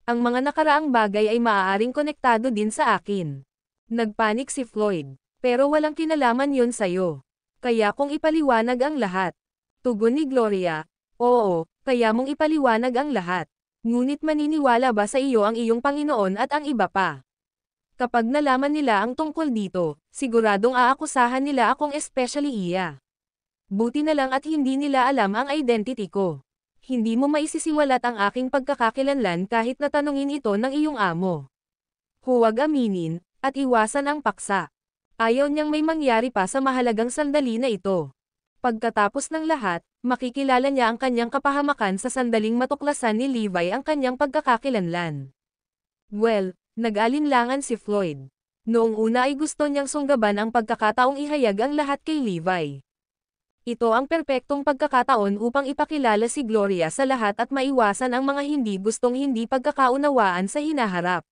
Ang mga nakaraang bagay ay maaaring konektado din sa akin. Nagpanik si Floyd, pero walang kinalaman yon sa'yo. Kaya kong ipaliwanag ang lahat. Tugon ni Gloria, oo, kaya mong ipaliwanag ang lahat. Ngunit maniniwala ba sa iyo ang iyong Panginoon at ang iba pa? Kapag nalaman nila ang tungkol dito, siguradong aakusahan nila akong especially iya. Buti na lang at hindi nila alam ang identity ko. Hindi mo maisisiwalat ang aking pagkakakilanlan kahit na tanungin ito ng iyong amo. Huwag aminin, at iwasan ang paksa. Ayaw niyang may mangyari pa sa mahalagang sandali na ito. Pagkatapos ng lahat, makikilala niya ang kanyang kapahamakan sa sandaling matuklasan ni Levi ang kanyang pagkakakilanlan. Well, nag-alinlangan si Floyd. Noong una ay gusto niyang sunggaban ang pagkakataong ihayag ang lahat kay Levi. Ito ang perpektong pagkakataon upang ipakilala si Gloria sa lahat at maiwasan ang mga hindi pagkakaunawaan sa hinaharap.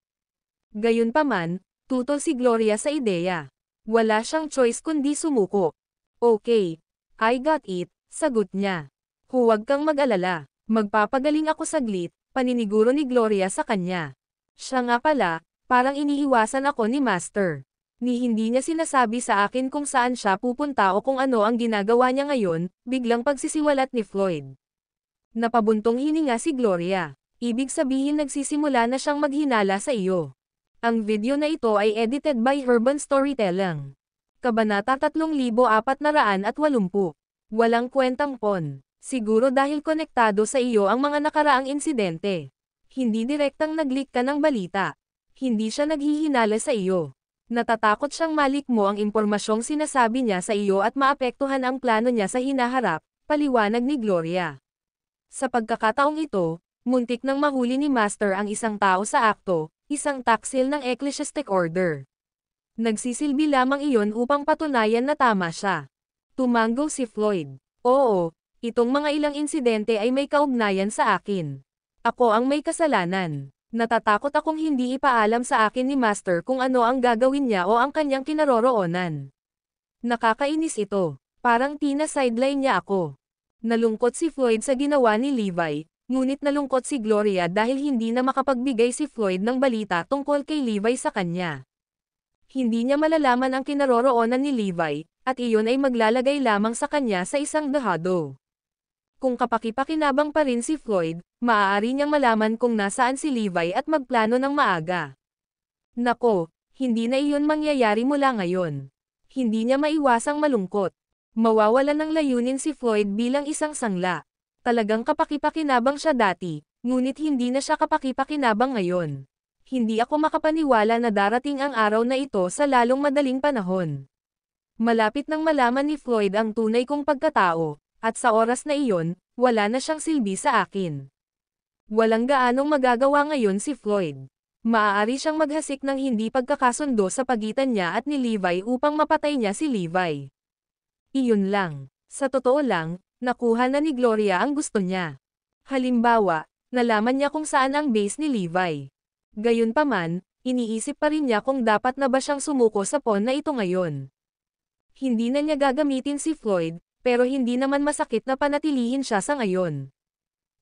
Gayunpaman, tutol si Gloria sa ideya. Wala siyang choice kundi sumuko. Okay. I got it, sagot niya. Huwag kang mag-alala, magpapagaling ako saglit, paniniguro ni Gloria sa kanya. Siya nga pala, parang iniiwasan ako ni Master. Ni hindi niya sinasabi sa akin kung saan siya pupunta o kung ano ang ginagawa niya ngayon, biglang pagsisiwalat ni Floyd. Napabuntong hininga si Gloria. Ibig sabihin nagsisimula na siyang maghinala sa iyo. Ang video na ito ay edited by Urban Storytelling. Kabanata 3480. Walang kwentang pon. Siguro dahil konektado sa iyo ang mga nakaraang insidente. Hindi direktang nag-leak ka ng balita. Hindi siya naghihinala sa iyo. Natatakot siyang malik mo ang impormasyong sinasabi niya sa iyo at maapektuhan ang plano niya sa hinaharap, paliwanag ni Gloria. Sa pagkakataong ito, muntik nang mahuli ni Master ang isang tao sa akto, isang taksil ng ecclesiastic order. Nagsisilbi lamang iyon upang patunayan na tama siya. Tumango si Floyd. Oo, itong mga ilang insidente ay may kaugnayan sa akin. Ako ang may kasalanan. Natatakot akong hindi ipaalam sa akin ni Master kung ano ang gagawin niya o ang kanyang kinaroroonan. Nakakainis ito. Parang tina-sideline niya ako. Nalungkot si Floyd sa ginawa ni Levi, ngunit nalungkot si Gloria dahil hindi na makapagbigay si Floyd ng balita tungkol kay Levi sa kanya. Hindi niya malalaman ang kinaroroonan ni Levi, at iyon ay maglalagay lamang sa kanya sa isang dehado. Kung kapaki-pakinabang pa rin si Floyd, maaari niyang malaman kung nasaan si Levi at magplano ng maaga. Nako, hindi na iyon mangyayari mula ngayon. Hindi niya maiwasang malungkot. Mawawalan ng layunin si Floyd bilang isang sangla. Talagang kapaki-pakinabang siya dati, ngunit hindi na siya kapaki-pakinabang ngayon. Hindi ako makapaniwala na darating ang araw na ito sa lalong madaling panahon. Malapit nang malaman ni Floyd ang tunay kong pagkatao, at sa oras na iyon, wala na siyang silbi sa akin. Walang gaanong magagawa ngayon si Floyd. Maaari siyang maghasik ng hindi pagkakasundo sa pagitan niya at ni Levi upang mapatay niya si Levi. Iyon lang. Sa totoo lang, Nakuha na ni Gloria ang gusto niya. Halimbawa, nalaman niya kung saan ang base ni Levi. Gayunpaman, iniisip pa rin niya kung dapat na ba siyang sumuko sa pawn na ito ngayon. Hindi na niya gagamitin si Floyd, pero hindi naman masakit na panatilihin siya sa ngayon.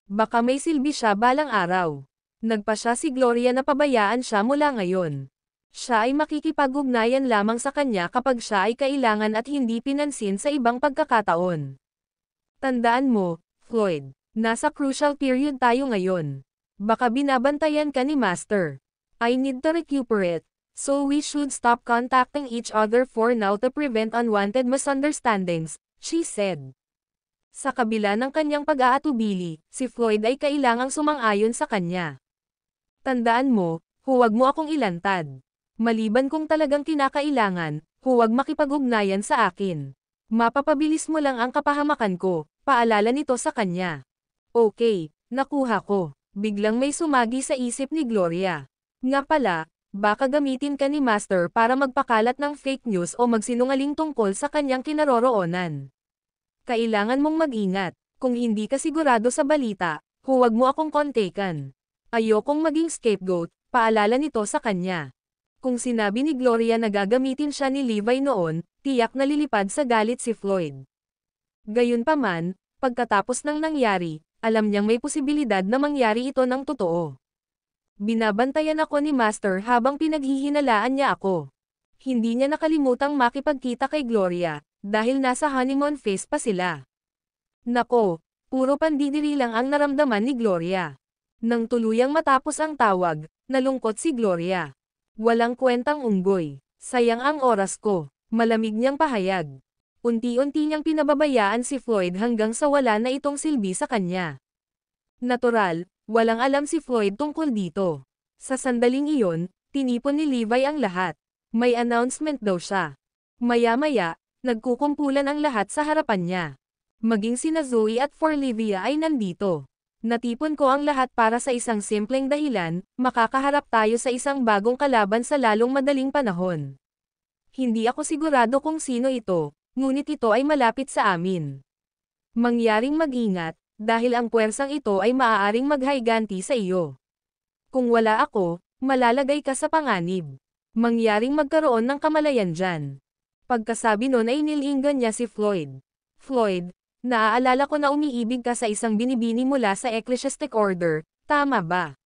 Baka may silbi siya balang araw. Nagpa siya si Gloria na pabayaan siya mula ngayon. Siya ay makikipag-ugnayan lamang sa kanya kapag siya ay kailangan at hindi pinansin sa ibang pagkakataon. Tandaan mo, Floyd, nasa crucial period tayo ngayon. Baka binabantayan ka ni Master. I need to recuperate, so we should stop contacting each other for now to prevent unwanted misunderstandings, she said. Sa kabila ng kanyang pag-aatubili, si Floyd ay kailangang sumang-ayon sa kanya. Tandaan mo, huwag mo akong ilantad. Maliban kung talagang kinakailangan, huwag makipag-ugnayan sa akin. Mapapabilis mo lang ang kapahamakan ko, paalala nito sa kanya. Okay, nakuha ko. Biglang may sumagi sa isip ni Gloria. Nga pala, baka gamitin ka ni Master para magpakalat ng fake news o magsinungaling tungkol sa kanyang kinaroroonan. Kailangan mong mag-ingat. Kung hindi ka sigurado sa balita, huwag mo akong kontakan. Ayokong maging scapegoat, paalala nito sa kanya. Kung sinabi ni Gloria na gagamitin siya ni Levi noon, tiyak na lilipad sa galit si Floyd. Gayunpaman, pagkatapos ng nangyari, alam niyang may posibilidad na mangyari ito ng totoo. Binabantayan ako ni Master habang pinaghihinalaan niya ako. Hindi niya nakalimutang makipagkita kay Gloria, dahil nasa honeymoon phase pa sila. Nako, puro pandidiri lang ang naramdaman ni Gloria. Nang tuluyang matapos ang tawag, nalungkot si Gloria. Walang kwentang unggoy. Sayang ang oras ko. Malamig niyang pahayag. Unti-unti niyang pinababayaan si Floyd hanggang sa wala na itong silbi sa kanya. Natural, walang alam si Floyd tungkol dito. Sa sandaling iyon, tinipon ni Levi ang lahat. May announcement daw siya. Maya-maya, nagkukumpulan ang lahat sa harapan niya. Maging sina Zoe at Forlivia ay nandito. Natipon ko ang lahat para sa isang simpleng dahilan, makakaharap tayo sa isang bagong kalaban sa lalong madaling panahon. Hindi ako sigurado kung sino ito, ngunit ito ay malapit sa amin. Mangyaring mag-ingat, dahil ang puwersang ito ay maaaring maghayganti sa iyo. Kung wala ako, malalagay ka sa panganib. Mangyaring magkaroon ng kamalayan dyan. Pagkasabi nun ay nilinggan niya si Floyd. Floyd, naaalala ko na umiibig ka sa isang binibini mula sa Ecclesiastic Order, tama ba?